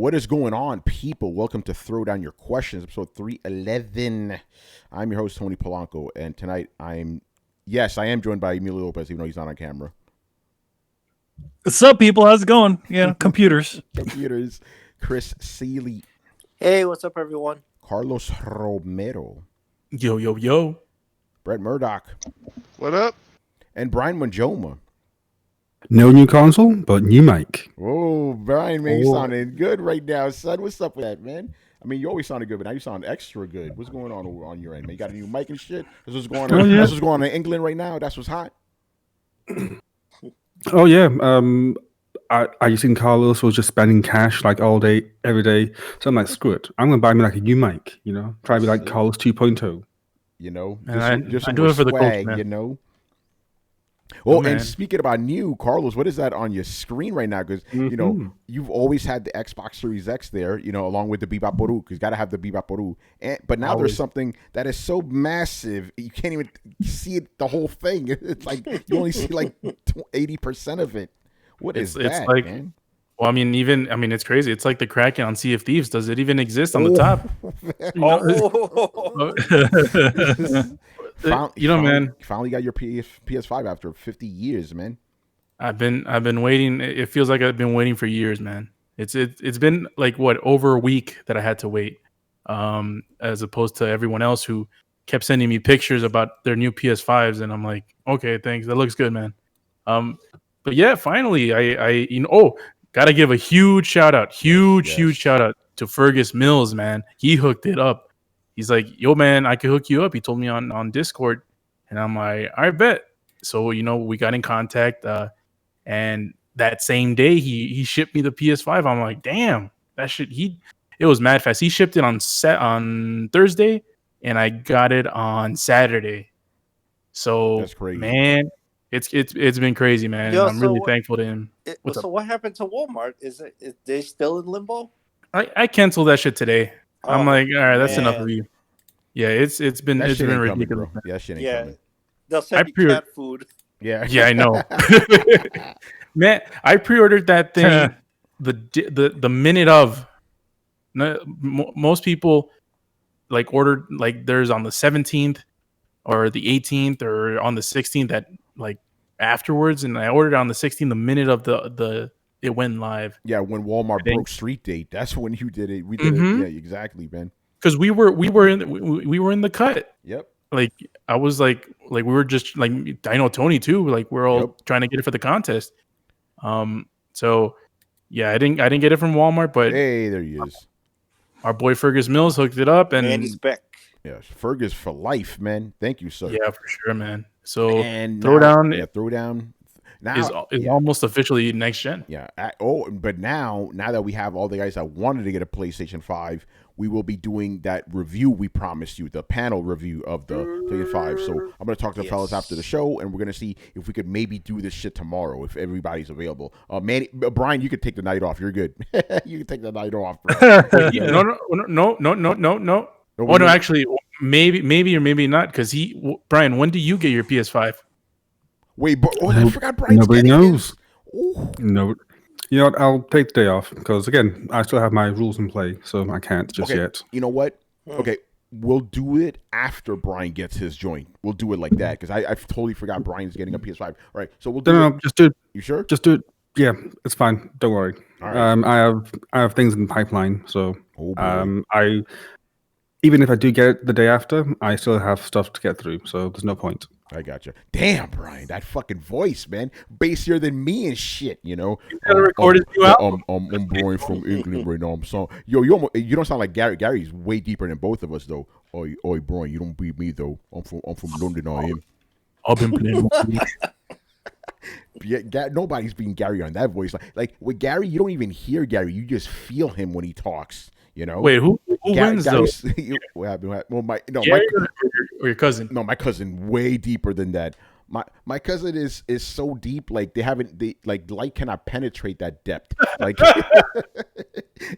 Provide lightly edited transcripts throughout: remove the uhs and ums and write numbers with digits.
What is going on, people? Welcome to Throw Down Your Questions, episode 311. I'm your host, Tony Polanco, and tonight I am joined by Emilio Lopez, even though he's not on camera. What's up, people? How's it going? Computers. Computers. Chris Seeley. Hey, what's up, everyone? Carlos Romero. Yo. Brett Murdoch. What up? And Brian Manjoma. No new console, but new mic. Whoa, Brian, man, you sounding good right now, son. What's up with that, man? I mean, you always sounded good, but now you sound extra good. What's going on your end, man? You got a new mic and shit? This is going on. This is going on in England right now. That's what's hot. Oh yeah. I seen Carlos was just spending cash like all day, every day. So I'm like, screw it. I'm gonna buy me like a new mic. Try to be like Carlos 2.0. Just I do it for the swag, culture, Well, and speaking about new, Carlos, what is that on your screen right now? Because, you've always had the Xbox Series X there, along with the Bebop Boru, because you got to have the Bebop Boru. But now there's something that is so massive, you can't even see it, the whole thing. It's like you only see like 80% of it. What is that, like, man? Well, it's crazy. It's like the Kraken on Sea of Thieves. Does it even exist on the top? Finally got your PS5 after 50 years, man. I've been waiting. It feels like I've been waiting for years, man. It's been like over a week that I had to wait, as opposed to everyone else who kept sending me pictures about their new PS5s, and I'm like, okay, thanks, that looks good, man. But yeah, finally, I gotta give a huge shout out to Fergus Mills, man. He hooked it up. He's like, yo, man, I could hook you up. He told me on Discord. And I'm like, I bet. So, we got in contact. And that same day, he shipped me the PS5. I'm like, damn, that shit. It was mad fast. He shipped it on Thursday, and I got it on Saturday. So, that's crazy, man. It's been crazy, man. Yo, I'm really thankful to him. What happened to Walmart? Is they still in limbo? I canceled that shit today. I'm like, all right, that's enough of you. Yeah, it's been ridiculous. Coming, that shit ain't coming. They'll send you cat food. Yeah, I know. Man, I pre-ordered that thing the minute of. Most people like ordered like theirs on the 17th or the 18th or on the 16th that like afterwards, and I ordered it on the 16th the minute of the it went live. Yeah, when Walmart broke street date, that's when you did it. We did it. Yeah, exactly, man. Because we were in the cut. Yep. Like I was like we were just like, I know Tony too. Like we're all trying to get it for the contest. So yeah, I didn't get it from Walmart, but hey, there he is. Our boy Fergus Mills hooked it up, and he's back. Yeah, Fergus for life, man. Thank you, sir. Yeah, for sure, man. So Throwdown. Now is almost officially next gen. Yeah. But now that we have all the guys that wanted to get a PlayStation 5, we will be doing that review we promised you, the panel review of the PlayStation 5. So I'm going to talk to the fellas after the show, and we're going to see if we could maybe do this shit tomorrow if everybody's available. Brian, you could take the night off. You're good. You can take the night off. No. Oh no, actually, maybe or maybe not. Because Brian, when do you get your PS5? Wait, I forgot Brian's Nobody knows. No, you know what? I'll take the day off because again, I still have my rules in play, so I can't just yet. You know what? Okay, we'll do it after Brian gets his joint. We'll do it like that because I totally forgot Brian's getting a PS5. All right, so we'll do it. No, just do it. You sure? Just do it. Yeah, it's fine. Don't worry. All right. I have things in the pipeline, so even if I do get it the day after, I still have stuff to get through, so there's no point. I got you. Damn, Brian, that fucking voice, man. Bassier than me and shit, You gotta record his new album. I'm Brian from England right now. You don't sound like Gary. Gary's way deeper than both of us, though. Oi, Brian, you don't beat me, though. I'm from London, I am. I've been playing. Yeah, nobody's beating Gary on that voice. Like with Gary, you don't even hear Gary. You just feel him when he talks. Wait, who wins though? What happened? Well, or your cousin? No, my cousin way deeper than that. My cousin is so deep, like light cannot penetrate that depth. Like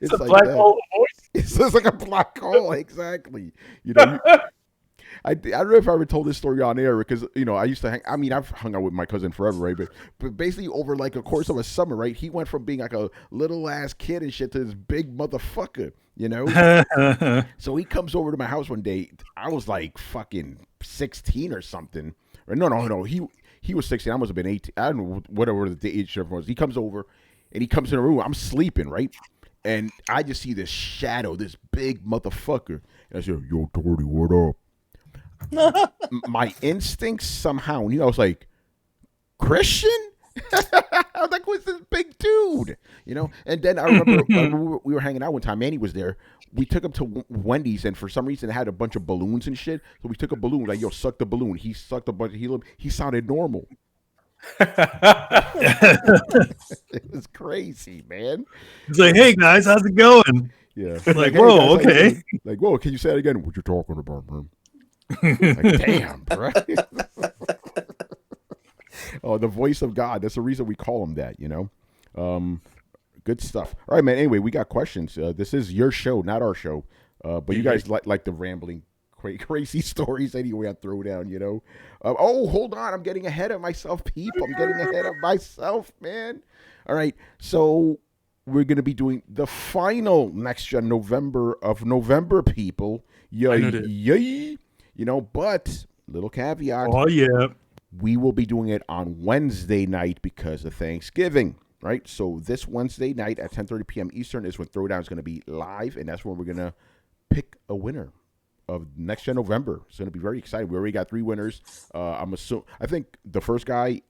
it's a like black hole voice. It's just like a black hole, exactly. I don't know if I ever told this story on air because I used to hang. I mean, I've hung out with my cousin forever, right? But basically over like a course of a summer, right? He went from being like a little ass kid and shit to this big motherfucker, So he comes over to my house one day. I was like fucking 16 or something. Or no. He was 16. I must have been 18. I don't know whatever the age difference was. He comes over and he comes in the room. I'm sleeping, right? And I just see this shadow, this big motherfucker. And I said, "Yo, Doherty, what up?" My instincts somehow, I was like, Christian? I was like, what's this big dude? And then I remember we were hanging out one time. Manny was there. We took him to Wendy's, and for some reason, it had a bunch of balloons and shit. So we took a balloon, like, yo, suck the balloon. He sucked a bunch of helium. He sounded normal. It was crazy, man. It's like, hey guys, how's it going? Yeah. Like, hey, whoa, guys, okay. Like, whoa, can you say it again? What you talking about, man? Like, damn, bro. Oh, the voice of God. That's the reason we call him that, Good stuff. All right, man. Anyway, we got questions. This is your show, not our show. But you guys like the rambling, crazy stories anyway. I throw down, oh, hold on. I'm getting ahead of myself, people. I'm getting ahead of myself, man. All right. So we're going to be doing the final next gen November, people. Yay. But little caveat. Oh, yeah. We will be doing it on Wednesday night because of Thanksgiving, right? So this Wednesday night at 10:30 p.m. Eastern is when Throwdown is going to be live, and that's when we're going to pick a winner of Next Gen November. It's going to be very exciting. We already got 3 winners. I think the first guy,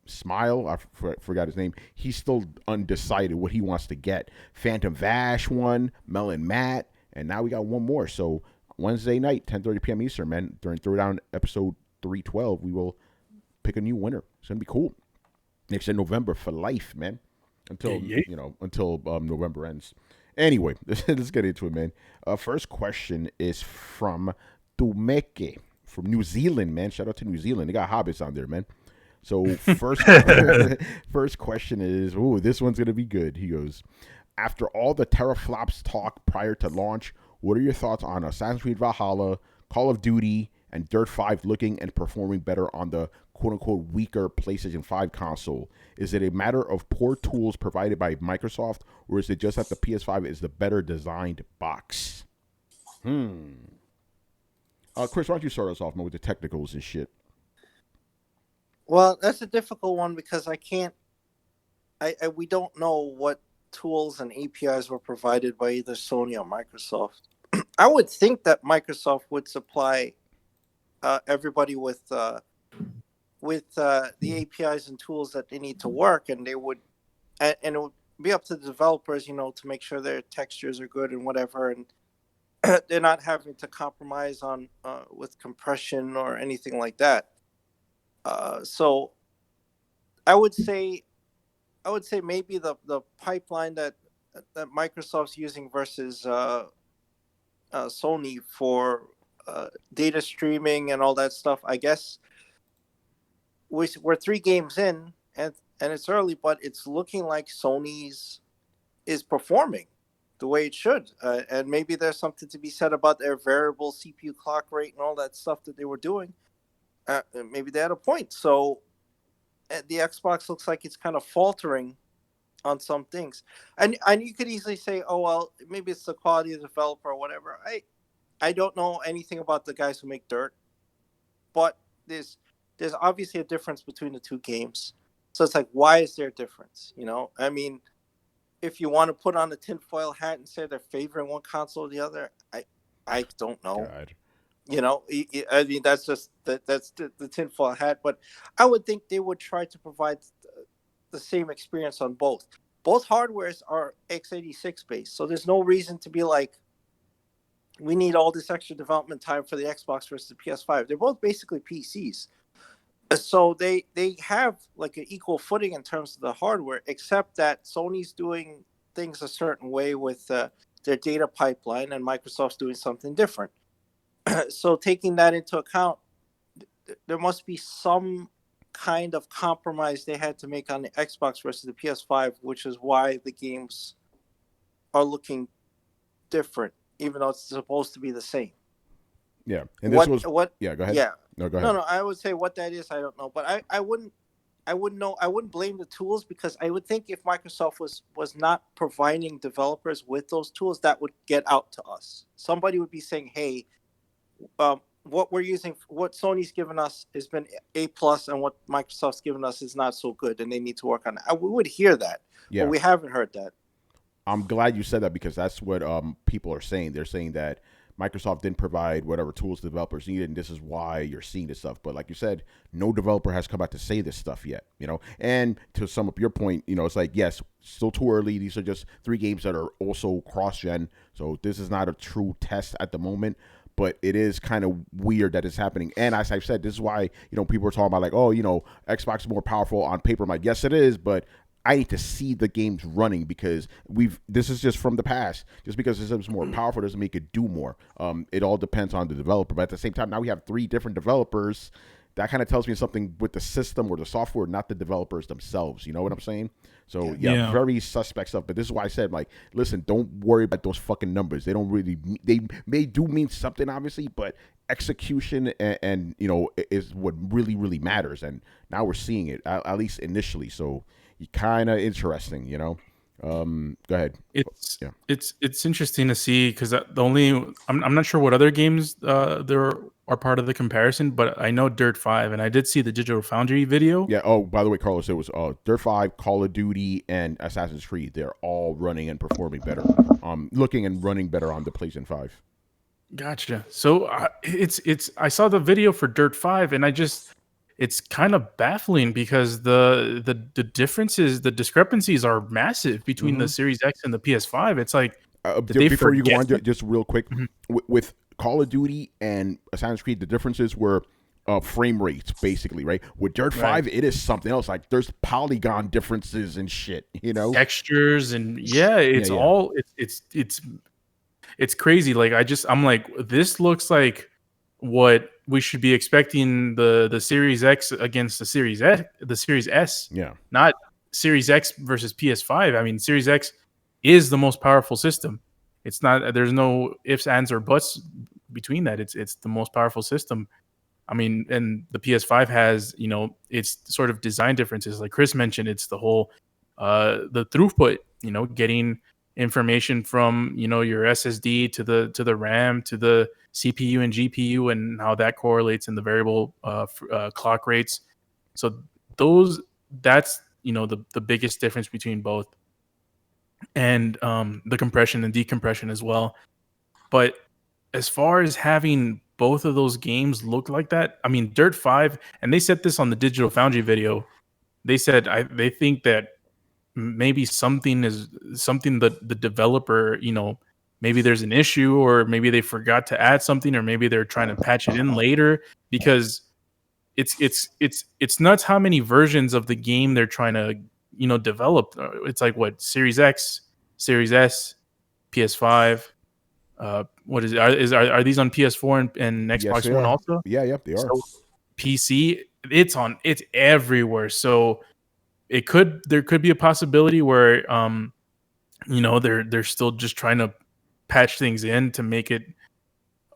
Smile, I forgot his name. He's still undecided what he wants to get. Phantom Vash won, Melon Matt, and now we got one more. So Wednesday night, 10:30 p.m. Eastern, man, during Throwdown episode 312, we will pick a new winner. It's gonna be cool. Next in November for life, man. Until November ends. Anyway, let's get into it, man. First question is from Tumeke from New Zealand, man. Shout out to New Zealand. They got hobbits on there, man. So first question is, this one's gonna be good. He goes, after all the teraflops talk prior to launch, what are your thoughts on Assassin's Creed Valhalla, Call of Duty, and Dirt 5 looking and performing better on the quote-unquote weaker PlayStation 5 console? Is it a matter of poor tools provided by Microsoft, or is it just that the PS5 is the better designed box? Chris, why don't you start us off, man, with the technicals and shit? Well, that's a difficult one because we don't know what tools and APIs were provided by either Sony or Microsoft. I would think that Microsoft would supply everybody with the APIs and tools that they need to work, and it would be up to the developers, to make sure their textures are good and whatever, and they're not having to compromise on with compression or anything like that. So I would say maybe the pipeline that Microsoft's using versus Sony for data streaming and all that stuff. I guess we're 3 games in, and it's early, but it's looking like Sony's is performing the way it should. And maybe there's something to be said about their variable CPU clock rate and all that stuff that they were doing. Maybe they had a point. So the Xbox looks like it's kind of faltering on some things. And you could easily say, oh, well, maybe it's the quality of the developer or whatever. I don't know anything about the guys who make Dirt, but there's obviously a difference between the 2 games. So it's like, why is there a difference? I mean, if you want to put on a tinfoil hat and say they're favoring one console or the other, I don't know. God. I mean, that's just that's the tinfoil hat. But I would think they would try to provide the same experience on both. Both hardwares are x86 based, so there's no reason to be like, we need all this extra development time for the Xbox versus the PS5. They're both basically PCs. So they have like an equal footing in terms of the hardware, except that Sony's doing things a certain way with their data pipeline, and Microsoft's doing something different. So taking that into account, there must be some kind of compromise they had to make on the Xbox versus the PS5, which is why the games are looking different, even though it's supposed to be the same. Yeah, and what this was what yeah. Go ahead. yeah No, go ahead. no, I would say what that is, I don't know, but I wouldn't know. I wouldn't blame the tools, because I would think if Microsoft was not providing developers with those tools, that would get out to us. Somebody would be saying, "Hey, what we're using, what Sony's given us has been A plus, and what Microsoft's given us is not so good, and they need to work on it." We would hear that, Yeah, but we haven't heard that. I'm glad you said that, because that's what people are saying. They're saying that Microsoft didn't provide whatever tools developers needed, and this is why you're seeing this stuff. But like you said, no developer has come out to say this stuff yet, And to sum up your point, it's like, yes, still too early. These are just 3 games that are also cross-gen, so this is not a true test at the moment. But it is kind of weird that it's happening. And as I've said, this is why, people are talking about like, oh, Xbox is more powerful on paper. I'm like, yes, it is, but I need to see the games running, because this is just from the past. Just because this is more powerful doesn't make it do more. It all depends on the developer. But at the same time, now we have 3 different developers. That kind of tells me something with the system or the software, not the developers themselves. You know what I'm saying? So yeah, very suspect stuff. But this is why I said, like, listen, don't worry about those fucking numbers. They don't really. They may do mean something, obviously, but execution and is what really matters. And now we're seeing it, at least initially. So kind of interesting. Go ahead. It's interesting to see, because I'm not sure what other games there are part of the comparison, but I know Dirt 5, and I did see the Digital Foundry video. Yeah. Oh, by the way, Carlos, it was Dirt 5, Call of Duty, and Assassin's Creed. They're all running and performing better. Looking and running better on the PlayStation 5. Gotcha. So I saw the video for Dirt 5, and it's kind of baffling, because the differences, the discrepancies are massive between the Series X and the PS5. It's like, before you go on, just real quick, with Call of Duty and Assassin's Creed, the differences were frame rates, basically, right? With Dirt 5, it is something else. Like, there's polygon differences and shit, textures, and it's crazy. Like, I'm like, this looks like what we should be expecting the Series X against the Series S. Yeah. Not Series X versus PS5. I mean, Series X is the most powerful system. It's not. There's no ifs, ands, or buts between that. It's the most powerful system. I mean, and the PS5 has, its sort of design differences. Like Chris mentioned, it's the whole the throughput. Getting information from your SSD to the RAM to the CPU and GPU, and how that correlates in the variable clock rates. So that's the biggest difference between both, and the compression and decompression as well. But as far as having both of those games look like that, I mean, Dirt 5, and they said this on the Digital Foundry video. They said they think that maybe something that the developer, maybe there's an issue, or maybe they forgot to add something, or maybe they're trying to patch it in later, because it's nuts how many versions of the game they're trying to develop. It's like, what, Series X, Series S, PS5. What is it? Are these on PS4 and Xbox One also? Yeah, they are. So PC, it's everywhere. So there could be a possibility where they're still just trying to patch things in to make it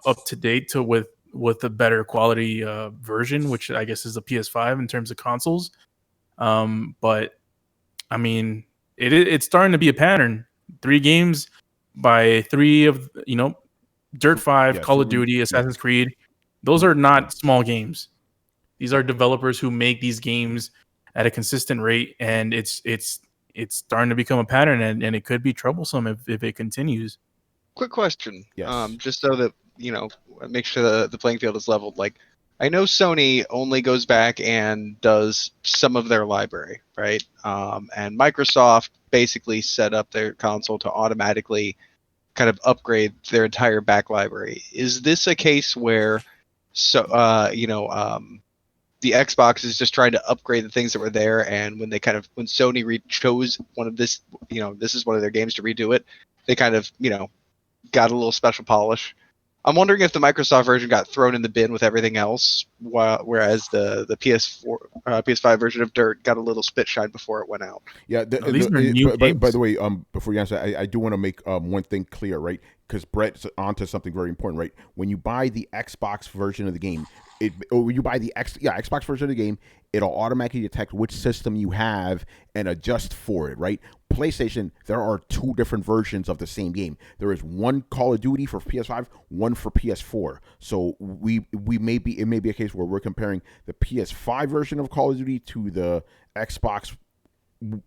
up to date with a better quality version, which I guess is the PS5 in terms of consoles. But I mean, it's starting to be a pattern. 3 games by 3 of Dirt 5, Call of Duty, Assassin's Creed. Those are not small games. These are developers who make these games at a consistent rate, and it's starting to become a pattern, and it could be troublesome if it continues. Quick question. Yes. Just so that make sure the playing field is leveled. Like, I know Sony only goes back and does some of their library, right? And Microsoft basically set up their console to automatically kind of upgrade their entire back library. Is this a case where the Xbox is just trying to upgrade the things that were there, and when Sony chose one of this is one of their games to redo it, they kind of got a little special polish? I'm wondering if the Microsoft version got thrown in the bin with everything else, whereas the PS5 version of Dirt got a little spit shine before it went out. Yeah, these are new games. By the way, before you answer, I do want to make one thing clear, right? because Brett's onto something very important, right? When you buy the Xbox version of the game, when you buy the Xbox version of the game, it'll automatically detect which system you have and adjust for it, right? PlayStation, there are 2 different versions of the same game. There is one Call of Duty for PS5, one for PS4. So it may be a case where we're comparing the PS5 version of Call of Duty to the Xbox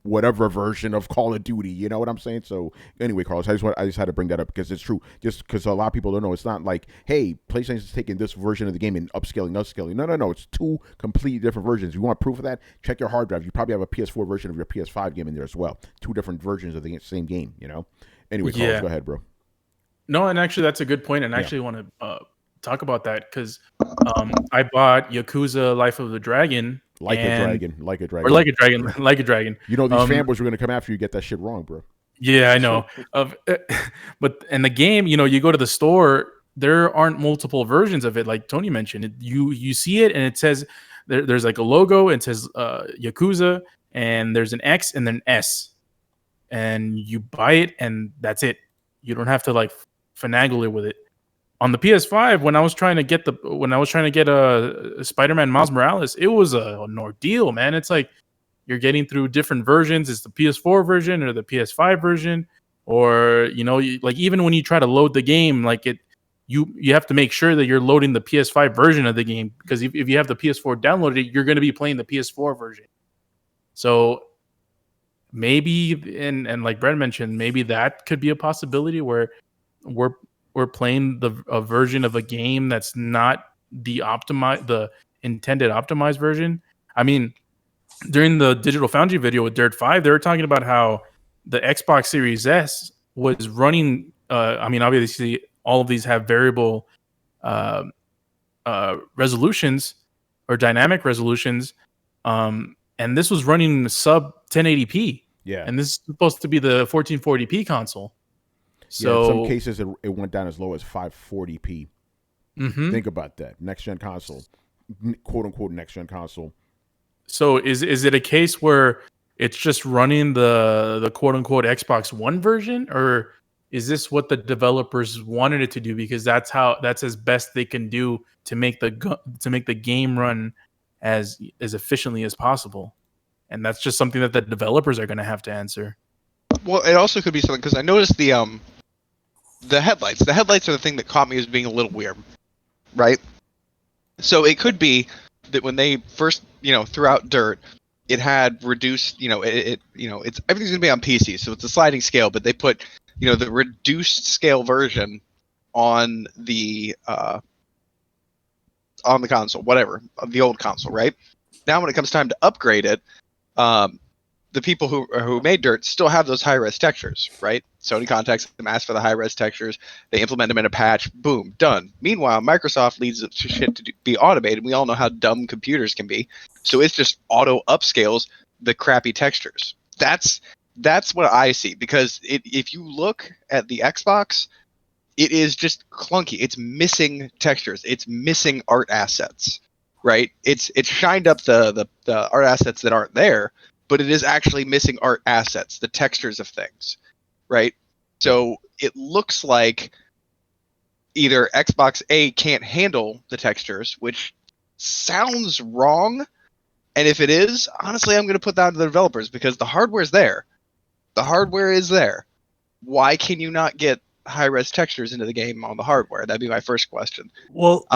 whatever version of Call of Duty, you know what I'm saying? So anyway, Carlos, I just had to bring that up because it's true. Just because a lot of people don't know, it's not like, hey, PlayStation's taking this version of the game and upscaling. No, it's 2 completely different versions. You want proof of that? Check your hard drive. You probably have a PS4 version of your PS5 game in there as well. 2 different versions of the same game, you know? Anyway, Carlos, go ahead, bro. No, and actually that's a good point, and I actually want to talk about that because I bought Yakuza Life of the Dragon. Like a dragon. Or like a dragon. You know, these fanboys were going to come after you, get that shit wrong, bro. Yeah, I know. But in the game, you know, you go to the store, there aren't multiple versions of it. Like Tony mentioned, you see it and it says there's like a logo. It says Yakuza, and there's an X and then an S, and you buy it and that's it. You don't have to like finagle it with it. On the PS5, when I was trying to get Spider-Man Miles Morales, it was an ordeal, man. It's like you're getting through different versions. It's the PS4 version or the PS5 version, or you know, like even when you try to load the game, like you have to make sure that you're loading the PS5 version of the game, because if you have the PS4 downloaded, you're going to be playing the PS4 version. So maybe, and like Brett mentioned, maybe that could be a possibility where we're playing a version of a game that's not the intended optimized version. I mean, during the Digital Foundry video with Dirt 5, they were talking about how the Xbox Series S was running. I mean, obviously, all of these have variable resolutions or dynamic resolutions, and this was running sub 1080p. Yeah, and this is supposed to be the 1440p console. So in some cases, it went down as low as 540p. Mm-hmm. Think about that. Next gen console, quote unquote next gen console. So is it a case where it's just running the quote unquote Xbox One version, or is this what the developers wanted it to do because that's as best they can do to make the game run as efficiently as possible? And that's just something that the developers are going to have to answer. Well, it also could be something, because I noticed the headlights. The headlights are the thing that caught me as being a little weird, right? So it could be that when they first, threw out Dirt, it had reduced, it's everything's gonna be on PC, so it's a sliding scale, but they put, the reduced scale version on the console, whatever, the old console, right? Now when it comes time to upgrade it, the people who made Dirt still have those high-res textures, right? Sony contacts them, asks for the high-res textures. They implement them in a patch. Boom, done. Meanwhile, Microsoft leaves shit to be automated. We all know how dumb computers can be. So it's just auto upscales the crappy textures. That's what I see. Because if you look at the Xbox, it is just clunky. It's missing textures. It's missing art assets, right? It's shined up the art assets that aren't there, but it is actually missing art assets, the textures of things, right? So it looks like either Xbox A can't handle the textures, which sounds wrong, and if it is, honestly, I'm going to put that on the developers, because the hardware's there. The hardware is there. Why can you not get high-res textures into the game on the hardware? That'd be my first question. Well,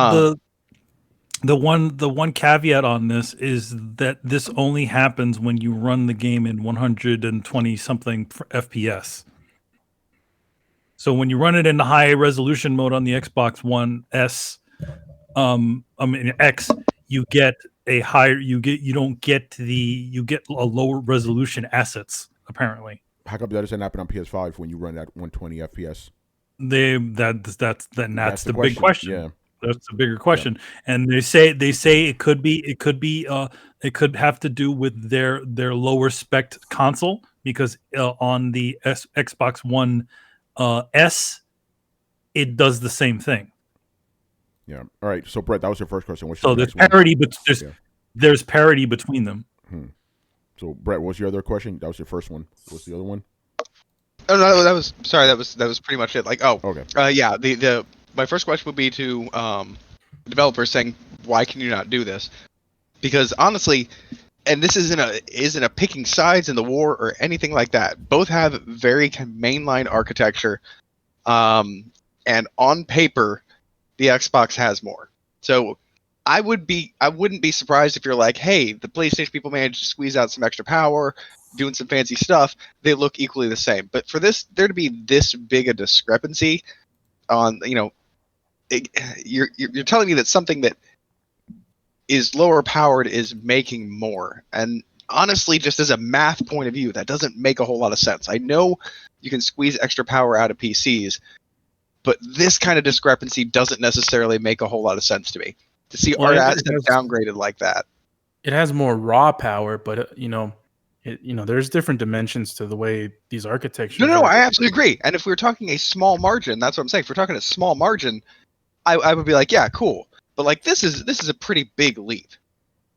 the one caveat on this is that this only happens when you run the game in 120 something FPS. So when you run it in the high resolution mode on the Xbox One S, X, you get a lower resolution assets apparently. How come that doesn't happen on PS5 when you run at 120 FPS? That's the big question. Yeah. That's a bigger question, and they say it could have to do with their lower spec console, because on the Xbox One S, it does the same thing. Yeah. All right. So Brett, that was your first question. What's so there's parity, but there's parity between them. So Brett, what's your other question? That was your first one. What's the other one? Oh no, that was sorry. That was pretty much it. Like, Okay. yeah. The my first question would be to developers saying, why can you not do this? Because honestly, and this isn't a picking sides in the war or anything like that. Both have very mainline architecture, and on paper, the Xbox has more. So I wouldn't be surprised if you're like, hey, the PlayStation people managed to squeeze out some extra power, doing some fancy stuff. They look equally the same. But for there to be this big a discrepancy on, you're telling me that something that is lower powered is making more. And honestly, just as a math point of view, that doesn't make a whole lot of sense. I know you can squeeze extra power out of PCs, but this kind of discrepancy doesn't necessarily make a whole lot of sense to me. To see our assets downgraded like that. It has more raw power, but there's different dimensions to the way these architectures. No, I absolutely agree. And if we were talking a small margin, that's what I'm saying. If we're talking a small margin, I would be like, yeah, cool. But like this is a pretty big leap.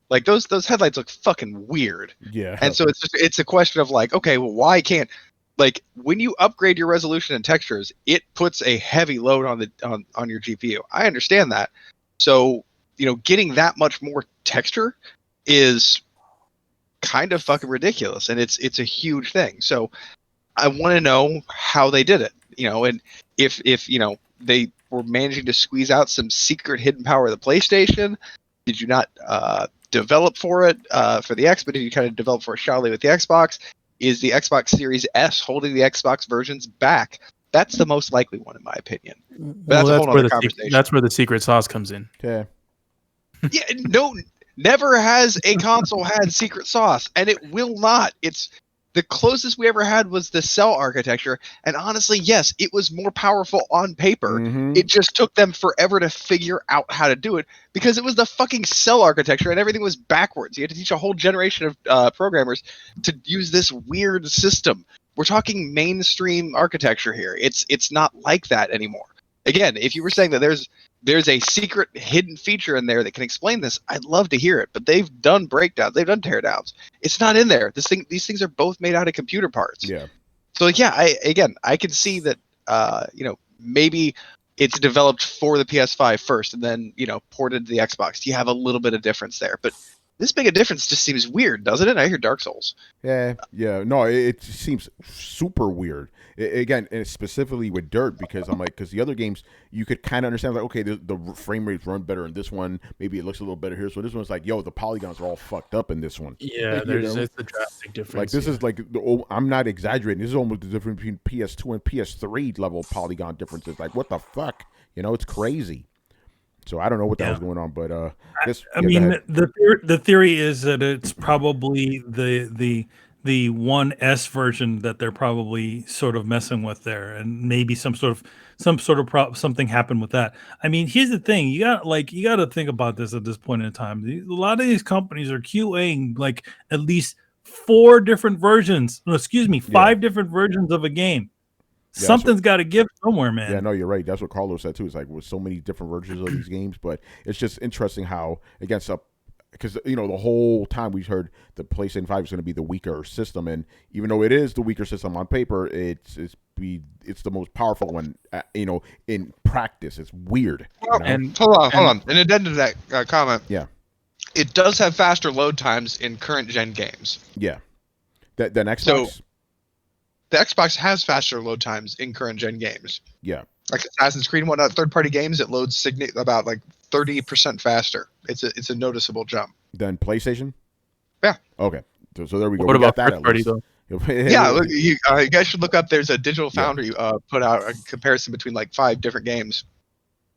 Like those headlights look fucking weird. Yeah. And so it's a question of like, okay, well, why can't, like, when you upgrade your resolution and textures, it puts a heavy load on your GPU. I understand that. So, getting that much more texture is kind of fucking ridiculous, and it's a huge thing. So I want to know how they did it, and if they were managing to squeeze out some secret hidden power of the PlayStation. Did you not develop for it for the X, but did you kind of develop for it shallowly with the Xbox? Is the Xbox Series S holding the Xbox versions back? That's the most likely one, in my opinion. But that's a whole other conversation. That's where the secret sauce comes in. Yeah. Yeah, no, never has a console had secret sauce, and it will not. It's the closest we ever had was the cell architecture, and honestly, yes, it was more powerful on paper. Mm-hmm. It just took them forever to figure out how to do it because it was the fucking cell architecture, and everything was backwards. You had to teach a whole generation of programmers to use this weird system. We're talking mainstream architecture here. It's not like that anymore. Again, if you were saying that there's a secret hidden feature in there that can explain this, I'd love to hear it. But they've done breakdowns, they've done teardowns. It's not in there. These things are both made out of computer parts. Yeah. So yeah, I can see that maybe it's developed for the PS5 first and then ported to the Xbox. You have a little bit of difference there, but this big a difference just seems weird, doesn't it? I hear Dark Souls. Yeah. No, it seems super weird. Again, and specifically with Dirt, because I'm like, because the other games you could kind of understand, like, okay, the frame rates run better in this one. Maybe it looks a little better here. So this one's like, yo, the polygons are all fucked up in this one. Yeah, it's a drastic difference. Like this is like, I'm not exaggerating. This is almost the difference between PS2 and PS3 level polygon differences. Like, what the fuck? It's crazy. So I don't know what that was going on, but the theory is that it's probably the 1S version that they're probably sort of messing with there, and maybe some sort of something happened with that. I mean, here's the thing: you got to think about this at this point in time. A lot of these companies are QAing like at least 4 different versions. No, excuse me, 5 different versions of a game. Yeah, something's got to give somewhere, man. Yeah, no, you're right. That's what Carlos said too. It's like with so many different versions of these games, but it's just interesting how against because the whole time we've heard the PlayStation 5 is going to be the weaker system, and even though it is the weaker system on paper, it's the most powerful one. In practice, it's weird. And hold on. In addendum to that comment, yeah, it does have faster load times in current gen games. Yeah, than Xbox. So, the Xbox has faster load times in current gen games. Yeah. Like Assassin's Creed and whatnot, third-party games, it loads about like 30% faster. It's a noticeable jump. Than PlayStation? Yeah. Okay. So there we go. What about first party though? Yeah, look, you guys should look up. There's a Digital Foundry put out a comparison between like 5 different games.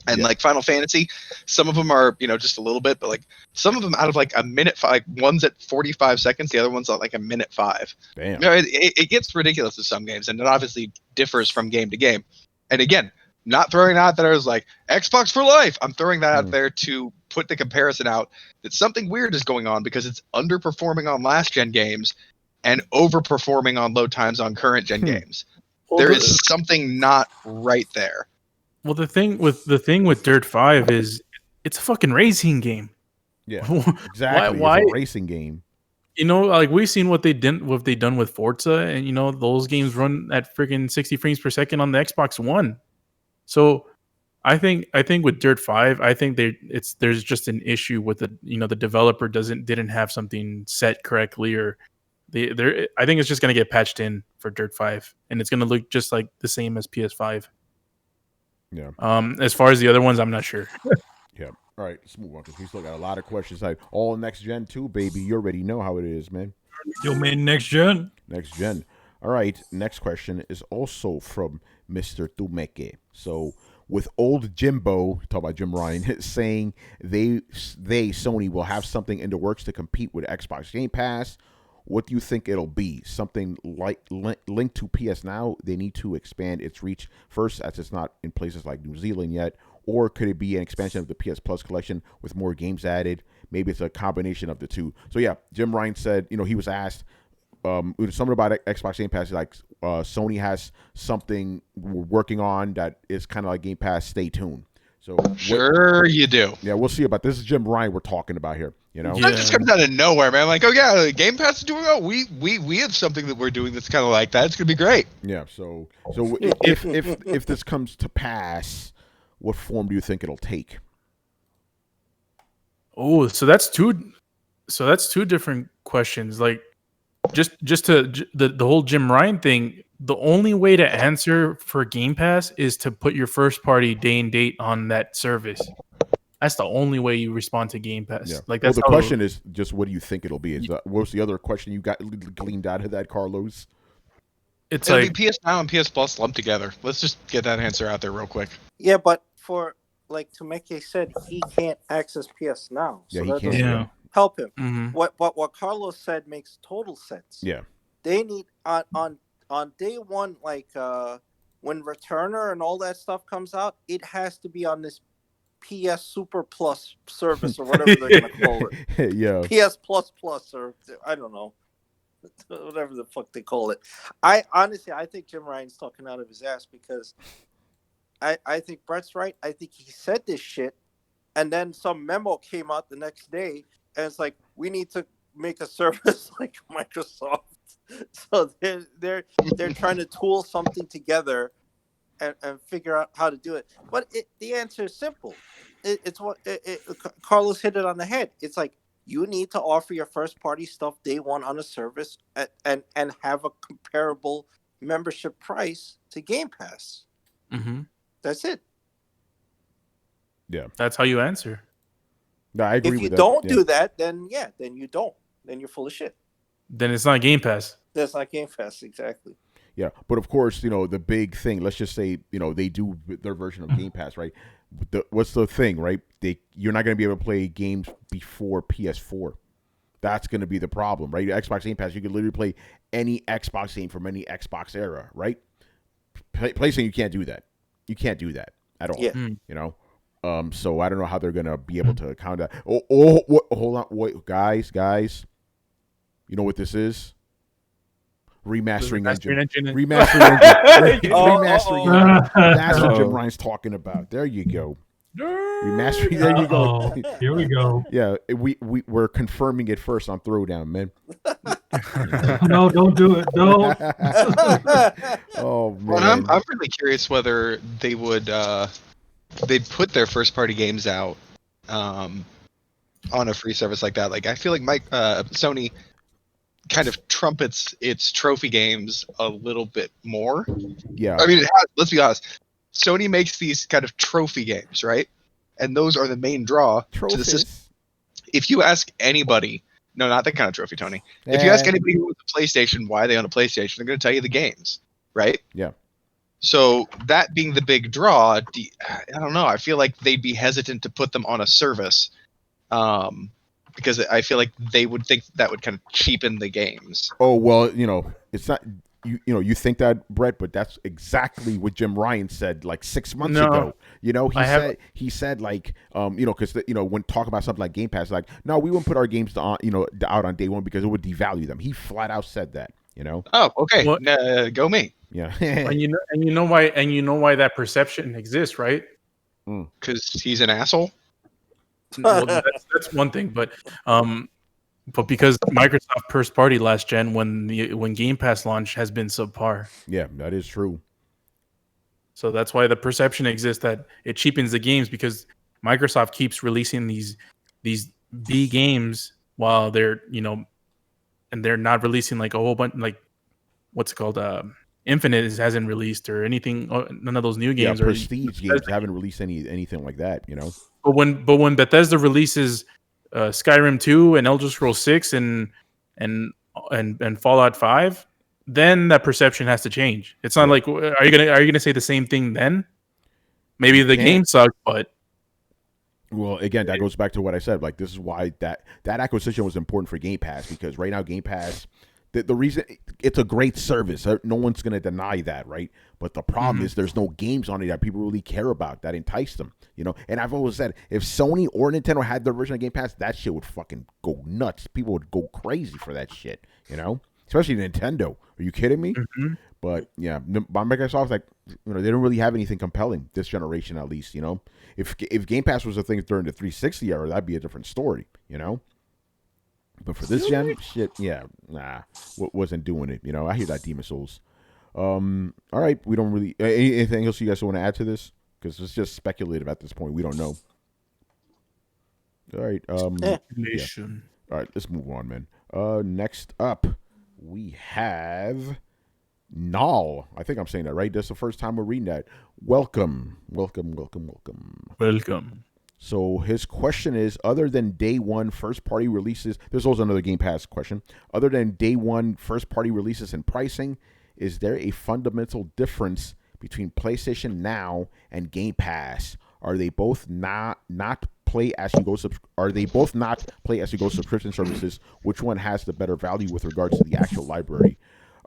And like Final Fantasy, some of them are, just a little bit, but like some of them out of like a minute 5, one's at 45 seconds, the other one's at like a minute 5. Damn. It gets ridiculous in some games, and it obviously differs from game to game. And again, not throwing out that I was like Xbox for life. I'm throwing that out there to put the comparison out that something weird is going on because it's underperforming on last gen games and overperforming on load times on current gen games. Well, there is something not right there. Well, the thing with Dirt 5 is it's a fucking racing game. Yeah, exactly. Why? It's a racing game. You know, like we've seen what they've done with Forza, and you know those games run at freaking 60 frames per second on the Xbox One. So I think with Dirt 5, I think there's just an issue with the developer didn't have something set correctly, or I think it's just gonna get patched in for Dirt 5, and it's gonna look just like the same as PS5. Yeah. As far as the other ones, I'm not sure. Yeah. All right, let's move on because we still got a lot of questions. Like all next gen too, baby. You already know how it is, man. Yo, man, next gen. Next gen. All right. Next question is also from Mr. Tumeke. So with old Jimbo, talk about Jim Ryan, saying they Sony will have something in the works to compete with Xbox Game Pass. What do you think it'll be? Something like linked to PSNow? They need to expand its reach first, as it's not in places like New Zealand yet. Or could it be an expansion of the PS Plus collection with more games added? Maybe it's a combination of the two. So yeah, Jim Ryan said, he was asked something about Xbox Game Pass. Like Sony has something we're working on that is kind of like Game Pass. Stay tuned. So Sure you do. Yeah, we'll see about this. Is Jim Ryan we're talking about here. That just comes out of nowhere, man. Like, oh yeah, Game Pass is doing well. We have something that we're doing that's kind of like that. It's gonna be great. Yeah. So if this comes to pass, what form do you think it'll take? Oh, so that's two different questions. Like, just to the whole Jim Ryan thing. The only way to answer for Game Pass is to put your first party day and date on that service. That's the only way you respond to Game Pass. Yeah. Like, that's the question is just what do you think it'll be? What's the other question you got gleaned out of that, Carlos? It'll be PS Now and PS Plus lumped together. Let's just get that answer out there real quick. Yeah, but for like Tumeke said, he can't access PS Now. So yeah, he can't. Help him. Mm-hmm. What Carlos said makes total sense. Yeah. They need on day one, like when Returner and all that stuff comes out, it has to be on this PS Super Plus service or whatever they're gonna call it. Yeah. PS Plus or I don't know. Whatever the fuck they call it. I think Jim Ryan's talking out of his ass because I think Brett's right. I think he said this shit and then some memo came out the next day and it's like, we need to make a service like Microsoft. So they're trying to tool something together and figure out how to do it. But the answer is simple. It's what Carlos hit it on the head. It's like you need to offer your first party stuff day one on a service and have a comparable membership price to Game Pass. Mm-hmm. That's it. Yeah, that's how you answer. No, I agree with that. If you don't do that, then you don't. Then you're full of shit. Then it's not Game Pass. That's not Game Pass, exactly. Yeah, but of course, the big thing. Let's just say, they do their version of Game Pass, right? What's the thing, right? You're not going to be able to play games before PS4. That's going to be the problem, right? Xbox Game Pass, you can literally play any Xbox game from any Xbox era, right? PlayStation, you can't do that. You can't do that at all. Yeah. So I don't know how they're going to be able to account that. Hold on, wait, guys. You know what this is? Remastering engine. Remastering engine. Remastering. That's what Jim Ryan's talking about. There you go. Remastering. There you go. Here we go. Yeah, we're confirming it first on Throwdown, man. No, don't do it. No. Oh man. Well, I'm really curious whether they would they'd put their first party games out on a free service like that. Like I feel like Sony kind of trumpets its trophy games a little bit more. Yeah. I mean, let's be honest. Sony makes these kind of trophy games, right? And those are the main draw to the system. If you ask anybody, no, not that kind of trophy, Tony. If you ask anybody who owns a PlayStation why they own a PlayStation, they're going to tell you the games, right? Yeah. So that being the big draw, I don't know. I feel like they'd be hesitant to put them on a service. Because I feel like they would think that would kind of cheapen the games. Oh well, it's not you think that, Brett, but that's exactly what Jim Ryan said like 6 months ago. He said like because when talk about something like Game Pass, like no, we wouldn't put our games out on day one because it would devalue them. He flat out said that. Oh, okay. Go me. Yeah. and you know why that perception exists, right? Because he's an asshole. Well, that's one thing, but but because Microsoft first party last gen when Game Pass launched has been subpar. Yeah, that is true. So that's why the perception exists that it cheapens the games because Microsoft keeps releasing these B games while they're and they're not releasing like a whole bunch like what's it called Infinite hasn't released or anything. None of those new games. Yeah, prestige games haven't released anything like that. But when Bethesda releases Skyrim 2 and Elder Scrolls 6 and Fallout 5, then that perception has to change. It's not like are you gonna say the same thing then? Maybe the game sucked, but well, again, that goes back to what I said. Like this is why that acquisition was important for Game Pass because right now Game Pass, the reason it's a great service, no one's gonna deny that, right? But the problem is there's no games on it that people really care about that entice them, And I've always said if Sony or Nintendo had their version of Game Pass, that shit would fucking go nuts. People would go crazy for that shit, Especially Nintendo. Are you kidding me? Mm-hmm. But yeah, Microsoft's like, they don't really have anything compelling this generation, at least, If Game Pass was a thing during the 360 era, that'd be a different story, But for this gen, shit, yeah, nah, wasn't doing it. I hear that Demon Souls. All right, we don't really anything else you guys want to add to this because it's just speculative at this point. We don't know. All right, yeah. All right, let's move on, man. Next up, we have Null. I think I'm saying that right. That's the first time we're reading that. Welcome. So his question is, other than day one first-party releases, there's also another Game Pass question. Other than day one first-party releases and pricing, is there a fundamental difference between PlayStation Now and Game Pass? Are they both not play as you go? Are they both not play as you go subscription services? Which one has the better value with regards to the actual library?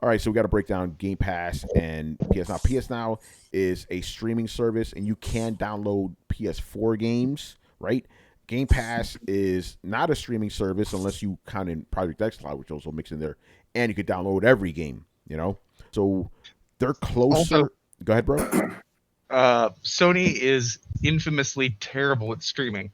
All right, so we got to break down Game Pass and PSNow. PSNow is a streaming service, and you can download PS4 games, right? Game Pass is not a streaming service unless you count in Project X Cloud, which also mix in there, and you could download every game, So they're closer. Also, go ahead, bro. Sony is infamously terrible at streaming.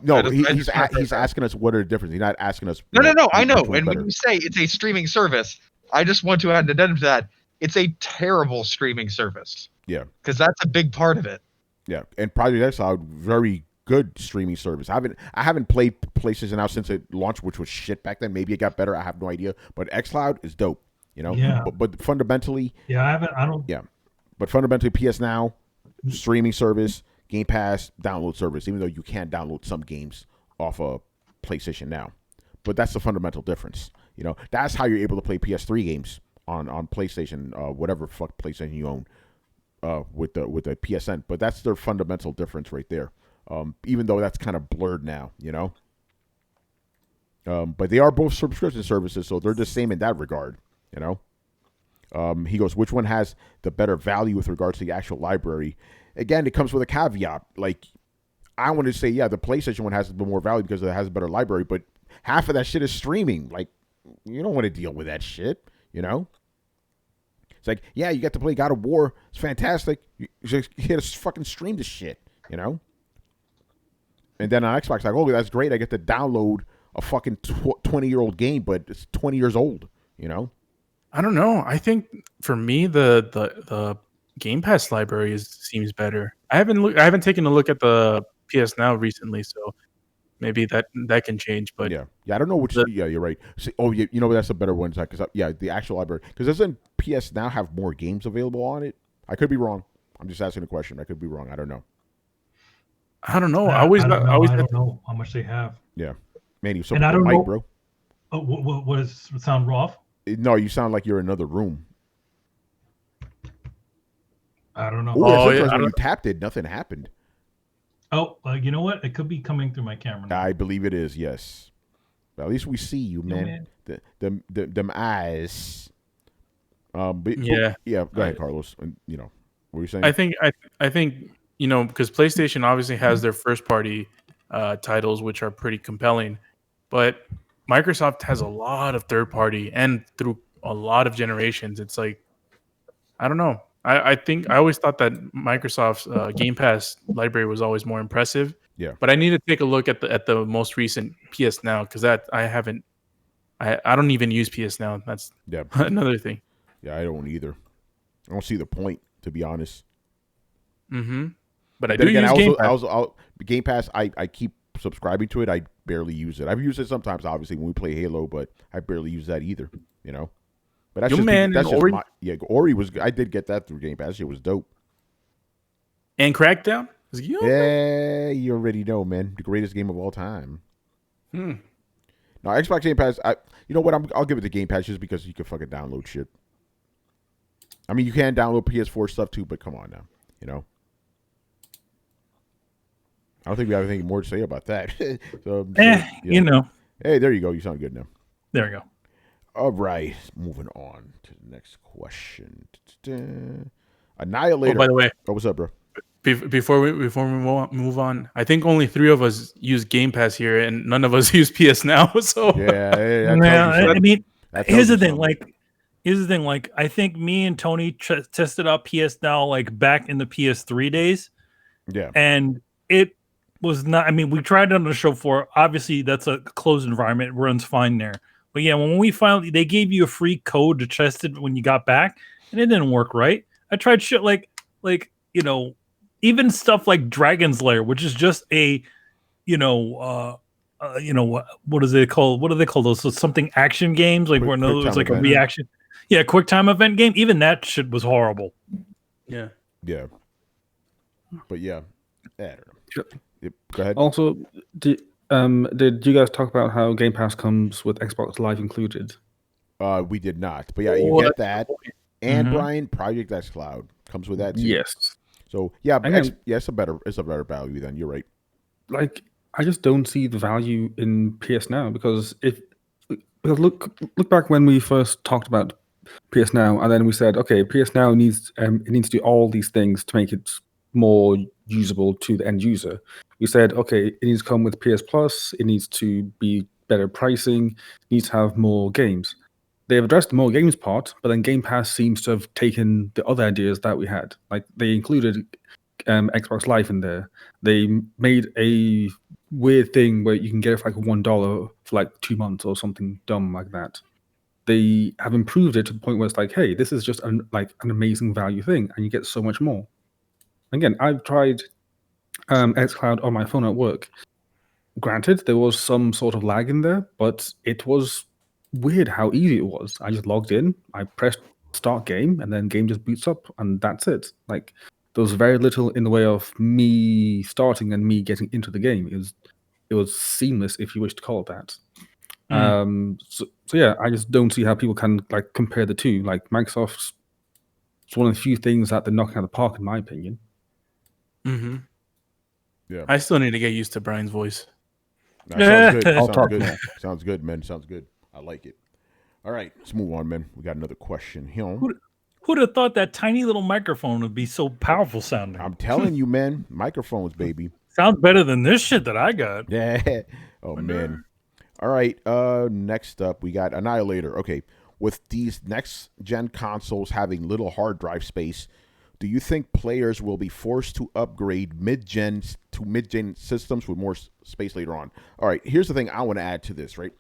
No, he's asking us what are the differences. He's not asking us. No. I know. And when you say it's a streaming service, I just want to add an addendum to that. It's a terrible streaming service. Yeah, because that's a big part of it. Yeah, and Project X Cloud, very good streaming service. I haven't played PlayStation Now since it launched, which was shit back then. Maybe it got better. I have no idea. But X Cloud is dope. Yeah. But fundamentally. Yeah, I don't. Yeah, but fundamentally, PS Now, streaming service. Game Pass download service, even though you can download some games off of PlayStation Now. But that's the fundamental difference. That's how you're able to play PS3 games on PlayStation, whatever fuck PlayStation you own, with the PSN. But that's their fundamental difference right there. Even though that's kind of blurred now, But they are both subscription services, so they're the same in that regard, He goes, which one has the better value with regards to the actual library? Again, it comes with a caveat. Like, I want to say, yeah, the PlayStation one has more value because it has a better library, but half of that shit is streaming. Like, you don't want to deal with that shit, It's like, yeah, you get to play God of War. It's fantastic. You just get to fucking stream the shit, And then on Xbox, like, oh, that's great. I get to download a fucking 20-year-old game, but it's 20 years old, I don't know. I think for me, the Game Pass library seems better. I haven't taken a look at the PS Now recently, so maybe that can change. But yeah, I don't know which. Yeah, you're right. See, that's a better one, because the actual library. Because doesn't PS Now have more games available on it? I could be wrong. I'm just asking a question. I could be wrong. I don't know. I don't know. I don't know how much they have. Yeah, man, you so and I don't know, bro. Oh, what does it sound rough? No, you sound like you're in another room. I don't know. When you tapped it, nothing happened. Oh, you know what? It could be coming through my camera now. I believe it is, yes. But at least we see you, man. Them eyes. But, yeah. Yeah, go ahead, Carlos. What were you saying? I think because PlayStation obviously has their first-party titles, which are pretty compelling. But Microsoft has a lot of third-party, and through a lot of generations. It's like, I don't know. I think I always thought that Microsoft's Game Pass library was always more impressive Yeah. But I need to take a look at the most recent PS Now, because I don't even use PS Now. That's another thing. Yeah, I don't either. I don't see the point, to be honest. Mm-hmm. But I then do again, use Game Pass. Game Pass, I keep subscribing to it. I barely use it. I've used it sometimes, obviously, when we play Halo, but I barely use that either, you know? But that's Ori? Ori was, I did get that through Game Pass. That shit was dope. And Crackdown? Yeah, you already know, man. The greatest game of all time. Now, Xbox Game Pass, you know what? I'll give it to Game Pass just because you can fucking download shit. I mean, you can download PS4 stuff too, but come on now, you know? I don't think we have anything more to say about that. You know. Hey, there you go. You sound good now. There we go. All right, moving on to the next question. Annihilator. Oh, by the way. Oh, what's up, bro? Before we move on, I think only 3 of us use Game Pass here, and none of us use PS Now. So I mean, here's the thing. Like, I think me and Tony tested out PS Now like back in the PS3 days. Yeah, and it was not. I mean, we tried it on the show for. Obviously, that's a closed environment. It runs fine there. But yeah, when we finally, they gave you a free code to test it when you got back, and it didn't work right. I tried shit like you know. Even stuff like Dragon's Lair, which is just a, what is it called? What do they call those? So something action games, like where it's like event. A reaction. Yeah, quick time event game. Even that shit was horrible. Yeah. Yeah. But yeah, I don't know. Sure. Yep. Go ahead. Also, did you guys talk about how Game Pass comes with Xbox Live included? We did not. But yeah, you get that. And Brian, Project X Cloud comes with that too. Yes. So yeah, it's a better value then. You're right. Like, I just don't see the value in PS Now because look back when we first talked about PS Now, and then we said, okay, PS Now needs to do all these things to make it more usable to the end user. We said, okay, it needs to come with PS Plus, it needs to be better pricing, it needs to have more games. They have addressed the more games part, but then Game Pass seems to have taken the other ideas that we had. Like, they included Xbox Live in there. They made a weird thing where you can get it for like $1 for like 2 months or something dumb like that. They have improved it to the point where it's like, hey, this is just an amazing value thing, and you get so much more. Again, I've tried xCloud on my phone at work. Granted, there was some sort of lag in there, but it was weird how easy it was. I just logged in, I pressed start game, and then game just boots up, and that's it. Like, there was very little in the way of me starting and me getting into the game. It was seamless, if you wish to call it that. So yeah, I just don't see how people can like compare the two. Like, Microsoft's one of the few things that they're knocking out of the park, in my opinion. Yeah, I still need to get used to Brian's voice. Sounds good. Sounds good, man. Sounds good. I like it. All right, let's move on, man. We got another question here. Who'd have thought that tiny little microphone would be so powerful sounding? I'm telling you, man. Microphones, baby. Sounds better than this shit that I got. Yeah. Oh, man. All right. Next up, we got Annihilator. Okay. With these next-gen consoles having little hard drive space, do you think players will be forced to upgrade mid-gen systems with more space later on? All right. Here's the thing I want to add to this, right?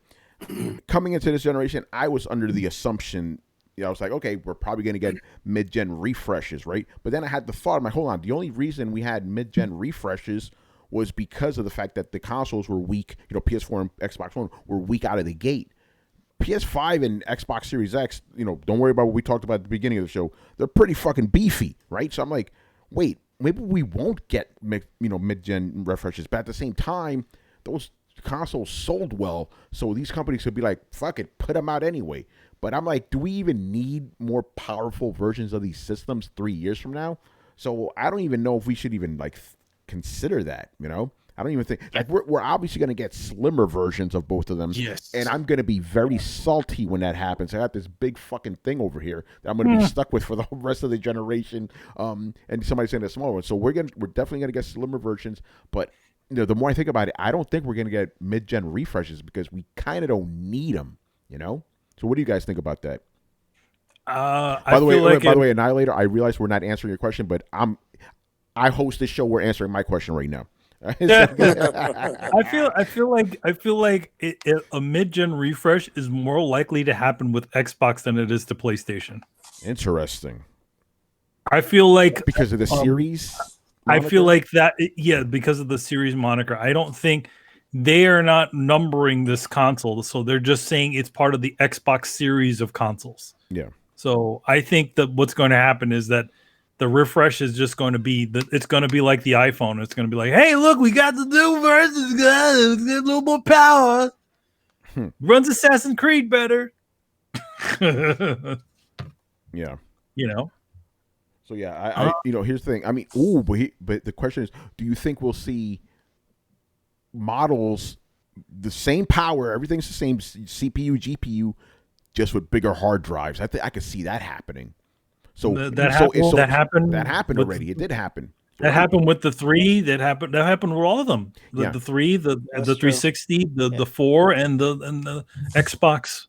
Coming into this generation, I was under the assumption, I was like, okay, we're probably going to get mid-gen refreshes, right? But then I had the thought, I'm like, hold on, the only reason we had mid-gen refreshes was because of the fact that the consoles were weak. PS4 and Xbox One were weak out of the gate. PS5 and Xbox Series X, don't worry about what we talked about at the beginning of the show. They're pretty fucking beefy, right? So I'm like, wait, maybe we won't get mid-gen refreshes, but at the same time, those consoles sold well, so these companies could be like, fuck it, put them out anyway. But I'm like, do we even need more powerful versions of these systems 3 years from now? So I don't even know if we should even consider that. I don't even think we're obviously going to get slimmer versions of both of them. Yes. And I'm going to be very salty when that happens. I got this big fucking thing over here that I'm going to be stuck with for the rest of the generation. And somebody's saying a smaller one. So we're definitely going to get slimmer versions, but the more I think about it, I don't think we're going to get mid-gen refreshes because we kind of don't need them, So what do you guys think about that? By the way, Annihilator, I realize we're not answering your question, but I host this show. We're answering my question right now. I feel like a mid-gen refresh is more likely to happen with Xbox than it is to PlayStation. Interesting. I feel like because of the series. I feel like that, because of the series moniker. I don't think they are not numbering this console, so they're just saying it's part of the Xbox series of consoles. Yeah. So I think that what's going to happen is that the refresh is just going to be it's going to be like the iPhone. It's going to be like, hey, look, we got the new version. It's got a little more power. Runs Assassin's Creed better. Yeah. You know. So yeah, I here's the thing. I mean, but the question is, do you think we'll see models the same power, everything's the same CPU, GPU, just with bigger hard drives? I think I could see that happening. So that happened already. It did happen. That happened with the 3. That happened with all of them. The 3, the 360, the 4, and the Xbox.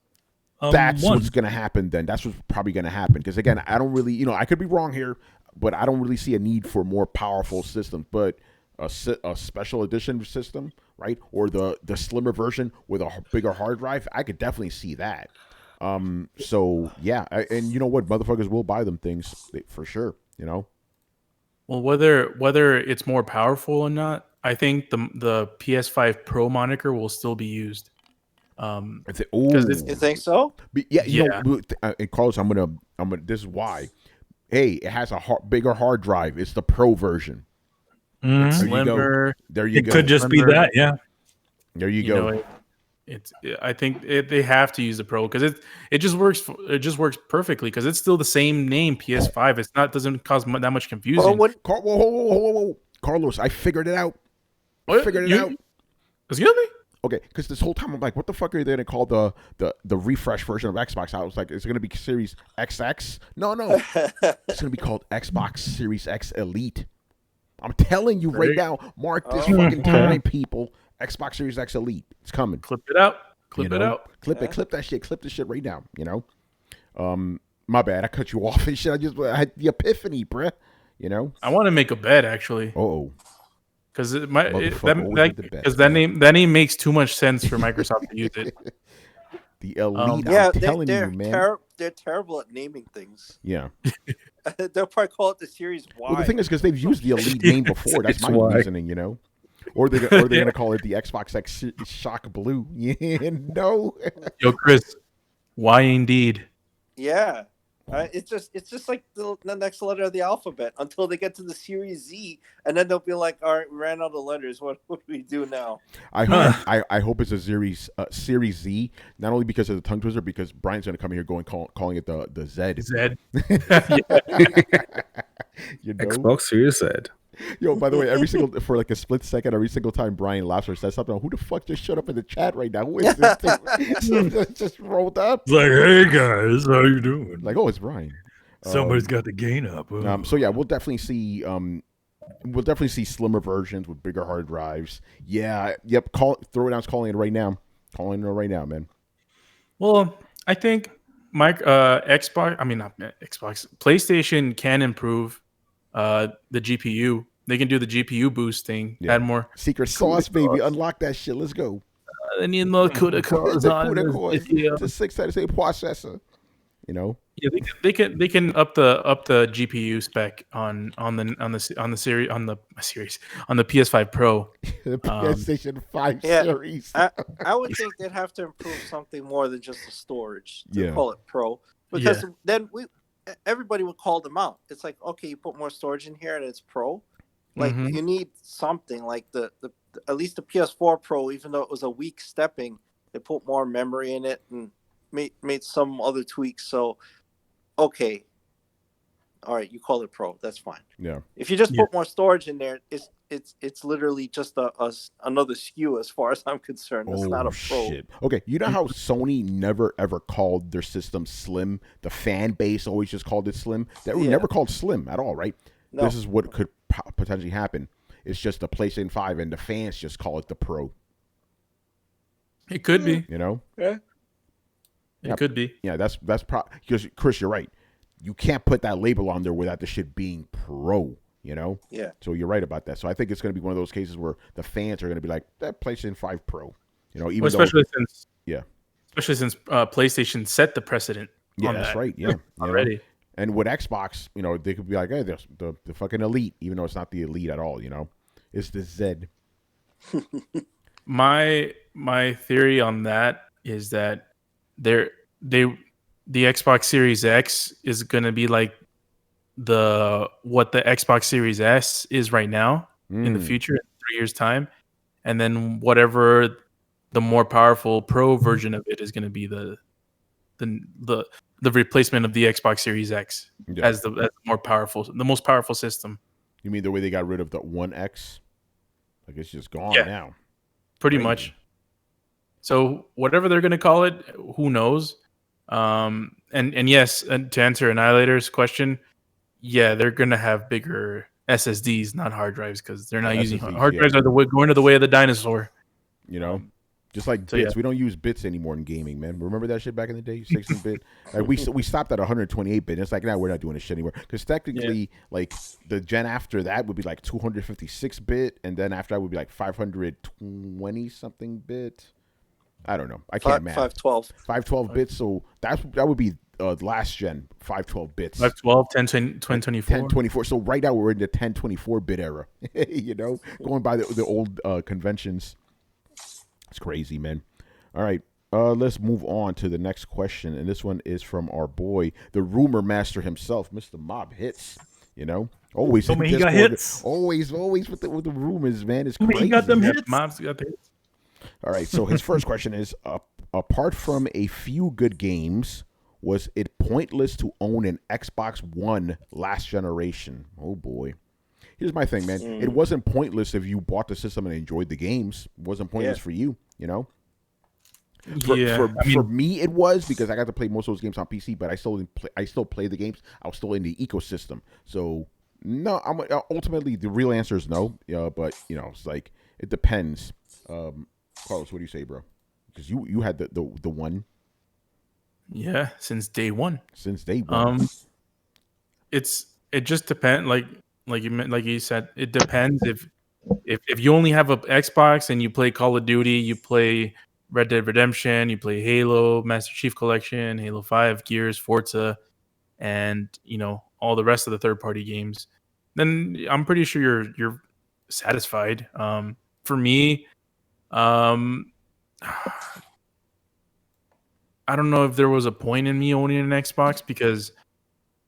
That's One. what's going to happen then. That's what's probably going to happen. Because again, I don't really, I could be wrong here, but I don't really see a need for more powerful systems. But a special edition system, right, or the slimmer version with a bigger hard drive, I could definitely see that. So yeah, and you know what, motherfuckers will buy them things for sure. Well, whether it's more powerful or not, I think the PS5 Pro moniker will still be used. You think so? Yeah. And Carlos, I'm gonna. This is why. Hey, it has a bigger hard drive. It's the Pro version. It's slimmer. There you go. It go. could just be that. Yeah. There you go. I think they have to use the Pro because it just works. It just works perfectly because it's still the same name, PS5. It's not doesn't cause that much confusion. Whoa. Carlos, I figured it out. Figured it out. Excuse me? Okay, because this whole time I'm like, what the fuck are they going to call the refresh version of Xbox? I was like, is it going to be Series XX? No. It's going to be called Xbox Series X Elite. I'm telling you right now, mark this fucking time, people. Xbox Series X Elite. It's coming. Clip it out. Clip Clip that shit. Clip this shit right now, My bad. I cut you off and shit. I had the epiphany, bruh. I want to make a bet, actually. Oh. Because that name makes too much sense for Microsoft to use it. The Elite. I'm telling you, man. They're terrible at naming things. Yeah. They'll probably call it the Series Y. Well, the thing is, because they've used the Elite name before. That's my reasoning, Or they're going to call it the Xbox X Shock Blue. No. Yo, Chris. Why indeed? Yeah. It's just like the next letter of the alphabet until they get to the Series Z, and then they'll be like, "All right, we ran out of letters. What do we do now?" I hope it's a Series Z, not only because of the tongue twister, because Brian's going to come here calling it the Z. Xbox Series Z. Yo, by the way, for like a split second, every single time Brian laughs or says something, who the fuck just showed up in the chat right now? Who is this thing? Just rolled up. It's like, hey guys, how you doing? Like, oh, it's Brian. Somebody's got the gain up. So yeah, we'll definitely see slimmer versions with bigger hard drives. Yeah, yep. Throwdown's calling it right now. Calling it right now, man. Well, I think PlayStation can improve the GPU. They can do the GPU boost thing. Yeah. Add more secret sauce, baby. Unlock that shit. Let's go. They need more CUDA cores on this video. It's a 6-36 processor. Yeah, they can up the GPU spec on the PS5 Pro. The PlayStation 5 series. I would think they'd have to improve something more than just the storage to call it Pro, because then everybody would call them out. It's like, okay, you put more storage in here and it's Pro. Like you need something like the at least the PS4 Pro, even though it was a weak stepping, they put more memory in it and made some other tweaks. So, okay, all right, you call it Pro. That's fine. Yeah. If you just put more storage in there, it's literally just another SKU as far as I'm concerned. It's not a Pro. Shit. Okay, you know how Sony never ever called their system Slim? The fan base always just called it Slim. They were never called Slim at all, right? No. This is what could potentially happen. It's just the PlayStation 5 and the fans just call it the Pro. It could be. Yeah. It could be. Yeah, that's because Chris, you're right. You can't put that label on there without the shit being Pro. You know. Yeah. So you're right about that. So I think it's going to be one of those cases where the fans are going to be like, that PlayStation 5 Pro. You know, even especially though, since PlayStation set the precedent yeah, on that's that right. Yeah, you know. already. And with Xbox, you know, they could be like, hey, there's the fucking Elite, even though it's not the Elite at all. You know, it's the Z. My theory on that is that they're they the Xbox Series X is gonna be like what the Xbox Series S is right now in the future in 3 years time, and then whatever the more powerful Pro version of it is gonna be the the replacement of the Xbox Series X as the most powerful system. You mean the way they got rid of the One X? Like it's just gone Yeah. now. Pretty Crazy. much. So whatever they're going to call it, who knows? And yes, and to answer Annihilator's question, yeah, they're going to have bigger SSDs, not hard drives, because they're not using SSDs, hard drives are going to the way of the dinosaur. You know, just like so bits. yeah. We don't use bits anymore in gaming, man. Remember that shit back in the day, 16-bit. Like we stopped at 128-bit. It's like now we're not doing this shit anymore because technically, like the gen after that would be like 256-bit, and then after that would be like 520 something bit. I don't know. I can't math. 512. 512 bits. So that would be last gen 512 bits. 512, 1024. 1024. So right now we're in the 1024-bit era. You know, going by the old conventions. It's crazy, man. All right. Let's move on to the next question. And this one is from our boy, the rumor master himself, Mr. Mob Hits. You know, always he got hits. Always with the rumors, man. It's crazy. He got them hits. Mob's got the hits. All right. So his first question is, apart from a few good games, was it pointless to own an Xbox One last generation? Oh, boy. Here's my thing, man. It wasn't pointless if you bought the system and enjoyed the games. It wasn't pointless for you, you know? For me, it was because I got to play most of those games on PC, but I still play the games. I was still in the ecosystem. So, no, ultimately, the real answer is no. But, you know, it's like, it depends. Carlos, what do you say, bro? Because you had the one. Yeah, since day one. Since day one. It just depends. Like you said, it depends if you only have an Xbox and you play Call of Duty, you play Red Dead Redemption, you play Halo, Master Chief Collection, Halo 5, Gears, Forza, and you know all the rest of the third-party games, then I'm pretty sure you're satisfied. For me, I don't know if there was a point in me owning an Xbox because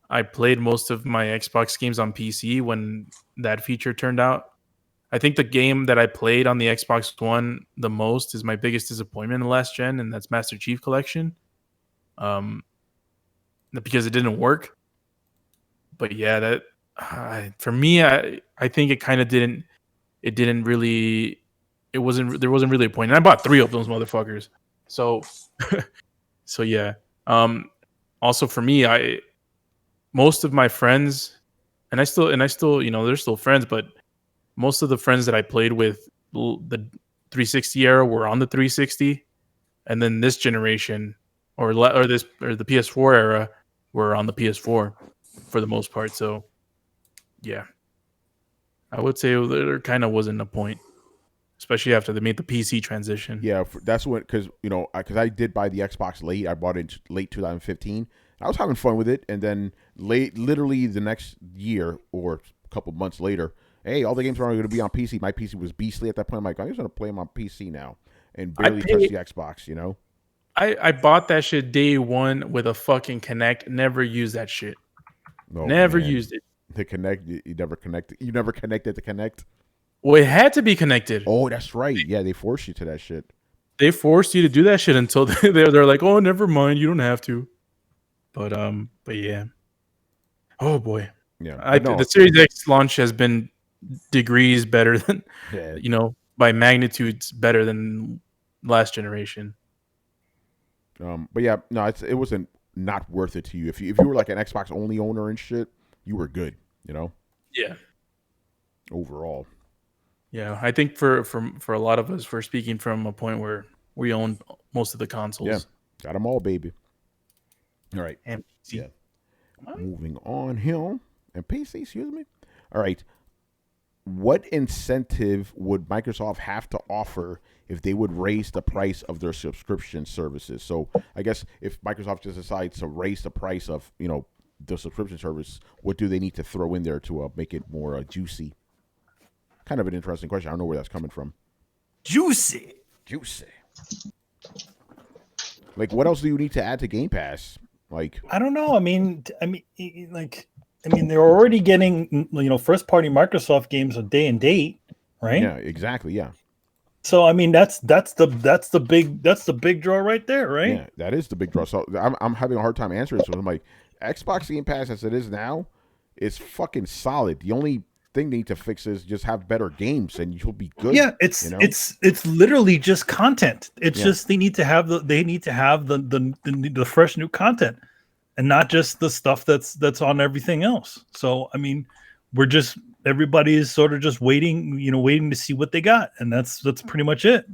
I played most of my Xbox games on PC when that feature turned out. I think the game that I played on the Xbox One the most is my biggest disappointment in the last gen, and that's Master Chief Collection. Because it didn't work. But yeah, that for me, I think it kind of didn't. It didn't really. It wasn't. There wasn't really a point. And I bought 3 of those motherfuckers. So, so yeah. Also for me, most of my friends, and I still, you know, they're still friends, but most of the friends that I played with the 360 era were on the 360, and then this generation or the PS4 era were on the PS4 for the most part. So, yeah, I would say there kind of wasn't a point, especially after they made the PC transition. Yeah, that's when because I did buy the Xbox late. I bought it in late 2015. I was having fun with it, and then literally the next year or a couple months later, hey, all the games are going to be on PC. My PC was beastly at that point. I'm like, I'm just going to play them on PC now, and barely touch the Xbox. You know, I bought that shit day one with a fucking Kinect. Never used that shit. Oh, never man. used it. The Kinect, you never connected. You never connected the Kinect. Well, it had to be connected. Oh, that's right. Yeah, they forced you to that shit. They forced you to do that shit until they're like, oh, never mind, you don't have to. But yeah. Oh boy. Yeah. The Series X launch has been degrees better than, by magnitudes better than last generation. But yeah, no, it wasn't not worth it to you. If you were like an Xbox only owner and shit, you were good. You know. Yeah. Overall. Yeah, I think for a lot of us, we're speaking from a point where we own most of the consoles. Yeah, got them all, baby. All right. And PC. Yeah. Moving on here. And PC, excuse me. all right, what incentive would Microsoft have to offer if they would raise the price of their subscription services? So I guess if Microsoft just decides to raise the price of, the subscription service, what do they need to throw in there to make it more juicy? Kind of an interesting question. I don't know where that's coming from. Juicy. Like, what else do you need to add to Game Pass? Like, I don't know. I mean, they're already getting first party Microsoft games a day and date, right? Yeah, exactly. Yeah. So I mean, that's the big draw right there, right? Yeah, that is the big draw. So I'm having a hard time answering this. So I'm like, Xbox Game Pass as it is now is fucking solid. The only thing they need to fix is just have better games, and you'll be good. Yeah, it's literally just content. It's just they need to have the fresh new content, and not just the stuff that's on everything else. So I mean, everybody is sort of just waiting to see what they got, and that's pretty much it.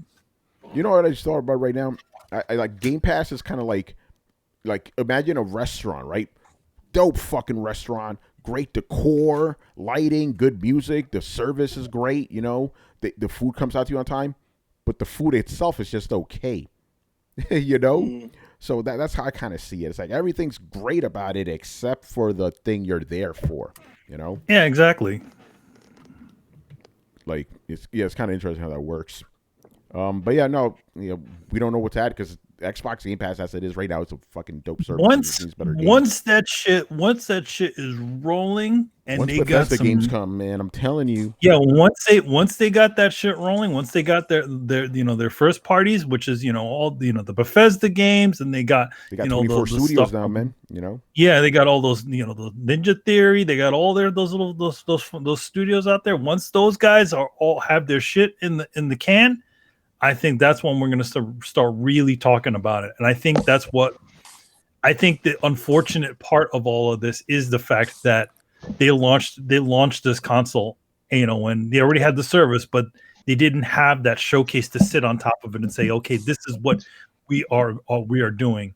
You know what I just thought about right now? I like Game Pass is kind of like imagine a restaurant, right? Dope fucking restaurant. Great decor, lighting, good music. The service is great. The food comes out to you on time, but the food itself is just okay. So that's how I kind of see it. It's like everything's great about it except for the thing you're there for. Yeah, exactly. Like it's kind of interesting how that works. But yeah, no, we don't know what to add because Xbox Game Pass as it is right now, it's a fucking dope service. Once that shit is rolling and once they Bethesda got some games come, man, I'm telling you. Yeah, once they got that shit rolling, once they got their first parties, which is all the Bethesda games, and they got 24 studios stuff now, man. Yeah, they got all those the Ninja Theory, they got all those studios out there. Once those guys all have their shit in the can, I think that's when we're going to start really talking about it. And I think the unfortunate part of all of this is the fact that they launched this console, when they already had the service, but they didn't have that showcase to sit on top of it and say, okay, this is what we are doing.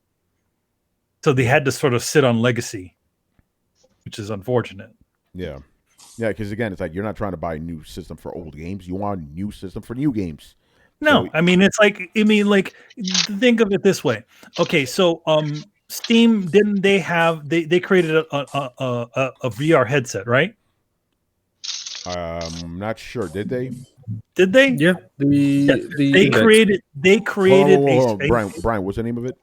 So they had to sort of sit on legacy, which is unfortunate. Yeah. Yeah, because again, it's like you're not trying to buy a new system for old games. You want a new system for new games. No, I mean think of it this way. Okay, so Steam didn't they have they created a VR headset, right? I'm not sure. Did they? Did they? Yeah. They created Brian, what's the name of it?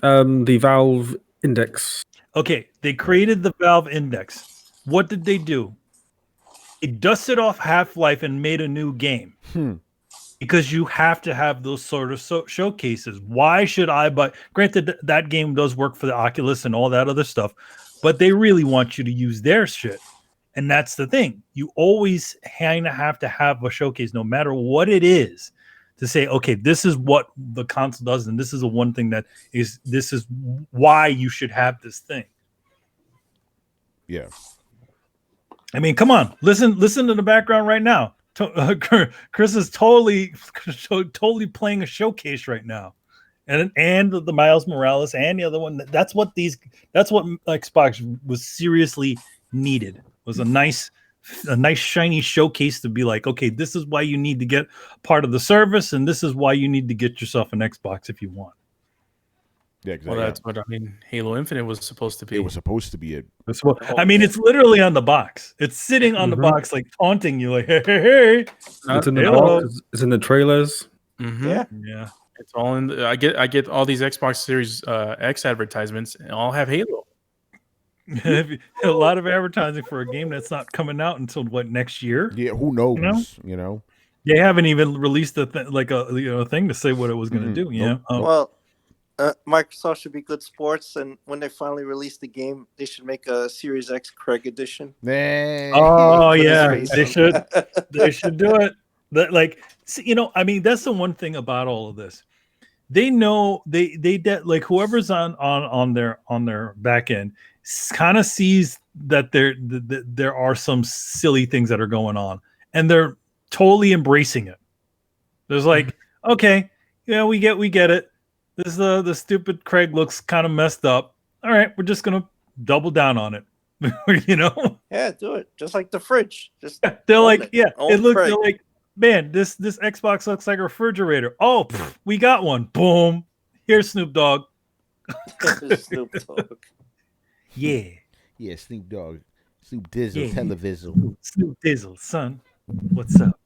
The Valve Index. Okay, they created the Valve Index. What did they do? They dusted off Half-Life and made a new game. Because you have to have those sort of showcases. Why should I buy? Granted, that game does work for the Oculus and all that other stuff, but they really want you to use their shit. And that's the thing. You always kind of have to have a showcase, no matter what it is, to say, okay, this is what the console does, and this is the one thing this is why you should have this thing. Yeah. I mean, come on, listen to the background right now. Chris is totally playing a showcase right now, and the Miles Morales and the other one. That's what Xbox was seriously needed. Was a nice shiny showcase to be like, okay, this is why you need to get part of the service, and this is why you need to get yourself an Xbox if you want. Yeah, exactly. Well, that's what Halo Infinite was supposed to be. It was supposed to be it. I mean, it's literally on the box. It's sitting on the box, like taunting you, like, hey. It's in the box. It's in the trailers. Mm-hmm. Yeah. It's all in. I get all these Xbox Series X advertisements, and all have Halo. A lot of advertising for a game that's not coming out until next year? Yeah, who knows? They haven't even released a thing to say what it was going to do. Yeah. Well. Microsoft should be good sports, and when they finally release the game, they should make a Series X Craig edition. Oh yeah, they should. They should do it. I mean, that's the one thing about all of this. They know they like whoever's on their back end kind of sees that there are some silly things that are going on, and they're totally embracing it. There's like, okay, yeah, we get it. The stupid Craig looks kind of messed up. All right, we're just gonna double down on it. You know? Yeah, do it. Just like the fridge. Just They're own like, it. yeah, Own it looks. Craig. They're like, man, this Xbox looks like a refrigerator. Oh, we got one. Boom. Here's Snoop Dogg. Snoop Dogg. Yeah. Yeah, Snoop Dogg. Snoop Dizzle, Yeah. Televizzle. Snoop Dizzle, son. What's up?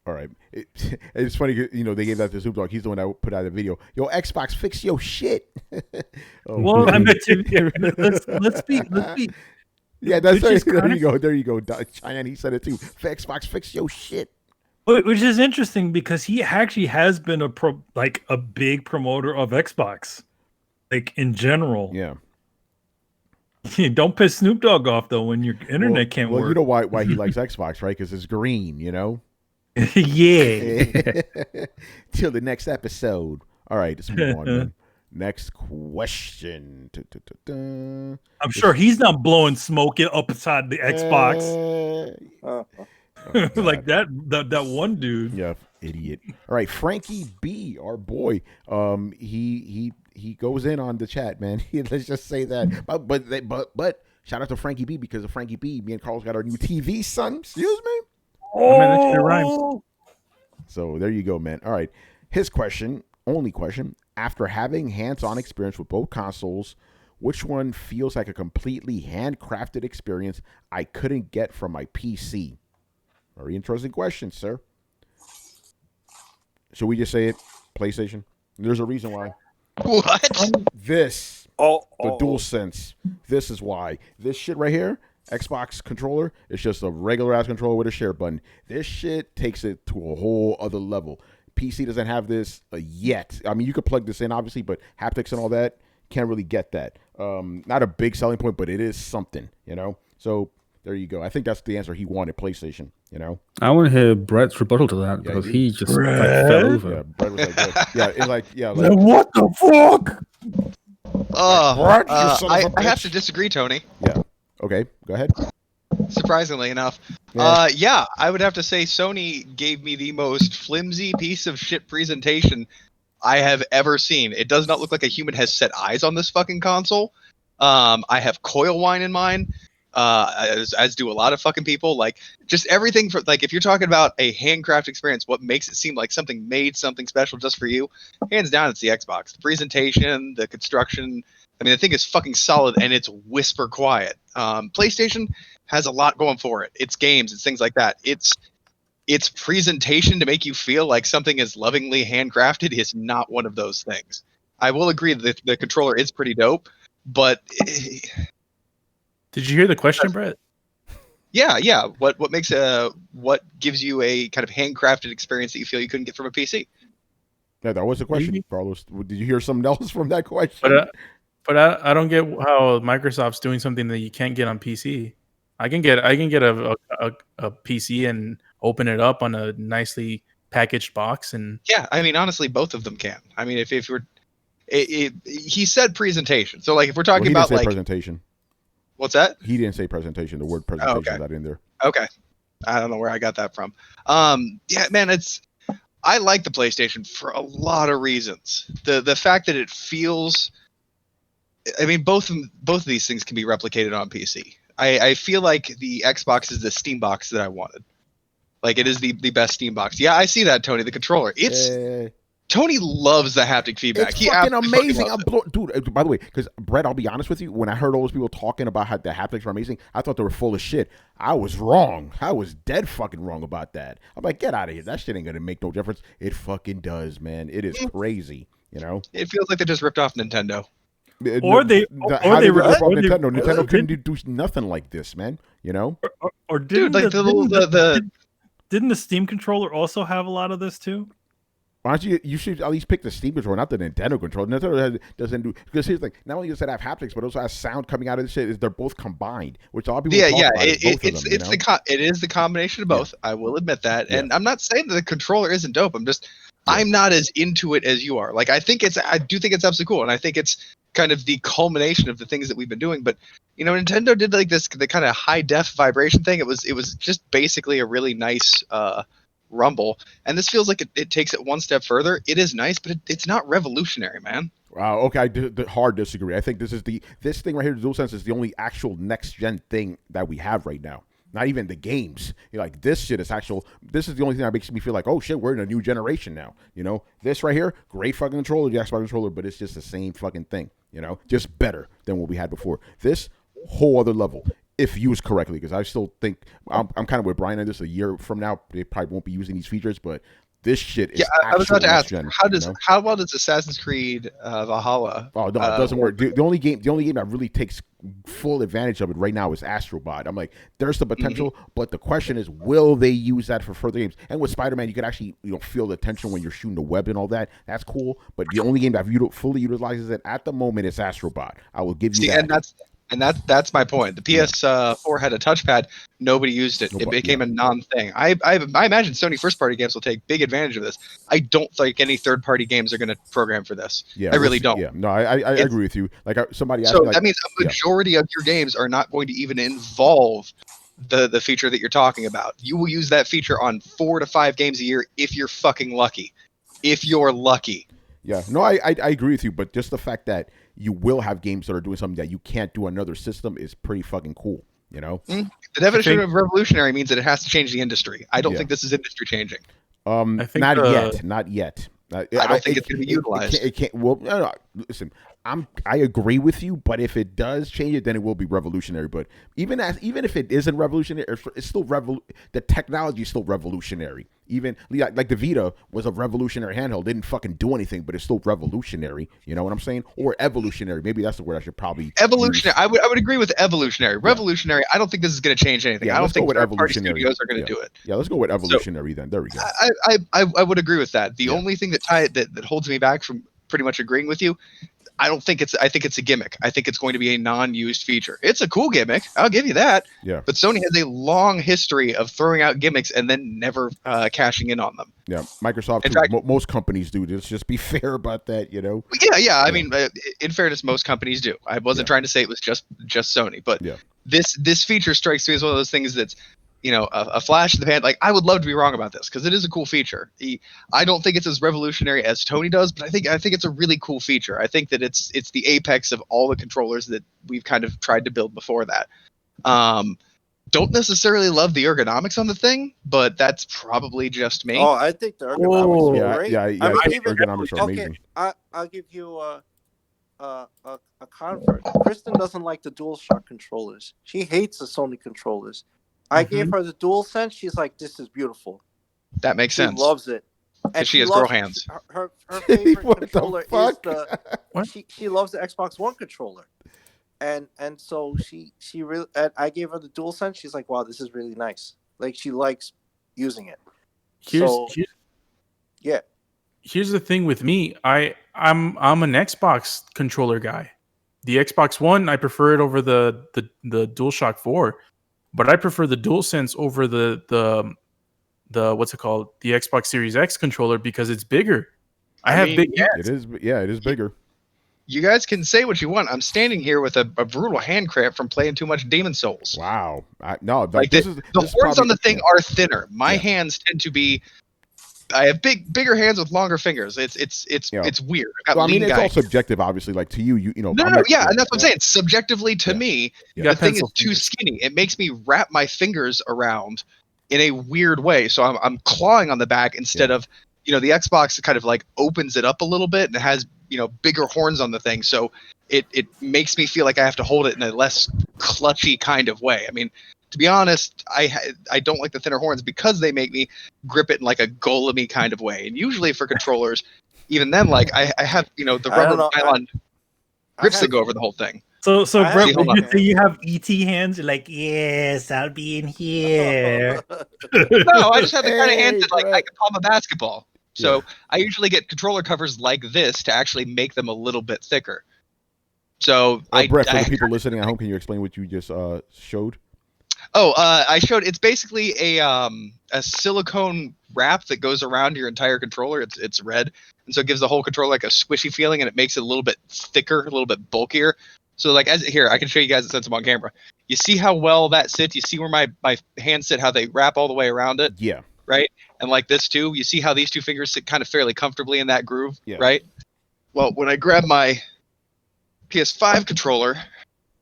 All right. It's funny, they gave that to Snoop Dogg. He's the one that put out a video. Yo, Xbox, fix your shit. Well, I bet you. Yeah, let's be. Yeah, that's Which is there. kinda- You go. There you go. Cheyenne, he said it too. Xbox, fix your shit. Which is interesting because he actually has been a big promoter of Xbox, like in general. Yeah. Don't piss Snoop Dogg off though when your internet can't work. Well, you know why he likes Xbox, right? Because it's green. Yeah. Till the next episode. All right, let's move on. Man. Next question. I'm sure he's not blowing smoke up inside the Xbox like that one dude. Yeah, idiot. All right, Frankie B, our boy. He goes in on the chat, man. Let's just say that. But shout out to Frankie B because of Frankie B. Me and Carlos got our new TV, son. Excuse me. Oh, man, that shit rhymes. So there you go, man. All right. His question, only question. After having hands-on experience with both consoles, which one feels like a completely handcrafted experience I couldn't get from my PC? Very interesting question, sir. Should we just say it? PlayStation? There's a reason why. What? The DualSense. This is why. This shit right here, Xbox controller, it's just a regular ass controller with a share button. This shit takes it to a whole other level. PC doesn't have this yet. I mean, you could plug this in, obviously, but haptics and all that, can't really get that. Not a big selling point, but it is something, So there you go. I think that's the answer he wanted, PlayStation, I want to hear Brett's rebuttal to that because he just fell over. Yeah, Brett was like, What the fuck? I have to disagree, Tony. Yeah. Okay, go ahead. Surprisingly enough. Yeah. I would have to say Sony gave me the most flimsy piece of shit presentation I have ever seen. It does not look like a human has set eyes on this fucking console. I have coil wine in mine, as do a lot of fucking people. Like, just everything for, like, if you're talking about a handcraft experience, what makes it seem like something made something special just for you, hands down, it's the Xbox. The presentation, the construction. I mean, the thing is fucking solid and it's whisper quiet. PlayStation has a lot going for it. It's games, it's things like that. Its presentation to make you feel like something is lovingly handcrafted is not one of those things. I will agree that the controller is pretty dope, but did you hear the question, Brett? Yeah. What makes what gives you a kind of handcrafted experience that you feel you couldn't get from a PC? Yeah, that was the question, Carlos. Did you hear something else from that question? But I don't get how Microsoft's doing something that you can't get on PC. I can get a PC and open it up on a nicely packaged box, and yeah, I mean, honestly, both of them can. I mean, if we're he said presentation, so like if we're talking about like presentation. What's that? He didn't say presentation. The word presentation is not in there. Okay, I don't know where I got that from. Yeah, man, I like the PlayStation for a lot of reasons. The fact that it feels, I mean, both of these things can be replicated on PC. I feel like the Xbox is the Steam box that I wanted. Like, it is the best Steam box. Yeah, I see that, Tony. The controller. Tony loves the haptic feedback. It's fucking amazing. Dude, by the way, because Brett, I'll be honest with you. When I heard all those people talking about how the haptics were amazing, I thought they were full of shit. I was wrong. I was dead fucking wrong about that. I'm like, get out of here. That shit ain't gonna make no difference. It fucking does, man. It is crazy. It feels like they just ripped off Nintendo. Nintendo couldn't do nothing like this, man. Or didn't didn't the Steam controller also have a lot of this too? Why don't you should at least pick the Steam controller, not the Nintendo controller. Nintendo doesn't do, because here's the thing. Not only does it have haptics, but it also has sound coming out of the shit. Is they're both combined, which a lot of people talk about. It is the combination of both. Yeah. I will admit that, and I'm not saying that the controller isn't dope. I'm not as into it as you are. Like, I do think it's absolutely cool, and I think it's kind of the culmination of the things that we've been doing. But Nintendo did like the kind of high def vibration thing. It was just basically a really nice rumble, and this feels like it takes it one step further. It is nice, but it's not revolutionary, man. Okay, I hard disagree. I think this thing right here, the DualSense, is the only actual next gen thing that we have right now. Not even the games. Like this shit is actual. This is the only thing that makes me feel like, oh shit, we're in a new generation now. This right here, great fucking controller, the Xbox controller, but it's just the same fucking thing. Just better than what we had before. This whole other level, if used correctly, because I still think I'm kind of with Brian on this. A year from now, they probably won't be using these features, but this shit is. Yeah, I was about to ask, gen, how well does Assassin's Creed Valhalla? Oh no, it doesn't work. The only game that really takes full advantage of it right now is Astrobot. I'm like, there's the potential, but the question is, will they use that for further games? And with Spider-Man, you can actually feel the tension when you're shooting the web and all that. That's cool. But the only game that fully utilizes it at the moment is Astrobot. I will give you that. And that's my point. The PS4 had a touchpad. Nobody used it. It became a non-thing. I imagine Sony first-party games will take big advantage of this. I don't think any third-party games are going to program for this. Yeah, I really don't. Yeah, no, I agree with you. Like somebody asked so me, like, that means a majority of your games are not going to even involve the feature that you're talking about. You will use that feature on 4 to 5 games a year if you're fucking lucky. If you're lucky. Yeah, no, I agree with you, but just the fact that you will have games that are doing something that you can't do on another system is pretty fucking cool, The definition of revolutionary means that it has to change the industry. I don't think this is industry changing. Not yet. I don't think it's going to be utilized. It can't. Well, no. Listen, I agree with you, but if it does change it, then it will be revolutionary. But even if it isn't revolutionary, it's still the technology is still revolutionary. Even like the Vita was a revolutionary handheld. Didn't fucking do anything, but it's still revolutionary. You know what I'm saying? Or evolutionary. Maybe that's the word I should probably evolutionary. Use. I would agree with evolutionary. Revolutionary. I don't think this is going to change anything. Yeah, I don't think third-party studios are going to do it. Yeah, let's go with evolutionary then. There we go. I would agree with that. The only thing that holds me back from pretty much agreeing with you, I think it's a gimmick. I think it's going to be a non-used feature. It's a cool gimmick. I'll give you that. Yeah. But Sony has a long history of throwing out gimmicks and then never cashing in on them. Yeah. Microsoft, in fact, most companies do. Let's just be fair about that, Yeah. I mean, in fairness, most companies do. I wasn't trying to say it was just Sony, but this feature strikes me as one of those things that's, a flash in the pan. Like, I would love to be wrong about this because it is a cool feature. I don't think it's as revolutionary as Tony does, but I think it's a really cool feature. I think that it's the apex of all the controllers that we've kind of tried to build before that. Don't necessarily love the ergonomics on the thing, but that's probably just me. Oh, I think the ergonomics are great. Yeah, I mean, ergonomics are amazing. I'll give you a convert. Kristen doesn't like the DualShock controllers. She hates the Sony controllers. I gave her the DualSense. She's like, "This is beautiful." That makes sense. She loves it. And she has girl hands. Her favorite controller is she loves the Xbox One controller, and so she really. And I gave her the DualSense. She's like, "Wow, this is really nice." Like, she likes using it. Here's the thing with me. I'm an Xbox controller guy. The Xbox One, I prefer it over the DualShock 4. But I prefer the DualSense over the what's it called? The Xbox Series X controller because it's bigger. I have big hands. It is bigger. You guys can say what you want. I'm standing here with a brutal hand cramp from playing too much Demon Souls. Wow. The horns on the thing are thinner. My hands tend to be. I have bigger hands with longer fingers. It's weird. It's all subjective, obviously. Like, to you. And that's what I'm saying. Subjectively, to me, the thing is too skinny. It makes me wrap my fingers around in a weird way. So I'm clawing on the back instead of, the Xbox kind of like opens it up a little bit and it has, bigger horns on the thing. So it makes me feel like I have to hold it in a less clutchy kind of way. I mean, to be honest, I don't like the thinner horns because they make me grip it in like a golem-y kind of way. And usually for controllers, even then, like I have, the rubber nylon grips that go over the whole thing. So Brett, when you say you have ET hands, you're like, yes, I'll be in here. No, I just have the kind of hands that I can palm a basketball. So I usually get controller covers like this to actually make them a little bit thicker. So Brett, for the people listening at home, can you explain what you just showed? I showed it's basically a silicone wrap that goes around your entire controller. It's red, and so it gives the whole controller like a squishy feeling, and it makes it a little bit thicker, a little bit bulkier. So like here, I can show you guys since I'm on camera. You see how well that sits? You see where my hands sit, how they wrap all the way around it? Yeah. Right? And like this too, you see how these two fingers sit kind of fairly comfortably in that groove, right? Well, when I grab my PS5 controller,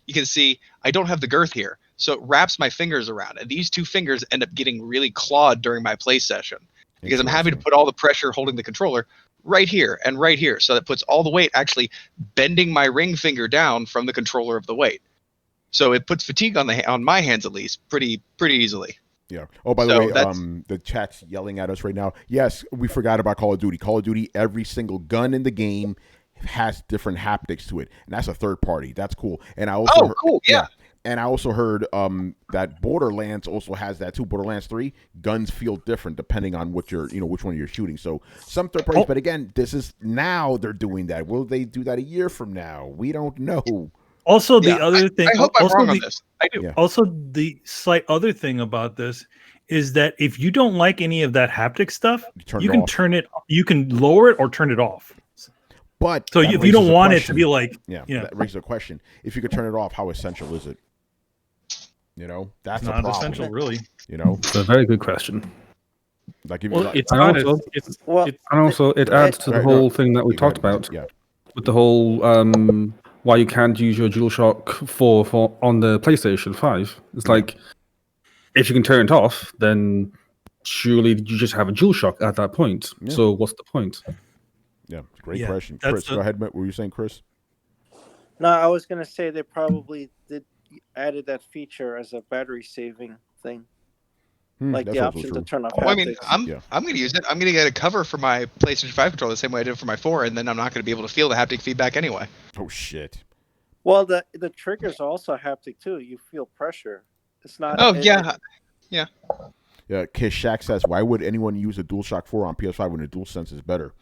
you can see I don't have the girth here. So it wraps my fingers around. And these two fingers end up getting really clawed during my play session because I'm having to put all the pressure holding the controller right here and right here. So that puts all the weight actually bending my ring finger down from the controller of the weight. So it puts fatigue on my hands at least pretty easily. Yeah. Oh, by the way, the chat's yelling at us right now. Yes, we forgot about Call of Duty. Call of Duty, every single gun in the game has different haptics to it, and that's a third party. That's cool. And I also cool, yeah. And I also heard that Borderlands also has that too. Borderlands 3 guns feel different depending on what you're, which one you're shooting. So some third parties, but again, this is now they're doing that. Will they do that a year from now? We don't know. Also, the other thing. I hope I'm wrong on this. I do. Yeah. Also, the slight other thing about this is that if you don't like any of that haptic stuff, you can turn it. You can lower it or turn it off. But so if you don't want it to be like, that raises a question. If you could turn it off, how essential is it? That's not essential, really. It's a very good question. Like, if it's and also it adds to the whole thing that we talked about. Yeah. With the whole why you can't use your DualShock 4 on the PlayStation 5. It's like, if you can turn it off, then surely you just have a DualShock at that point. Yeah. So what's the point? Yeah, great question. Chris, go ahead. What were you saying, Chris? No, I was going to say they probably added that feature as a battery saving thing. Like the option to turn off haptics. Well, I mean, I'm going to use it. I'm going to get a cover for my PlayStation 5 controller the same way I did for my 4, and then I'm not going to be able to feel the haptic feedback anyway. Oh, shit. Well, the triggers are also haptic, too. You feel pressure. It's not... Yeah. Yeah, Kiss Shack says, why would anyone use a DualShock 4 on PS5 when the DualSense is better?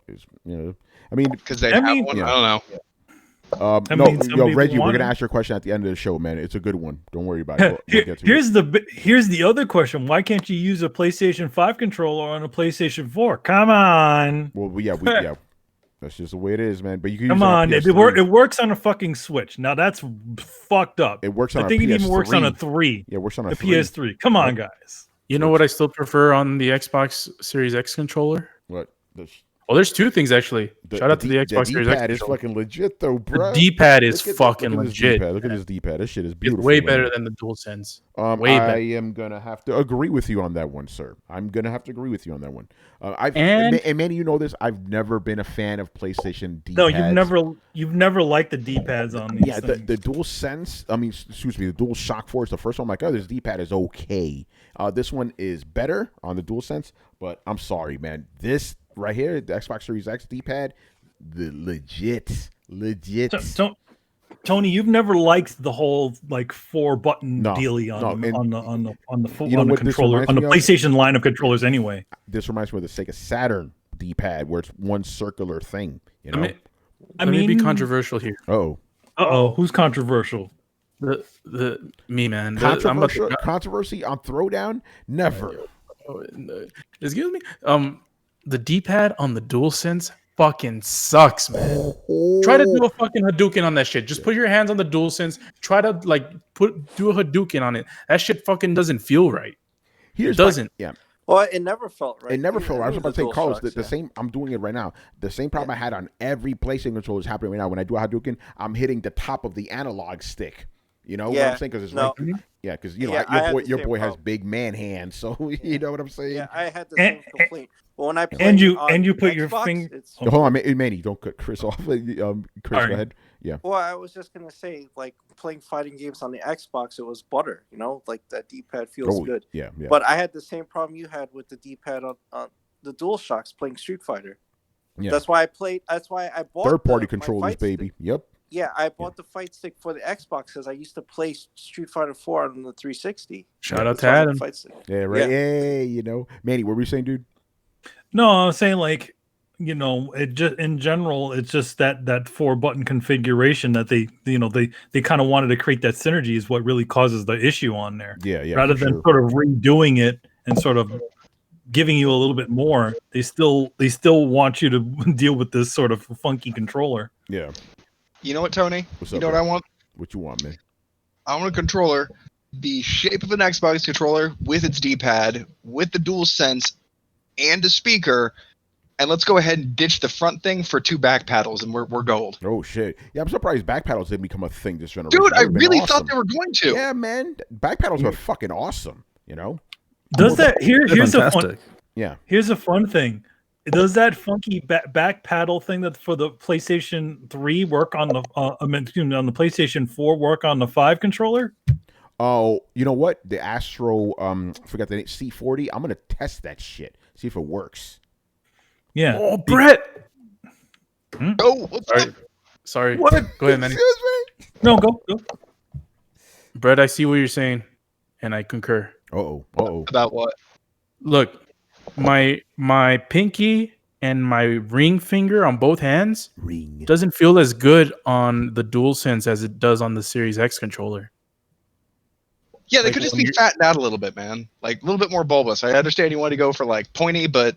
Because they have one. Yeah. I don't know. Reggie, we're gonna ask your question at the end of the show, man. It's a good one. Don't worry about it. Here's the other question: why can't you use a PlayStation 5 controller on a PlayStation 4? Come on. Well, yeah. That's just the way it is, man. But you can come on. It works on a fucking Switch. Now that's fucked up. It works on. I think it even works on a 3. Yeah, it works on the PS3. Come on, guys. You know what I still prefer on the Xbox Series X controller? What? There's two things actually. Shout out to the Xbox Series X. The D-pad is fucking legit, though, bro. The D-pad is fucking legit. Look at this D-pad. This shit is beautiful. It's way better than the DualSense. Way better. I am gonna have to agree with you on that one, sir. I'm gonna have to agree with you on that one. And many, you know this. I've never been a fan of PlayStation D-pads. No, you've never liked the D-pads on these. Yeah, the DualSense. The DualShock 4 is the first one. I'm like, this D-pad is okay. This one is better on the DualSense, but I'm sorry, man. This right here, the Xbox Series X D-pad, the legit. Tony, you've never liked the whole 4-button dealie on the controller, on the PlayStation line of controllers anyway. This reminds me of the Sega Saturn D-pad, where it's one circular thing. I mean, be controversial here. Who's controversial? Me, man. Controversy on Throwdown? Never. Excuse me. The D-pad on the DualSense fucking sucks, man. Try to do a fucking Hadouken on that shit. Just put your hands on the DualSense. Try to do a Hadouken on it. That shit fucking doesn't feel right. It doesn't. Well, it never felt right. It never felt right. I was about to say, Carlos, the same. I'm doing it right now. The same problem I had on every PlayStation controller is happening right now. When I do a Hadouken, I'm hitting the top of the analog stick. You know what I'm saying? Because it's your boy has big man hands, so you know what I'm saying. Yeah, I had the same complaint. But when I played and you put Xbox, your finger. Hold on, Manny, don't cut Chris off. Chris, go ahead. Yeah. Well, I was just gonna say, playing fighting games on the Xbox, it was butter. That D-pad feels good. Yeah. But I had the same problem you had with the D-pad on the DualShocks playing Street Fighter. Yeah. That's why I bought third-party controllers, baby. Stick. Yep. Yeah, I bought the fight stick for the Xbox because I used to play Street Fighter 4 on the 360. Shout out to Adam. Yeah, right. Yeah, Manny, what were you saying, dude? No, I was saying it just in general, it's just that 4-button configuration that they kind of wanted to create that synergy is what really causes the issue on there. Yeah. Rather than sort of redoing it and sort of giving you a little bit more, they still want you to deal with this sort of funky controller. Yeah. You know what, Tony? What's up, what I want? What you want, man? I want a controller the shape of an Xbox controller with its D-pad, with the DualSense, and a speaker, and let's go ahead and ditch the front thing for 2 back paddles, and we're gold. Oh shit! Yeah, I'm surprised back paddles didn't become a thing this generation. Dude, I That would've been really awesome. thought they were going to. Yeah, man, back paddles are fucking awesome. You know. Does that here's a fun, fantastic. Yeah. here's a fun thing. Does that funky back paddle thing that for the PlayStation 3 work on the on the PlayStation 4 work on the 5 controller? Oh, you know what? The Astro, forgot the name, C40. I'm gonna test that shit. See if it works. Yeah. Oh, Brett. Oh, what's up? Sorry. What? Go ahead, Manny. Excuse me? No, go. Brett, I see what you're saying, and I concur. About what? Look, my pinky and my ring finger on both hands doesn't feel as good on the DualSense as it does on the Series X controller. Yeah, they Like, could just when be you're- fattened out a little bit, man. Like a little bit more bulbous. I understand you want to go for like pointy, but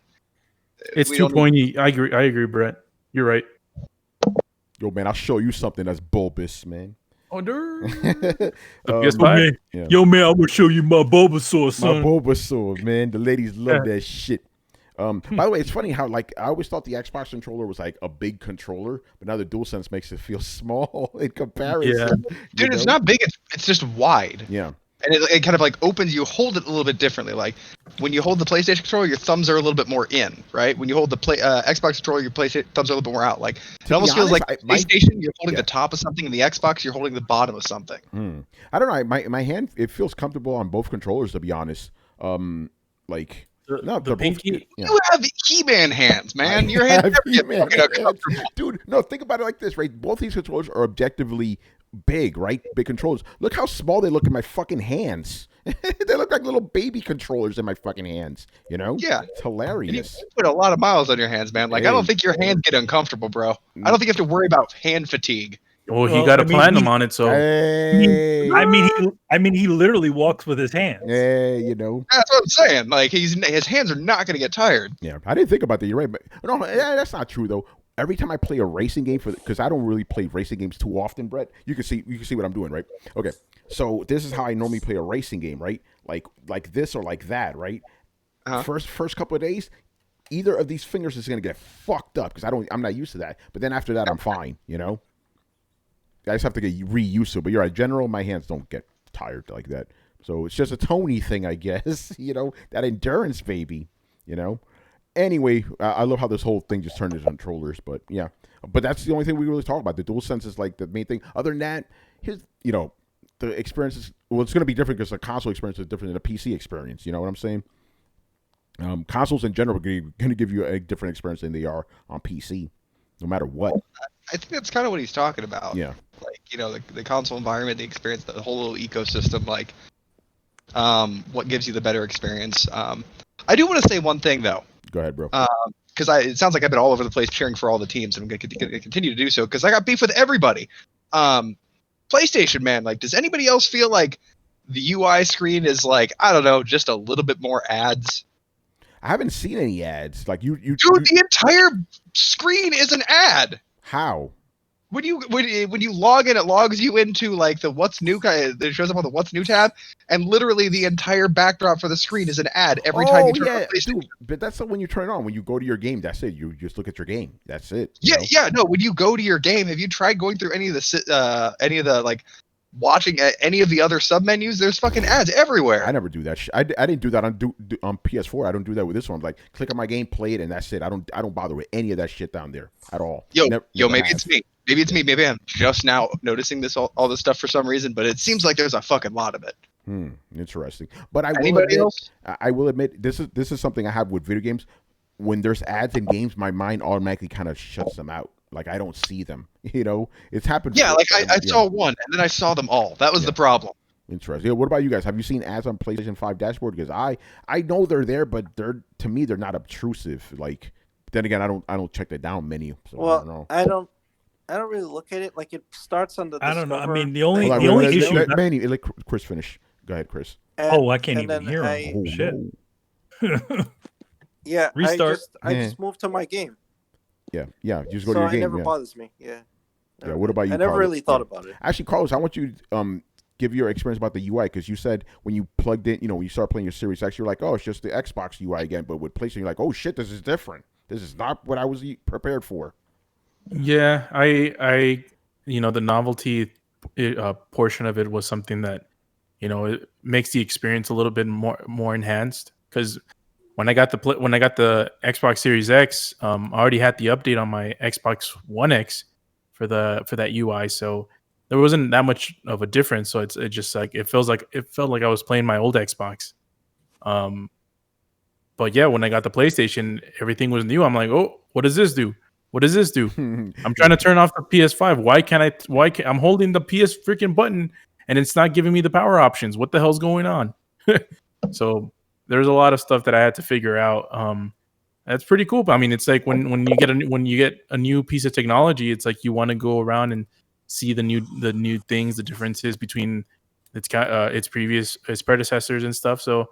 It's we too don't- pointy. I agree, Brett. You're right. Yo, man, I'll show you something that's bulbous, man. Oh, dude. Man, Yeah. Yo, man, I'm gonna show you my Bulbasaur, My son. Bulbasaur, man. The ladies love that shit. By the way, it's funny how like I always thought the Xbox controller was like a big controller, but now the DualSense makes it feel small in comparison. Yeah. dude, it's not big. It's just wide, Yeah. and it kind of like opens. You hold it a little bit differently. Like when you hold the PlayStation controller, your thumbs are a little bit more in, right? When you hold the Xbox controller, your PlayStation thumbs are a little bit more out. Like it almost feels like PlayStation. You're holding the top of something, and the Xbox, you're holding the bottom of something. I don't know. My hand, it feels comfortable on both controllers, to be honest. Like no, the they're both. pinky- Yeah. You have He-Man hands, man. Your hands never get He-Man fucking hands. uncomfortable. Dude, no, think about it like this, right? Both these controllers are objectively big, right? Big controllers. Look how small they look in my fucking hands. They look like little baby controllers in my fucking hands. You know? Yeah. It's And you hilarious. put a lot of miles on your hands, man. Like I don't think your hands get uncomfortable, bro. I don't think you have to worry about hand fatigue. Well, he Well, got a I mean, platinum he- on it, so Hey, I mean, he literally walks with his hands. hey, you know. That's what I'm saying. Like his hands are not going to get tired. Yeah, I didn't think about that. You're right, but no, yeah, that's not true though. Every time I play a racing game because I don't really play racing games too often, Brett. You can see what I'm doing, right? Okay, so this is how I normally play a racing game, right? Like this or like that, right? Uh-huh. First couple of days, either of these fingers is gonna get fucked up because I'm not used to that. But then after that, I'm fine, you know. I just have to get reused to it. But you're right. General, my hands don't get tired like that. So it's just a Tony thing, I guess. You know, that endurance, baby. You know. Anyway, I love how this whole thing just turned into controllers. But yeah, but that's the only thing we really talk about. The DualSense is like the main thing. Other than that, here's the experience is it's going to be different because the console experience is different than the PC experience. You know what I'm saying? Consoles in general are going to give you a different experience than they are on PC, no matter what. I think that's kind of what he's talking about. Yeah. Like the console environment, the experience, the whole little ecosystem. Like, what gives you the better experience? I do want to say one thing though. Go ahead, bro. Because it sounds like I've been all over the place cheering for all the teams, and I'm going to continue to do so because I got beef with everybody. PlayStation, man, like, does anybody else feel like the UI screen is like, I don't know, just a little bit more ads? I haven't seen any ads. Like Dude, the entire screen is an ad. How? When you log in, it logs you into like the what's new it shows up on the what's new tab, and literally the entire backdrop for the screen is an ad every time you turn on PlayStation. Dude, but that's not when you turn it on. When you go to your game, that's it. You just look at your game. That's it. No. When you go to your game, have you tried going through any of the like watching any of the other sub menus? There's fucking ads everywhere. I never do that. I didn't do that on PS4. I don't do that with this one. Like, click on my game, play it, and that's it. I don't bother with any of that shit down there at all. Never maybe have. it's me. Maybe it's me. Maybe I'm just now noticing all this stuff for some reason, but it seems like there's a fucking lot of it. Interesting. But Anybody else? I will admit this is something I have with video games. When there's ads in games, my mind automatically kind of shuts them out. Like, I don't see them. You know, it's happened. Yeah, like I saw one, and then I saw them all. That was the problem. Interesting. Yeah, what about you guys? Have you seen ads on PlayStation 5 dashboard? Because I know they're there, but to me they're not obtrusive. Like, then again, I don't check the down menu. So Well, I don't know. I don't really look at it. Like, it starts on the I don't know. I Discover mean, the only Hold on, the only let issue. Manny, let Chris finish. Go ahead, Chris. Oh, I can't and even then hear I- him. Oh, Shit. no. Yeah, Restart. I just moved to my game, Yeah. You just go so to your it game. never Yeah. bothers me. Yeah. Yeah, what about you, I never Carlos? really thought Yeah. about it. Actually, Carlos, I want you to give your experience about the UI, because you said when you plugged in, when you start playing your Series X, you're like, oh, it's just the Xbox UI again. But with PlayStation, you're like, oh shit, this is different. This is not what I was prepared for. Yeah, I the novelty portion of it was something that it makes the experience a little bit more enhanced. Because when I got the Xbox Series X, I already had the update on my Xbox One X for that UI, so there wasn't that much of a difference. So it just like it felt like I was playing my old Xbox. But yeah, when I got the PlayStation, everything was new. I'm like, oh, what does this do? What does this do? I'm trying to turn off the PS5. Why can't I'm holding the PS freaking button and it's not giving me the power options? What the hell's going on? So there's a lot of stuff that I had to figure out. That's pretty cool. But I mean, it's like when you get a new piece of technology, it's like you want to go around and see the new things, the differences between its predecessors and stuff. So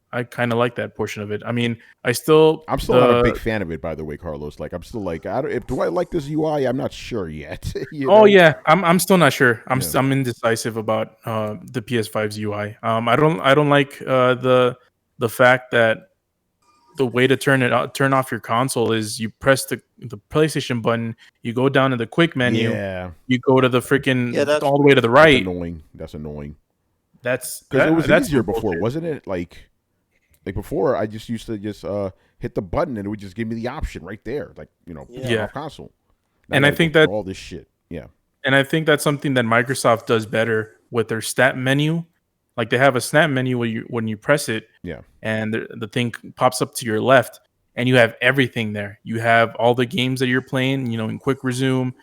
I kind of like that portion of it. I mean, I'm still not a big fan of it, by the way, Carlos. Like, I'm still like, do I like this UI? I'm not sure yet. Yeah, I'm still not sure. I'm indecisive about the PS5's UI. I don't like the fact that the way to turn off your console is you press the PlayStation button, you go down to the quick menu, you go to the freaking all the way to the right. That's annoying. That's because it was easier before, wasn't it? Like before, I just used to just hit the button and it would just give me the option right there, like off console. Now and I think that all this shit, and I think that's something that Microsoft does better with their snap menu. Like they have a snap menu when you press it, and the thing pops up to your left, and you have everything there. You have all the games that you're playing, in quick resume.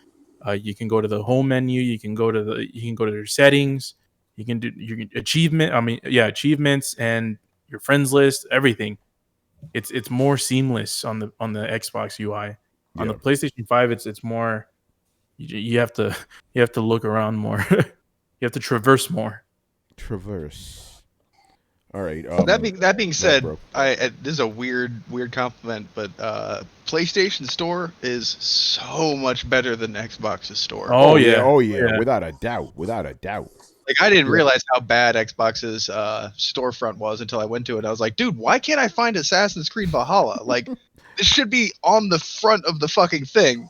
You can go to the home menu. You can go to your settings. You can do your achievements and your friends list, everything. It's more seamless on the Xbox UI. On the PlayStation 5, it's more you have to look around more. You have to traverse more. All right. That being said, this is a weird compliment, but PlayStation Store is so much better than Xbox's store. Oh yeah, without a doubt. Like, I didn't realize how bad Xbox's storefront was until I went to it. I was like, dude, why can't I find Assassin's Creed Valhalla? Like, this should be on the front of the fucking thing.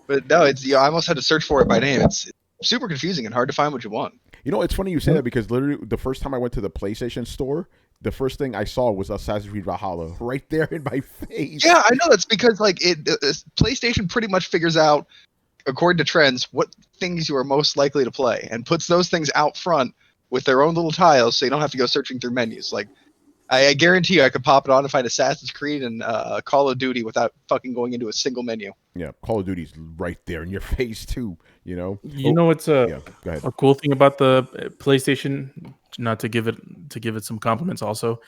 But no, I almost had to search for it by name. It's super confusing and hard to find what you want. It's funny you say that because literally the first time I went to the PlayStation store, the first thing I saw was Assassin's Creed Valhalla right there in my face. Yeah, I know. That's because PlayStation pretty much figures out, according to trends, what things you are most likely to play and puts those things out front with their own little tiles so you don't have to go searching through menus. Like, I guarantee you I could pop it on and find Assassin's Creed and Call of Duty without fucking going into a single menu. Yeah, Call of Duty's right there in your face too, What's a cool thing about the PlayStation, not to give it some compliments also.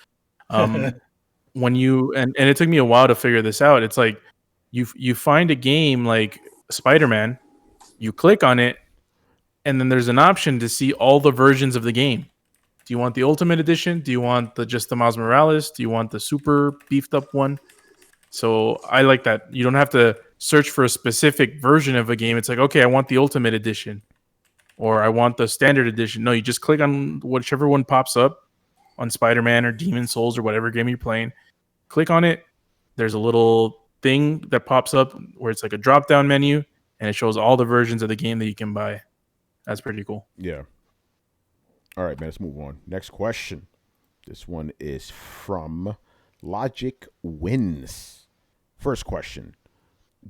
When you and it took me a while to figure this out. It's like you find a game like Spider-Man, you click on it, and then there's an option to see all the versions of the game. Do you want the Ultimate Edition? Do you want just the Miles Morales? Do you want the super beefed up one? So I like that. You don't have to search for a specific version of a game. It's like, okay, I want the Ultimate Edition, or I want the Standard Edition. No, you just click on whichever one pops up on Spider-Man or Demon Souls or whatever game you're playing. Click on it. There's a little thing that pops up where it's like a drop-down menu, and it shows all the versions of the game that you can buy. That's pretty cool. Yeah. All right, man, let's move on. Next question. This one is from Logic Wins. First question.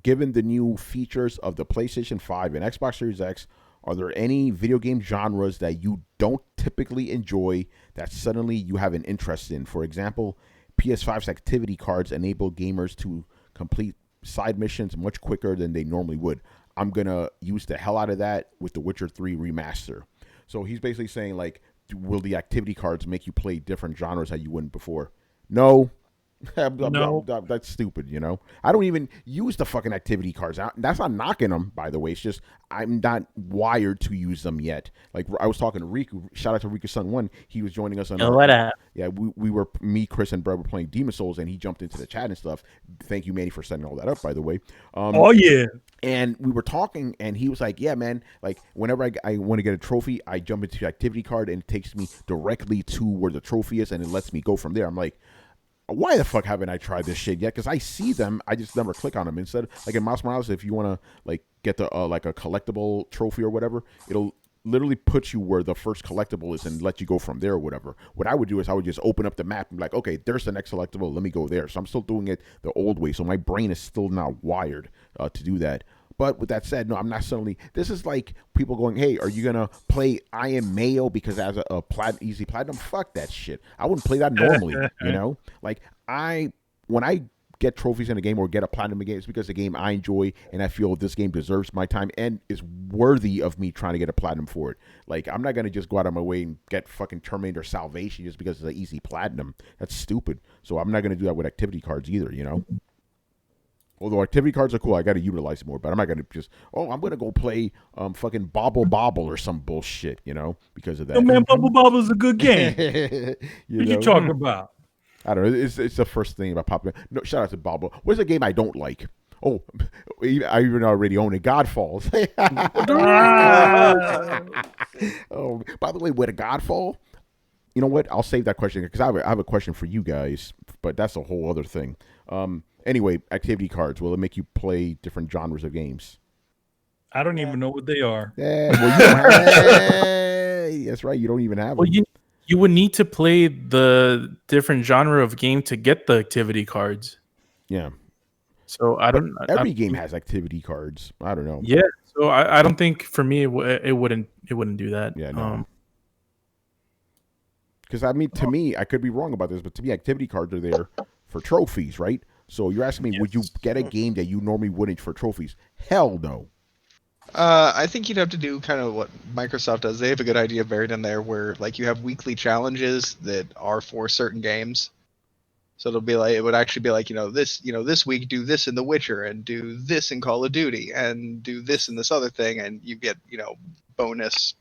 Given the new features of the PlayStation 5 and Xbox Series X, are there any video game genres that you don't typically enjoy that suddenly you have an interest in? For example, PS5's activity cards enable gamers to complete side missions much quicker than they normally would. I'm going to use the hell out of that with The Witcher 3 remaster. So he's basically saying, like, will the activity cards make you play different genres that you wouldn't before? No. No. That's stupid, I don't even use the fucking activity cards. That's not knocking them, by the way. It's just I'm not wired to use them yet. Like, I was talking to Riku. Shout out to Riku's son 1. He was joining us on. What up? Yeah, we were, me, Chris, and Brett were playing Demon Souls, and he jumped into the chat and stuff. Thank you, Manny, for setting all that up, by the way. Oh, yeah. And we were talking, and he was like, yeah, man, like, whenever I want to get a trophy, I jump into the activity card, and it takes me directly to where the trophy is, and it lets me go from there. I'm like, Why the fuck haven't I tried this shit yet? Because I see them, I just never click on them. Instead, like in Miles Morales, if you want to like get the like a collectible trophy or whatever, it'll literally put you where the first collectible is and let you go from there or whatever. What I would do is I would just open up the map and be like, okay, there's the next collectible. Let me go there. So I'm still doing it the old way. So my brain is still not wired to do that. But with that said, no, I'm not suddenly. This is like people going, hey, are you going to play I Am Mayo because as a easy platinum? Fuck that shit. I wouldn't play that normally, you know? Like, when I get trophies in a game or get a platinum in a game, it's because the game I enjoy and I feel this game deserves my time and is worthy of me trying to get a platinum for it. Like, I'm not going to just go out of my way and get fucking Terminator Salvation just because it's an easy platinum. That's stupid. So I'm not going to do that with activity cards either, you know? Although activity cards are cool, I got to utilize it more. But I'm not going to just, I'm going to go play fucking Bobble Bobble or some bullshit, you know, because of that. Oh, man, Bubble Bobble is a good game. you What you talking about? I don't know. It's the first thing about popping. No, shout out to Bobble. What's a game I don't like? Oh, I even already own it. Godfalls. Oh, by the way, with a Godfall, you know what? I'll save that question because I have a question for you guys, but that's a whole other thing. Anyway, activity cards, will it make you play different genres of games? I don't even know what they are. Yeah, well, you don't have, that's right. You don't even have them. You would need to play the different genre of game to get the activity cards. Yeah. So every game has activity cards. I don't know. Yeah. So I don't think for me it wouldn't do that. Yeah. No. Because to me, I could be wrong about this, but to me, activity cards are there for trophies, right? So you're asking me, would you get a game that you normally wouldn't for trophies? Hell no. I think you'd have to do kind of what Microsoft does. They have a good idea buried in there where like you have weekly challenges that are for certain games. So it would actually be like, this week do this in The Witcher and do this in Call of Duty and do this in this other thing and you get, bonus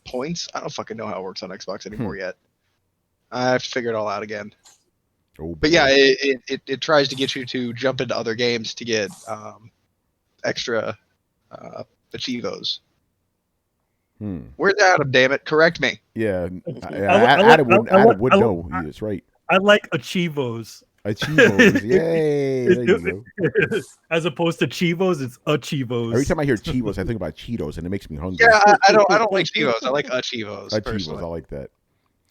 points. I don't fucking know how it works on Xbox anymore yet. I have to figure it all out again. Oh, but yeah, it tries to get you to jump into other games to get extra achievos. Where's Adam? Damn it! Correct me. Yeah, Adam would know. That's right. I like achievos. Achievos, yay! There you go. As opposed to Chivos, it's achievos. Every time I hear Chivos, I think about Cheetos, and it makes me hungry. Yeah, I don't like Chivos. I like achievos. Achievos, I like that.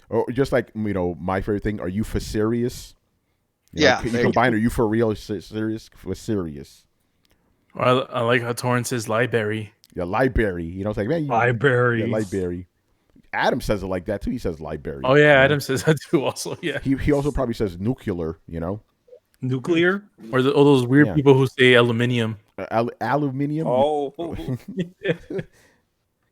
Or just like my favorite thing. Are you for serious? Yeah, you combine. Are you for real? Serious for serious. Well, I like how Torrance says library. Yeah, library. It's like, man, library. Yeah, library. Adam says it like that too. He says library. Oh yeah, Adam says that too. Also, yeah. He also probably says nuclear. Nuclear, or all those weird people who say aluminium. Aluminium. Oh.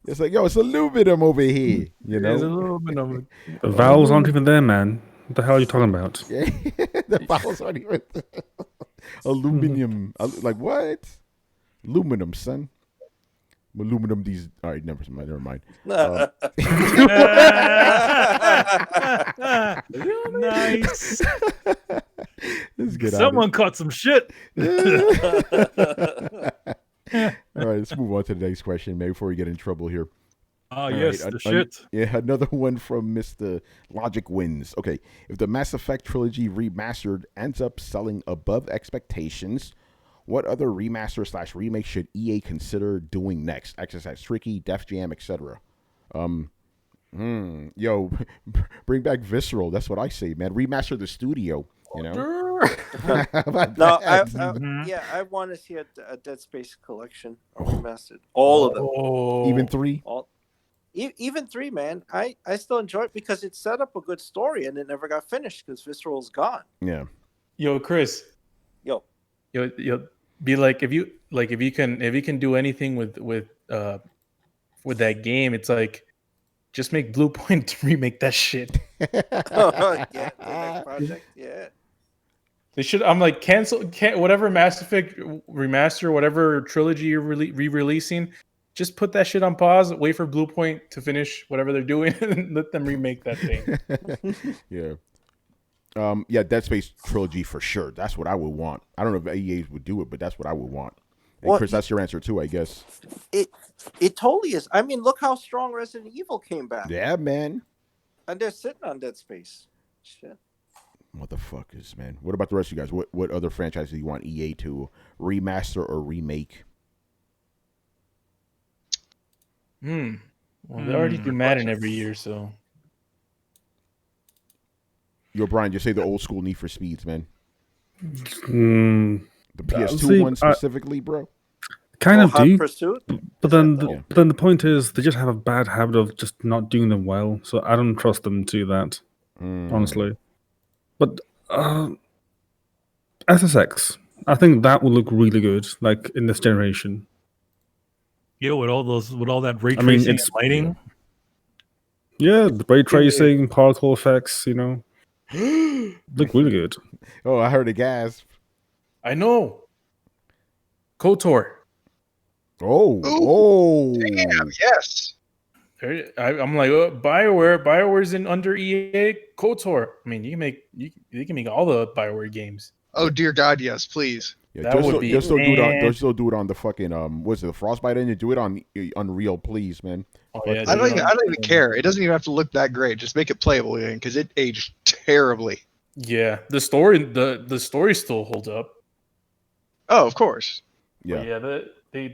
It's like, yo, it's aluminum over here. There's aluminum. The vowels aren't even there, man. What the hell are you talking about? Yeah, the vowels aren't even there. Aluminum. Like what? Aluminum, son. Aluminum. These. All right, never mind. Nice. This is good. Someone caught some shit. All right, let's move on to the next question, maybe before we get in trouble here. Yes, the shit. Yeah, another one from Mr. Logic Wins. Okay, if the Mass Effect trilogy remastered ends up selling above expectations, what other remaster / remake should EA consider doing next? Exercise Tricky, Def Jam, etc. Yo, bring back Visceral. That's what I say, man. Remaster the studio. No, I want to see a Dead Space collection remastered. All of them. Even 3? Even 3, man. I still enjoy it because it set up a good story and it never got finished because Visceral's gone. Yeah. Yo, Chris. Yo, be like if you can do anything with that game, it's like just make Blue Point remake that shit. Yeah, the next project. Yeah. They should. I'm like cancel whatever Mass Effect remaster, whatever trilogy you're re-releasing. Just put that shit on pause. Wait for Blue Point to finish whatever they're doing, and let them remake that thing. Yeah. Dead Space trilogy for sure. That's what I would want. I don't know if EA would do it, but that's what I would want. And Chris, that's your answer too, I guess. It totally is. I mean, look how strong Resident Evil came back. Yeah, man. And they're sitting on Dead Space. Shit. Motherfuckers, man. What about the rest of you guys? What other franchises do you want EA to remaster or remake? Well, they already do Madden every year, so. Yo, Brian, just say the old school Need for Speeds, man. Mm, The PS2 one specifically, bro. Kind of Hot do, Pursuit? but then the point is they just have a bad habit of just not doing them well. So I don't trust them to that, honestly. But SSX, I think that will look really good, like in this generation. Yeah, with all that ray tracing and lighting. Yeah, the ray tracing, particle effects, look really good. Oh, I heard a gasp. I know. KOTOR. Oh. Damn, yes. I'm like, BioWare's in under EA. KOTOR. I mean, you can make all the BioWare games. Oh dear God, yes, please. Yeah, That would be. Just still do it on the fucking what's it, the Frostbite engine? Do it on Unreal, please, man. Oh, yeah, I don't even care. It doesn't even have to look that great. Just make it playable again, because it aged terribly. Yeah, the story still holds up. Oh, of course. Yeah, but yeah.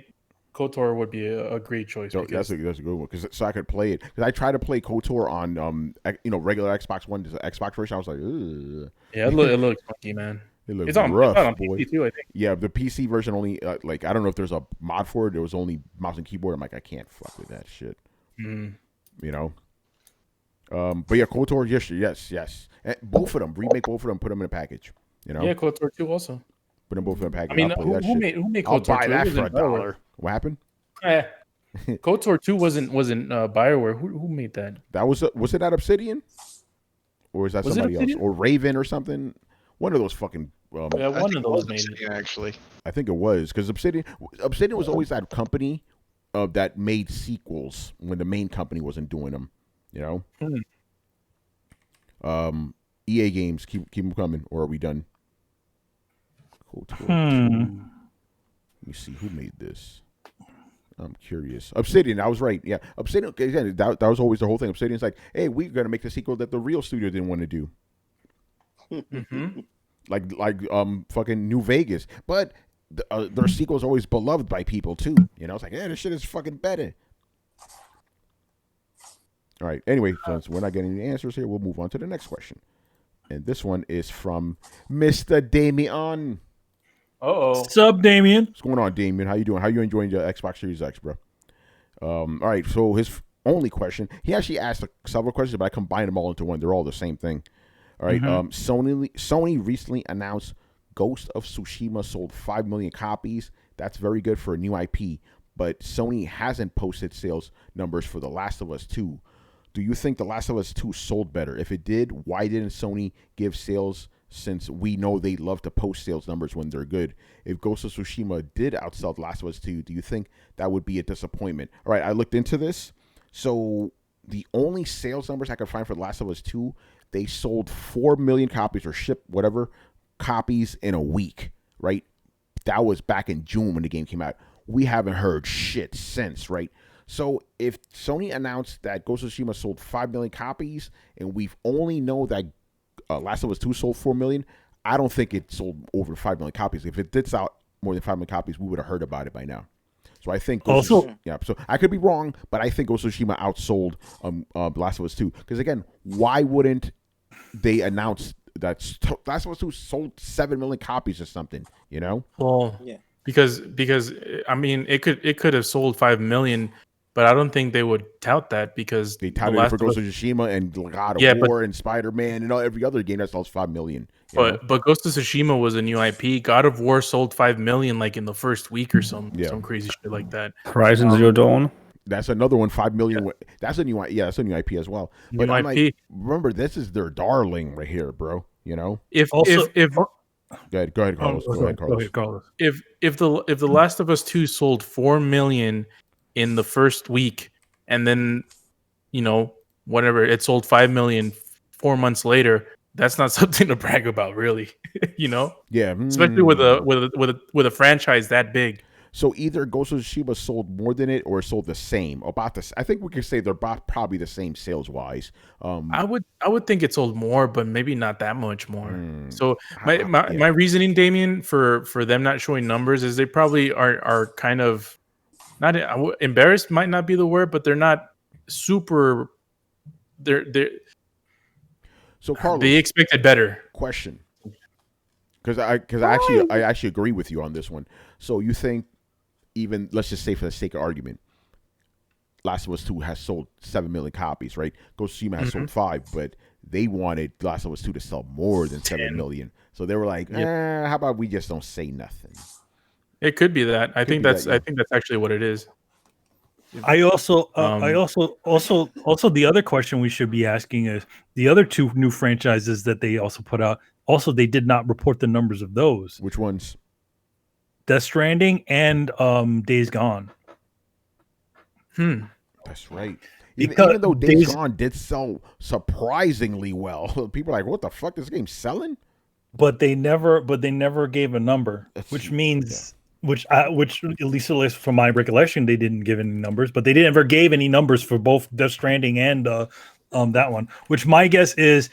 KOTOR would be a great choice. So that's a good one so I could play it because I tried to play KOTOR on regular Xbox One, the Xbox version. I was like, ugh. Yeah, it looks funky, man. It's rough, on boy. PC too, I think. Yeah, the PC version only I don't know if there's a mod for it. There was only mouse and keyboard. I'm like, I can't fuck with that shit. Mm. But yeah, KOTOR, yes. And both of them, remake both of them, put them in a package. Yeah, KOTOR 2 also. Put them both in a package. I mean, who made KOTOR 2? I'll buy that for $1. What happened? KOTOR 2 wasn't BioWare. Who made that? That was it at Obsidian, or is that somebody else, or Raven or something? One of those fucking. Yeah, one of those made it. Actually, I think it was because Obsidian was always that company that made sequels when the main company wasn't doing them. EA games, keep them coming, or are we done? KOTOR 2. Let me see who made this. I'm curious. Obsidian, I was right. Yeah, Obsidian. Again, that was always the whole thing. Obsidian's like, hey, we're gonna make the sequel that the real studio didn't want to do. Mm-hmm. Like fucking New Vegas, but their sequel's always beloved by people too. It's like, yeah, this shit is fucking better. All right. Anyway, since we're not getting any answers here, we'll move on to the next question, and this one is from Mr. Damien. What's up, Damien? What's going on, Damien? How you doing? How you enjoying your Xbox Series X, bro? All right. So his only question, he actually asked several questions, but I combined them all into one. They're all the same thing. All right. Sony recently announced Ghost of Tsushima sold 5 million copies. That's very good for a new IP, but Sony hasn't posted sales numbers for The Last of Us 2. Do you think The Last of Us 2 sold better? If it did, why didn't Sony give sales, since we know they love to post sales numbers when they're good? If Ghost of Tsushima did outsell The Last of Us 2, do you think that would be a disappointment? All right, I looked into this. So the only sales numbers I could find for The Last of Us 2, they sold 4 million copies or shipped whatever copies in a week, right? That was back in June when the game came out. We haven't heard shit since, right? So if Sony announced that Ghost of Tsushima sold 5 million copies and we've only know that Last of Us 2 sold 4 million, I don't think it sold over 5 million copies. If it did sell more than 5 million copies, we would have heard about it by now. So I think so I could be wrong, but I think Ghost of Tsushima outsold Last of Us 2. Because again, why wouldn't they announce that Last of Us 2 sold 7 million copies or something? Well, yeah, because I mean, it could have sold 5 million. But I don't think they would tout that because they touted it for Ghost of Tsushima and God of War and Spider-Man and every other game that sells 5 million. But Ghost of Tsushima was a new IP. God of War sold 5 million like in the first week or some crazy shit like that. Horizon Zero Dawn. That's another one. 5 million. Yeah. That's a new. Yeah, that's a new IP as well. But I'm like, remember, this is their darling right here, bro. If go ahead, Carlos. Go ahead, Carlos. If the Last of Us 2 sold 4 million in the first week, and then whatever, it sold 5 million 4 months later, that's not something to brag about, really. Yeah, especially with a franchise that big. So either Ghost of Tsushima sold more than it or sold the same. About this, I think we could say they're probably the same sales wise. I would think it sold more, but maybe not that much more. So yeah. my reasoning, Damien, for them not showing numbers is they probably are kind of not embarrassed. Might not be the word, but they're not super. They're So Carlos, they expected better. Question, because I actually agree with you on this one. So you think, even let's just say for the sake of argument, Last of Us 2 has sold 7 million copies, right? Ghost of Tsushima has sold 5, but they wanted Last of Us 2 to sell more than 7 million. So they were like, how about we just don't say nothing? It could be that. I think that's actually what it is. I also the other question we should be asking is the other 2 new franchises that they also put out. Also, they did not report the numbers of those. Which ones? Death Stranding and Days Gone. That's right. Even though Days Gone did sell surprisingly well, people are like, "What the fuck? This game's selling?" But they never gave a number, which means, which at least from my recollection, they didn't give any numbers. But they never gave any numbers for both Death Stranding and that one. Which my guess is,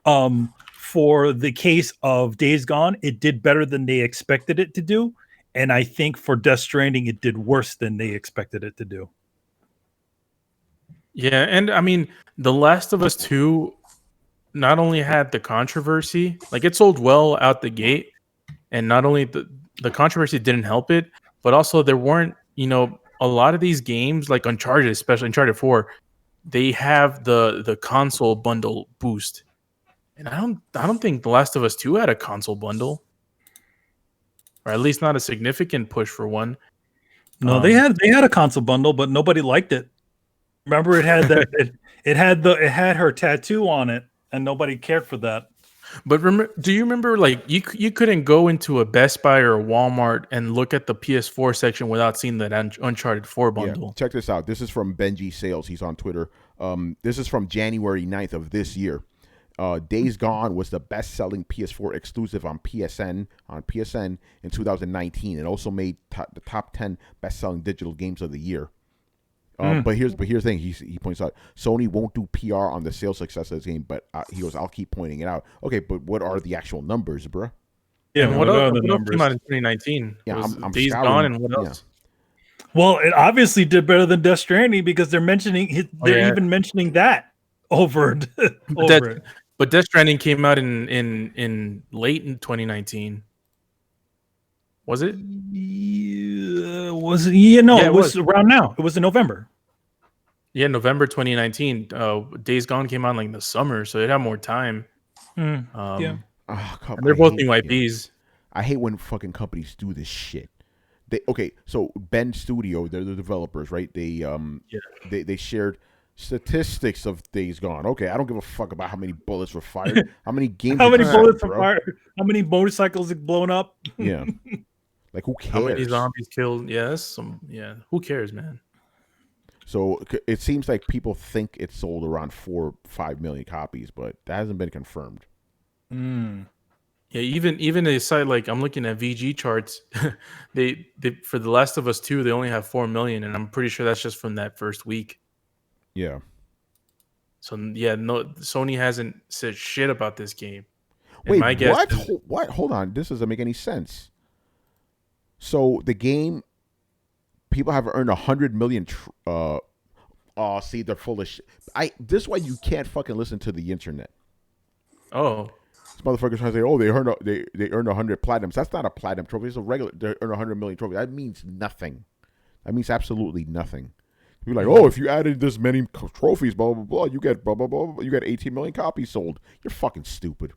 for the case of Days Gone, it did better than they expected it to do, and I think for Death Stranding, it did worse than they expected it to do. Yeah, and I mean, The Last of Us 2 not only had the controversy, like it sold well out the gate, and not only the controversy didn't help it, but also there weren't, a lot of these games like Uncharted, especially Uncharted 4, they have the console bundle boost. And I don't think The Last of Us 2 had a console bundle. Or at least not a significant push for one. No, they had a console bundle, but nobody liked it. Remember, it had that it had her tattoo on it, and nobody cared for that. But do you remember, like, you couldn't go into a Best Buy or a Walmart and look at the PS4 section without seeing that Uncharted 4 bundle? Yeah, check this out. This is from Benji Sales. He's on Twitter. This is from January 9th of this year. Days Gone was the best-selling PS4 exclusive on PSN in 2019. It also made the top 10 best-selling digital games of the year. But here's the thing. He points out Sony won't do PR on the sales success of this game, but he goes, I'll keep pointing it out. Okay, but what are the actual numbers, bro? Yeah, and what else came out in 2019? Yeah, I'm Days scouting. Gone, and what else? Well, it obviously did better than Death Stranding because they're mentioning even mentioning that over it. But Death Stranding came out in late in 2019. Was it? It was around now. It was in November. Yeah, November 2019. Days Gone came out like in the summer, so it had more time. Yeah. They're both new IPs. I hate when fucking companies do this shit. So Ben Studio, they're the developers, right? They shared statistics of Days Gone. Okay, I don't give a fuck about how many bullets were fired, how many games, how many bullets were fired, how many motorcycles have blown up. Yeah, like who cares? How many zombies killed? Yes, who cares, man? So it seems like people think it sold around 4-5 million copies, but that hasn't been confirmed. Yeah, even a site like, I'm looking at VG charts, they for The Last of Us 2, they only have 4 million, and I'm pretty sure that's just from that first week. Yeah. So yeah, no, Sony hasn't said shit about this game. And wait, what? Hold on, this doesn't make any sense. So the game, people have earned 100 million. See, they're full of shit. This is why you can't fucking listen to the internet. Oh. This motherfucker's trying to say, they earned 100 platinums. That's not a platinum trophy. It's a regular. They earn 100 million trophy. That means nothing. That means absolutely nothing. You're like, if you added this many trophies, blah blah blah, you get blah blah blah. You get 18 million copies sold. You're fucking stupid.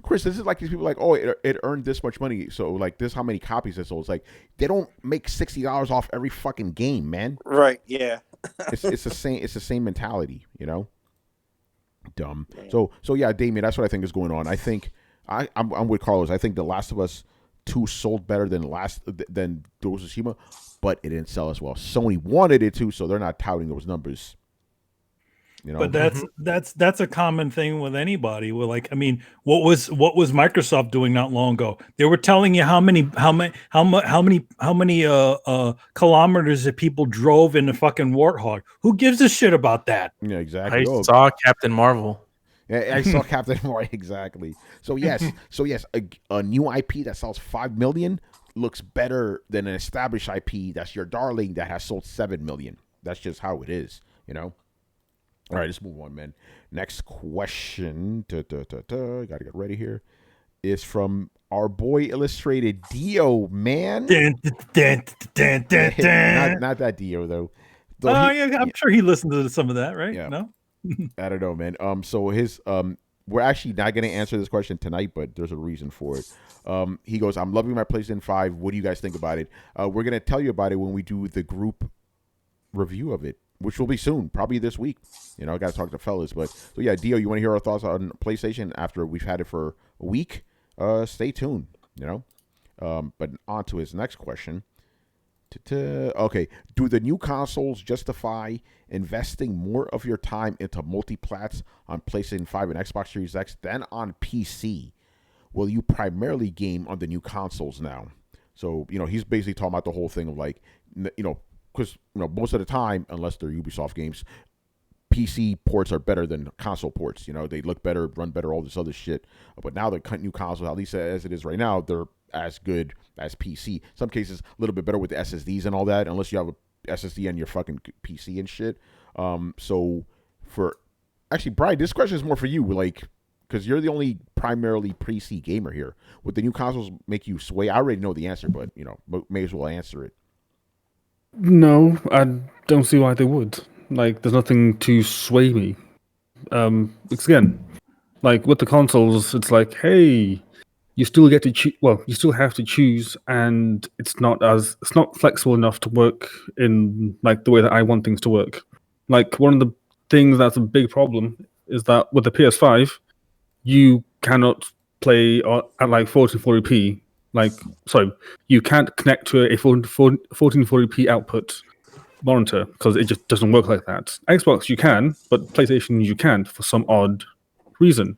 Chris, this is like these people like, it earned this much money, so like this how many copies it sold. It's like they don't make $60 off every fucking game, man. Right? Yeah. It's the same. It's the same mentality, you know. Dumb. So yeah, Damien, that's what I think is going on. I think I'm with Carlos. I think The Last of Us 2 sold better than Ghost of Tsushima, but it didn't sell as well. Sony wanted it to, so they're not touting those numbers. You know, But that's a common thing with anybody. Well, like, I mean, what was Microsoft doing not long ago? They were telling you how many kilometers that people drove in the fucking Warthog. Who gives a shit about that? yeah, exactly. I saw Captain Marvel. I saw Captain Marvel exactly. So yes, a new IP that sells 5 million looks better than an established IP that's your darling that has sold 7 million. That's just how it is, you know. All right, let's move on, man. Next question. Gotta get ready here. Is from our boy Illustrated Dio, man. Dun, dun, dun, dun, dun. not that Dio though. Oh yeah, I'm sure he listened to some of that, right? Yeah. No, I don't know, man. So his we're actually not gonna answer this question tonight, but there's a reason for it. He goes, I'm loving my PlayStation 5. What do you guys think about it? We're gonna tell you about it when we do the group review of it, which will be soon, probably this week. You know, I got to talk to fellas. But so yeah, Dio, you want to hear our thoughts on PlayStation after we've had it for a week? Stay tuned. You know, but on to his next question. Okay, do the new consoles justify investing more of your time into multiplats on PlayStation 5 and Xbox Series X than on PC? Will you primarily game on the new consoles now? So, you know, he's basically talking about the whole thing of like, you know, because, you know, most of the time, unless they're Ubisoft games, PC ports are better than console ports. You know, they look better, run better, all this other shit. But now the new consoles, at least as it is right now, they're as good as PC. Some cases, a little bit better with the SSDs and all that, unless you have a SSD on your fucking PC and shit. So for actually, Brian, this question is more for you, like, because you're the only primarily PC gamer here. Would the new consoles make you sway? I already know the answer, but you know, may as well answer it. No, I don't see why they would. Like, there's nothing to sway me. Because again, like with the consoles, it's like, hey, you still get to choose. Well, you still have to choose, and it's not flexible enough to work in like the way that I want things to work. Like one of the things that's a big problem is that with the PS5, you cannot play at like 1440p. Like, sorry, you can't connect to a 1440p output monitor because it just doesn't work like that. Xbox you can, but PlayStation you can't for some odd reason.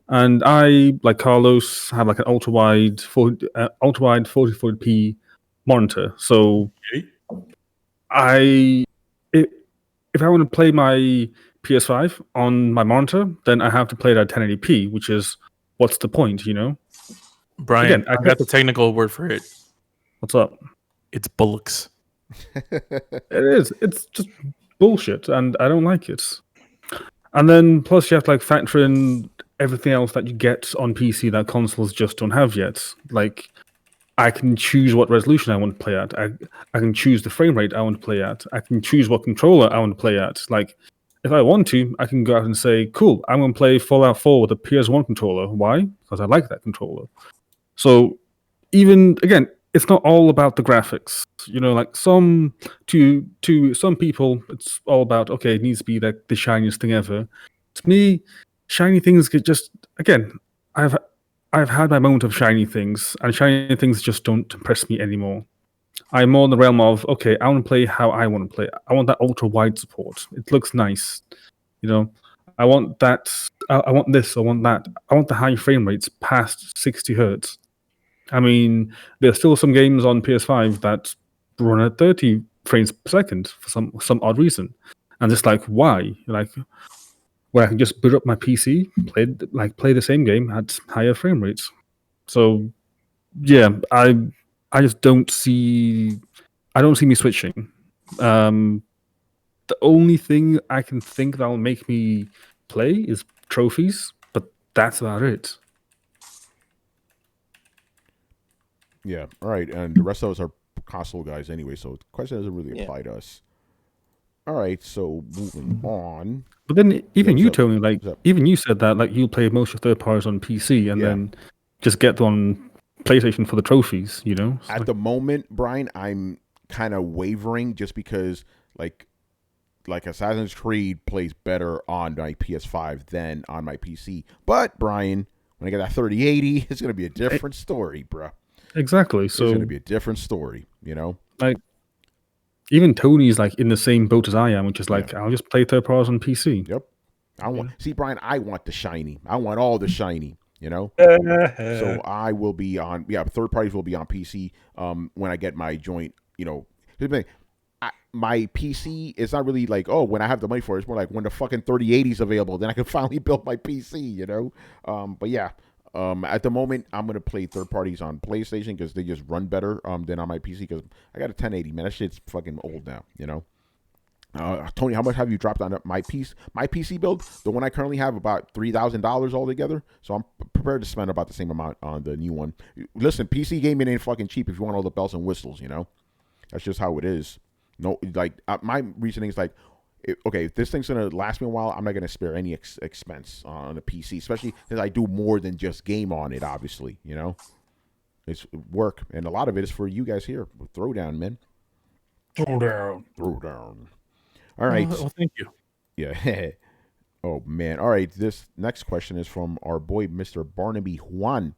And I, like Carlos, have like an ultra wide 1440p monitor. So if I want to play my PS5 on my monitor, then I have to play it at 1080p, which is what's the point, you know? Brian, I got the technical word for it. What's up? It's bullocks. It is. It's just bullshit, and I don't like it. And then plus you have to like factor in everything else that you get on PC that consoles just don't have yet. Like, I can choose what resolution I want to play at. I can choose the frame rate I want to play at. I can choose what controller I want to play at. Like, if I want to, I can go out and say, cool, I'm going to play Fallout 4 with a PS1 controller. Why? Because I like that controller. So, even, again, it's not all about the graphics. You know, like to some people, it's all about, okay, it needs to be like the shiniest thing ever. To me, shiny things get just, again, I've had my moment of shiny things, and shiny things just don't impress me anymore. I'm more in the realm of, okay, I want to play how I want to play. I want that ultra wide support. It looks nice. You know, I want that. I want this. I want that. I want the high frame rates past 60 hertz. I mean, there's still some games on PS5 that run at 30 frames per second for some odd reason. And it's like, why? Like, where I can just boot up my PC, play the same game at higher frame rates. So, yeah, I just don't see me switching. The only thing I can think that will make me play is trophies, but that's about it. Yeah, all right, and the rest of us are console guys anyway, so the question doesn't really apply to us. All right, so moving on. But then even you, Tony, like even you said that like you play most of third parties on PC and then just get on PlayStation for the trophies, you know? At the moment, Brian, I'm kind of wavering just because like Assassin's Creed plays better on my PS5 than on my PC. But Brian, when I get that 3080, it's gonna be a different story, bro. Exactly. So it's gonna be a different story, you know? Like even Tony's like in the same boat as I am, which is like I'll just play third parties on PC. Yep. I want see Brian. I want the shiny. I want all the shiny. You know. So I will be on. Yeah, third parties will be on PC. When I get my joint. You know, here's the thing. My PC is not really like, oh, when I have the money for it. It's more like when the fucking 3080 is available, then I can finally build my PC. You know. But yeah. At the moment, I'm gonna play third parties on PlayStation because they just run better than on my PC. Because I got a 1080, man. That shit's fucking old now. You know. Tony, how much have you dropped on my PC build? The one I currently have about $3,000 altogether. So I'm prepared to spend about the same amount on the new one. Listen, PC gaming ain't fucking cheap if you want all the bells and whistles. You know, that's just how it is. No, like my reasoning is like, okay, if this thing's gonna last me a while, I'm not gonna spare any expense on a PC, especially because I do more than just game on it. Obviously, you know, it's work, and a lot of it is for you guys here. Throwdown, man. Throwdown. All right. Well, thank you. Yeah. Oh man. All right. This next question is from our boy Mr. Barnaby Juan.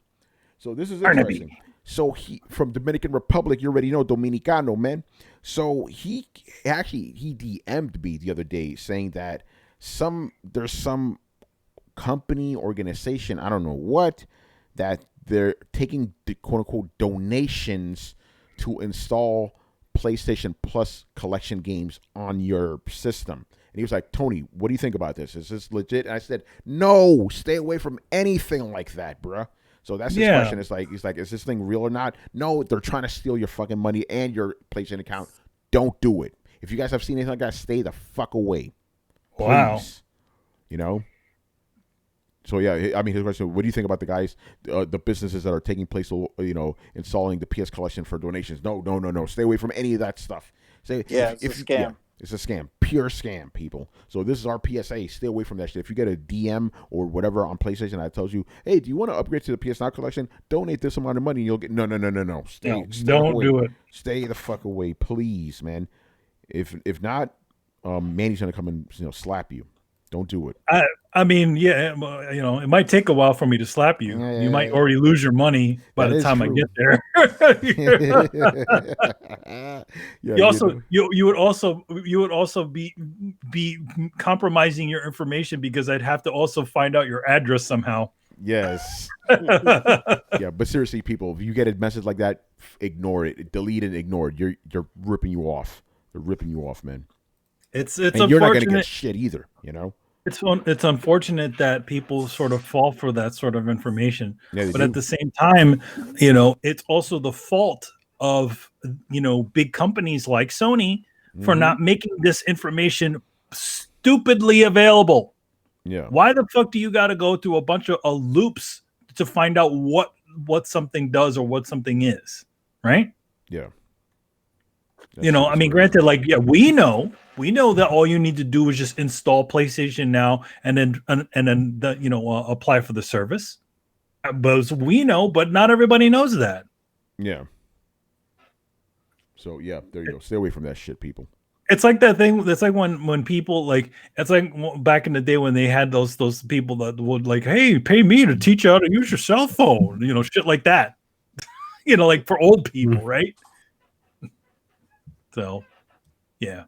So this is interesting. So he from Dominican Republic. You already know Dominicano, man. So he DM'd me the other day saying that there's some company organization, I don't know what, that they're taking the quote unquote donations to install PlayStation Plus collection games on your system. And he was like, Tony, what do you think about this? Is this legit? And I said, no, stay away from anything like that, bruh. So that's his question. It's like, he's like, is this thing real or not? No, they're trying to steal your fucking money and your PlayStation account. Don't do it. If you guys have seen anything like that, stay the fuck away. Please. Wow. You know? So yeah, I mean, his question: what do you think about the guys, the businesses that are taking place, you know, installing the PS collection for donations? No. Stay away from any of that stuff. It's a scam. Yeah, it's a scam, pure scam, people. So this is our PSA: stay away from that shit. If you get a DM or whatever on PlayStation that tells you, "Hey, do you want to upgrade to the PSNow collection? Donate this amount of money, and you'll get." No. Stay don't away. do it. Stay the fuck away, please, man. If not, Manny's gonna come and slap you. Don't do it. I mean, yeah, you know, it might take a while for me to slap you. Yeah, you might already lose your money by the time true. I get there. You would also be compromising your information because I'd have to also find out your address somehow. Yes. Yeah, but seriously, people, if you get a message like that, ignore it. Delete and ignore it. You're ripping you off. They're ripping you off, man. It's and you're not gonna get shit either, you know. It's unfortunate that people sort of fall for that sort of information, but at the same time, you know, it's also the fault of big companies like Sony for not making this information stupidly available. Yeah. Why the fuck do you got to go through a bunch of loops to find out what something does or what something is, right? Yeah. I mean, granted, like, yeah, we know that all you need to do is just install PlayStation Now and then apply for the service. But we know, but not everybody knows that. Yeah. So yeah, there you go. Stay away from that shit, people. It's like that thing. It's like when people like. It's like back in the day when they had those people that would like, hey, pay me to teach you how to use your cell phone. Shit like that. Like for old people, right? So, yeah.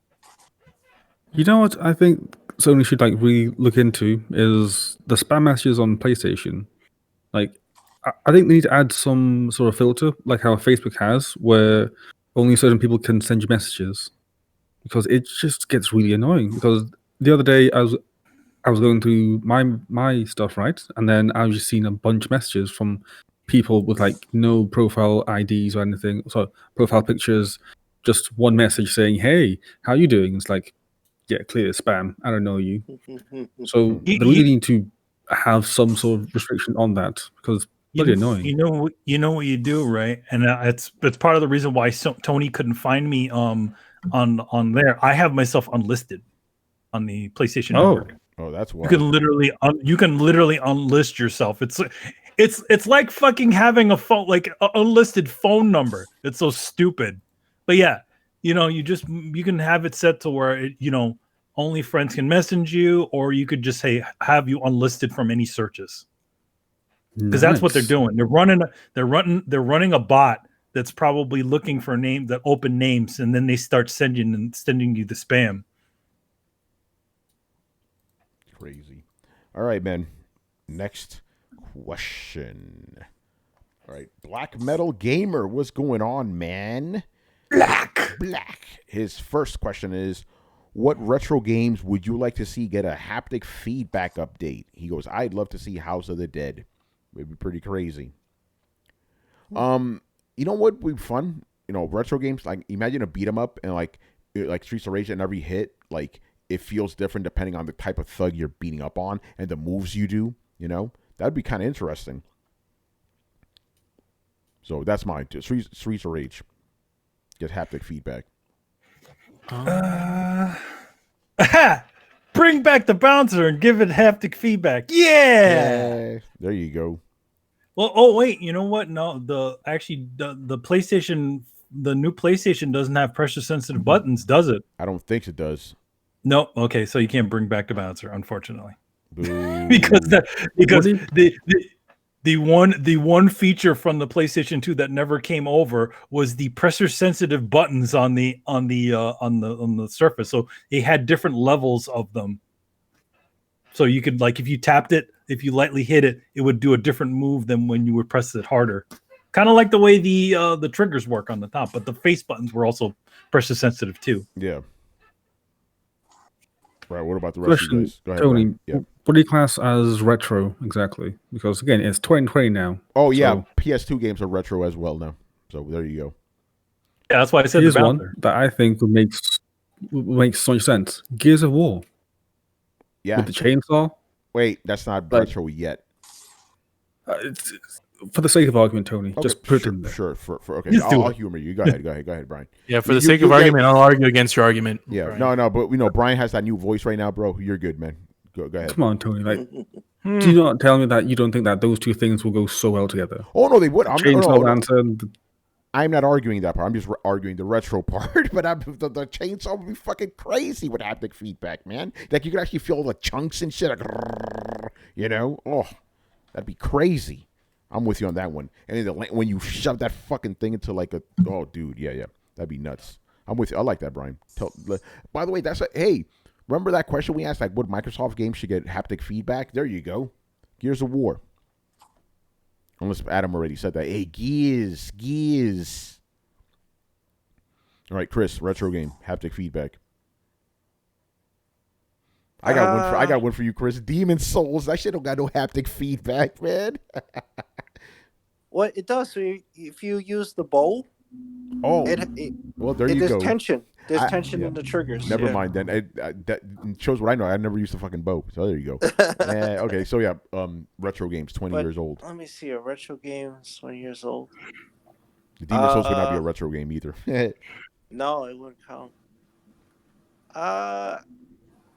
You know what I think Sony should really look into is the spam messages on PlayStation. Like, I think they need to add some sort of filter, like how Facebook has, where only certain people can send you messages, because it just gets really annoying. Because the other day I was going through my stuff, right, and then I was just seeing a bunch of messages from people with no profile IDs or anything, so profile pictures. Just one message saying, "Hey, how you doing?" It's like, yeah, clear spam. I don't know you. So they really need to have some sort of restriction on that, because it's pretty annoying. You know what you do, right? And it's part of the reason why Tony couldn't find me on there. I have myself unlisted on the PlayStation Network. Oh, that's why. You can literally unlist yourself. It's like fucking having a phone, like an unlisted phone number. It's so stupid. But yeah, you can have it set to where only friends can message you, or you could just have you unlisted from any searches. Because that's what they're doing. They're running a bot that's probably looking for open names, and then they start sending you the spam. crazy. All right, man. Next question. All right, Black Metal Gamer, what's going on, man? Black. His first question is, what retro games would you like to see get a haptic feedback update? He goes, I'd love to see House of the Dead. It'd be pretty crazy. You know what would be fun? You know, retro games, like imagine a beat 'em up and like Streets of Rage, and every hit, like it feels different depending on the type of thug you're beating up on and the moves you do, you know? That'd be kind of interesting. So that's mine too. Streets of Rage. Get haptic feedback. Bring back the bouncer and give it haptic feedback. Yeah. There you go. Well, oh wait, you know what? No, the PlayStation, the new PlayStation doesn't have pressure sensitive buttons, does it? I don't think it does. No. Okay, so you can't bring back the bouncer, unfortunately. Boo. because the one feature from the PlayStation 2 that never came over was the pressure sensitive buttons on the surface. So it had different levels of them. So you could, like, if you tapped it, if you lightly hit it, it would do a different move than when you would press it harder. Kind of like the way the triggers work on the top, but the face buttons were also pressure sensitive too. Yeah. Right. What about the rest of you guys? Go ahead, Tony, yeah. what do you class as retro exactly? Because again, it's 2020 now. Oh yeah, so PS2 games are retro as well now. So there you go. Yeah, that's why I said here's the one bouncer. that I think would make so much sense. Gears of War. Yeah. With the chainsaw. Wait, that's not retro yet. It's, for the sake of argument, Tony, Okay, just put sure, it in there. Sure. Okay, I'll humor you. Go ahead, Brian. Yeah, for the sake of argument, I'll argue against your argument. Yeah, Brian. no, but Brian has that new voice right now, bro. You're good, man. Go ahead. Come on, Tony. Like, do you not tell me that you don't think that those two things will go so well together? Oh no, they would. I'm not arguing that part. I'm just arguing the retro part. But the chainsaw would be fucking crazy with haptic feedback, man. Like you could actually feel the chunks and shit. Like, you know, oh, that'd be crazy. I'm with you on that one. And then when you shove that fucking thing into like a, oh, dude, yeah, that'd be nuts. I'm with you. I like that, Brian. By the way, hey, remember that question we asked, like, what Microsoft games should get haptic feedback? There you go. Gears of War. Unless Adam already said that. Hey, Gears. All right, Chris, retro game, haptic feedback. I got one for you, Chris. Demon Souls. That shit don't got no haptic feedback, man. What it does, so if you use the bow, well, there you go. There's tension. There's tension in the triggers. Never mind then. That shows what I know. I never used a fucking bow. So there you go. Okay, so yeah, retro games, 20 years old. Let me see. A retro game is 20 years old. The Demon Souls would not be a retro game either. No, it wouldn't count.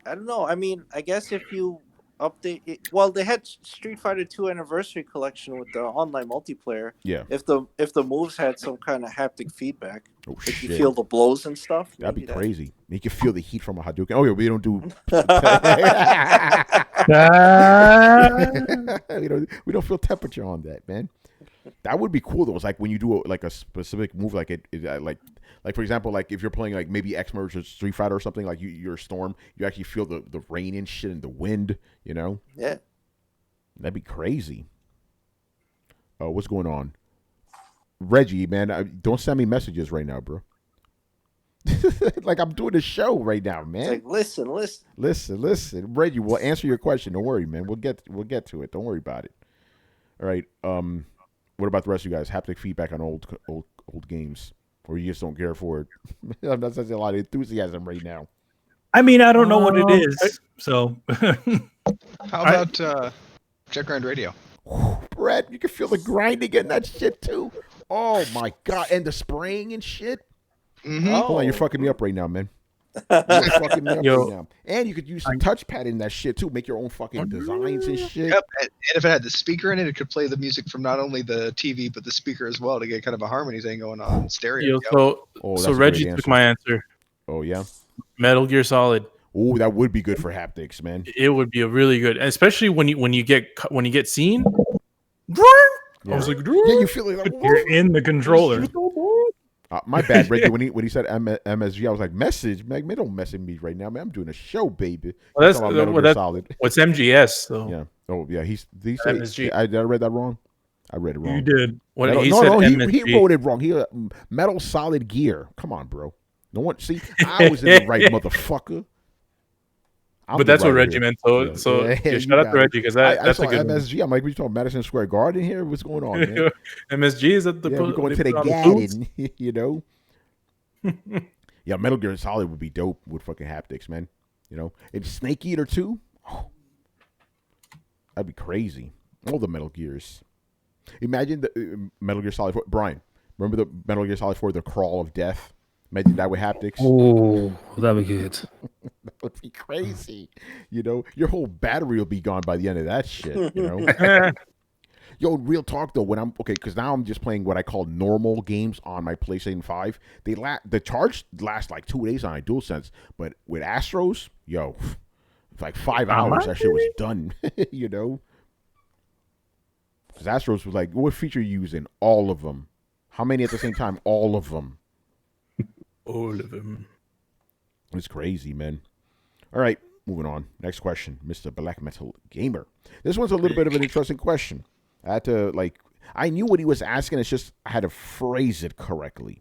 I don't know. I mean, I guess if you update it, well, they had Street Fighter 2 Anniversary Collection with the online multiplayer. Yeah. If the moves had some kind of haptic feedback, if you feel the blows and stuff, that'd be crazy. You can feel the heat from a Hadouken. Oh yeah, we don't do. we don't feel temperature on that, man. That would be cool though. It's like when you do a specific move, like like for example, like if you're playing like maybe X-Merge or Street Fighter or something, like you're a Storm, you actually feel the rain and shit and the wind, you know? Yeah. That'd be crazy. Oh, what's going on? Reggie, man, don't send me messages right now, bro. Like I'm doing a show right now, man. It's like, listen. Reggie, we'll answer your question. Don't worry, man. We'll get to it. Don't worry about it. All right. What about the rest of you guys? Haptic feedback on old games, or you just don't care for it? I'm not such a lot of enthusiasm right now. I mean, I don't know what it is. So, how about Jet Grind Radio? Brett, you can feel the grinding in that shit too. Oh my god, and the spraying and shit. Mm-hmm. Hold on, you're fucking me up right now, man. You're fucking me up right now. And you could use the touchpad in that shit too. Make your own fucking designs and shit. Yep, and if it had the speaker in it, it could play the music from not only the TV but the speaker as well to get kind of a harmony thing going on in stereo. So Reggie took my answer. Oh yeah, Metal Gear Solid. Oh, that would be good for haptics, man. It would be a really good, especially when you get seen. Yeah. I was like, yeah, you feel like you're in the controller. My bad, Reggie. When he said MSG, I was like, message, man. Don't message me right now, man. I'm doing a show, baby. Well, Talking about Metal Gear Solid. What's MGS? So Yeah. Oh, yeah. Did he say MSG. did I read that wrong? I read it wrong. You did. He said he wrote it wrong. He Metal Solid Gear. Come on, bro. No one. See, I was in the right, motherfucker. But that's what Reggie meant. So shout out to Reggie because that's I saw a good MSG. I'm like, we talking Madison Square Garden here? What's going on, man? MSG is at the we're going to the Garden, you know. Yeah, Metal Gear Solid would be dope with fucking haptics, man. You know, and Snake Eater too. Oh, that'd be crazy. All the Metal Gears. Imagine the Metal Gear Solid 4. Brian, remember the Metal Gear Solid 4, the Crawl of Death? Imagine that with haptics. Oh, that'd be good. That would be crazy. You know, your whole battery will be gone by the end of that shit, you know? Yo, real talk though, because now I'm just playing what I call normal games on my PlayStation 5. The charge lasts like 2 days on my DualSense, but with Astros, yo, it's like 5 hours. That shit was done, you know? Because Astros was like, what feature are you using? All of them. How many at the same time? All of them. All of them. It's crazy, man. All right, moving on. Next question, Mr. Black Metal Gamer. This one's a little bit of an interesting question. I had to, I knew what he was asking. It's just I had to phrase it correctly.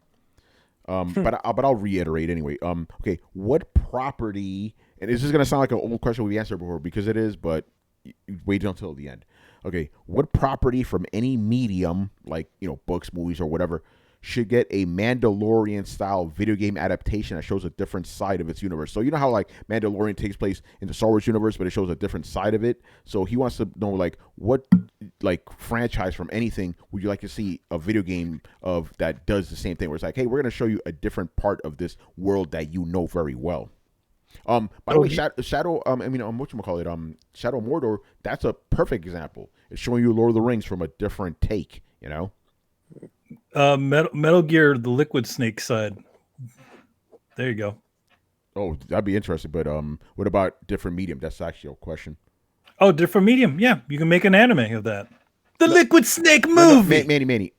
But I'll reiterate anyway. Okay, what property, and this is going to sound like an old question we answered before because it is, but wait until the end. Okay, what property from any medium, like, books, movies, or whatever, should get a Mandalorian-style video game adaptation that shows a different side of its universe? So you know how, Mandalorian takes place in the Star Wars universe, but it shows a different side of it? So he wants to know, what, franchise from anything would you like to see a video game of that does the same thing? Where it's like, hey, we're going to show you a different part of this world that you know very well. By the way, Shadow, Shadow Mordor, that's a perfect example. It's showing you Lord of the Rings from a different take, Metal Gear, the Liquid Snake side. There you go. Oh, that'd be interesting. But what about different medium? That's actually a question. Oh, different medium. Yeah, you can make an anime of that. The Liquid Snake movie. Manny.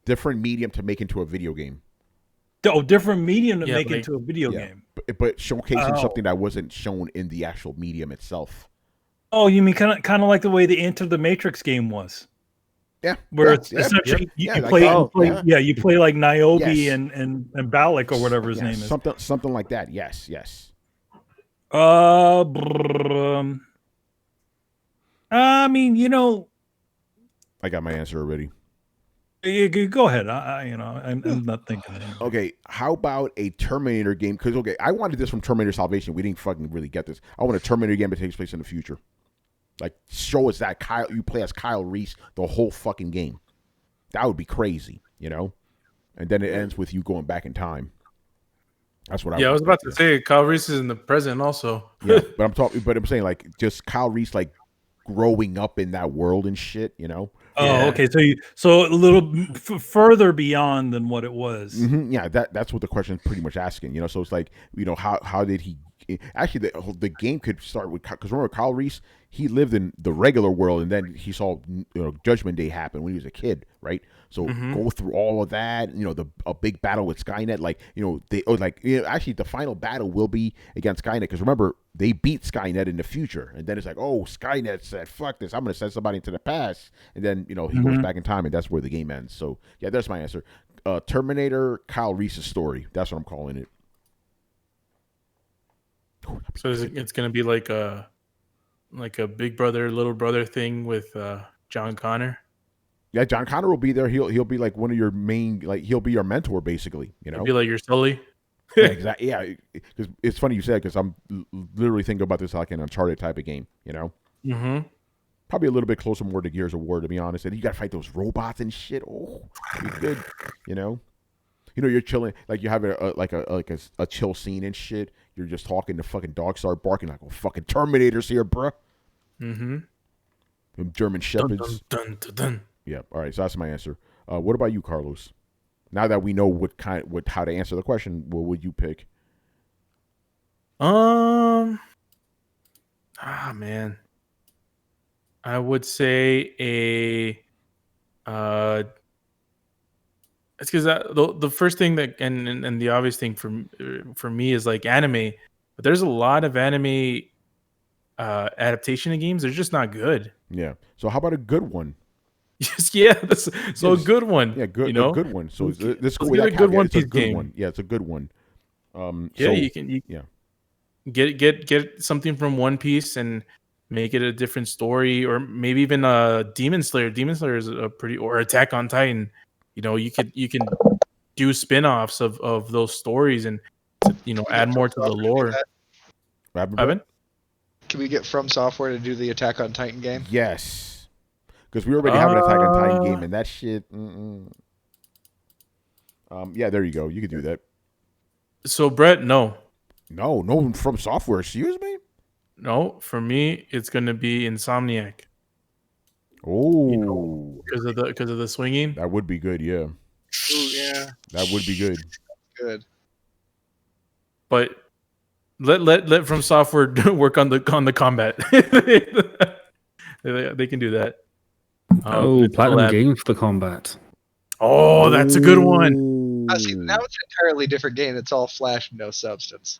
Different medium to make into a video game. Oh, different medium to make into a video game. But showcasing something that wasn't shown in the actual medium itself. Oh, you mean kind of like the way the Enter the Matrix game was? Yeah, where it's essentially you play like Niobe and Balak or whatever his name is. Something like that. Yes. I mean, I got my answer already. Go ahead. I'm not thinking. Okay, how about a Terminator game? Because I wanted this from Terminator Salvation. We didn't fucking really get this. I want a Terminator game that takes place in the future. Show us that you play as Kyle Reese the whole fucking game. That would be crazy, And then it ends with you going back in time. That's what I was about to say. Kyle Reese is in the present also. Yeah, but I'm saying just Kyle Reese growing up in that world and shit, Oh, okay. So a little further beyond than what it was. Mm-hmm. Yeah, that's what the question is pretty much asking. So it's how did he? Actually, the game could start with, because remember Kyle Reese, he lived in the regular world and then he saw Judgment Day happen when he was a kid, right? So go through all of that, a big battle with Skynet, actually the final battle will be against Skynet, because remember they beat Skynet in the future, and then it's like, oh, Skynet said fuck this, I'm gonna send somebody into the past, and then he goes back in time, and that's where the game ends. So yeah, that's my answer. Terminator, Kyle Reese's story. That's what I'm calling it. So it's gonna be like a big brother, little brother thing with John Connor. Yeah, John Connor will be there. He'll be like one of your main, he'll be your mentor basically. He'll be like your Sully. Yeah, exactly. Yeah, because it's funny you said, because I'm literally thinking about this like an Uncharted type of game. Mm-hmm. Probably a little bit closer more to Gears of War, to be honest. And you got to fight those robots and shit. Oh, be good. You're chilling, you have a chill scene and shit. You're just talking, the fucking dogs start barking like, oh, fucking Terminators here, bruh. Mm-hmm. Them German shepherds. Dun, dun, dun, dun. Yeah. All right. So that's my answer. What about you, Carlos? Now that we know how to answer the question, what would you pick? Man, I would say It's because the first thing that and the obvious thing for me is like anime, but there's a lot of anime adaptation of games. They're just not good. Yeah. So how about a good one? Yes, yeah. So a good one. Yeah, good. You know, a good one. So this let's with get that a good caveat, One it's a Piece good game. one. Yeah, it's a good one. Yeah, so, you can. Yeah. Get something from One Piece and make it a different story, or maybe even Demon Slayer. Demon Slayer is a pretty, or Attack on Titan. You know, you can do spin-offs of those stories and add more to the lore. Evan? Can we get From Software to do the Attack on Titan game? Yes. Because we already have an Attack on Titan game, and that shit. Yeah, there you go. You could do that. So Brett, no, From Software. Excuse me. no. For me, it's gonna be Insomniac. Oh, because of the swinging. that would be good. Yeah. Ooh, yeah. That would be good. Good. But let From Software work on the combat. They can do that. Platinum Games for the combat. Oh, that's a good one. See, now it's an entirely different game. It's all flash, no substance.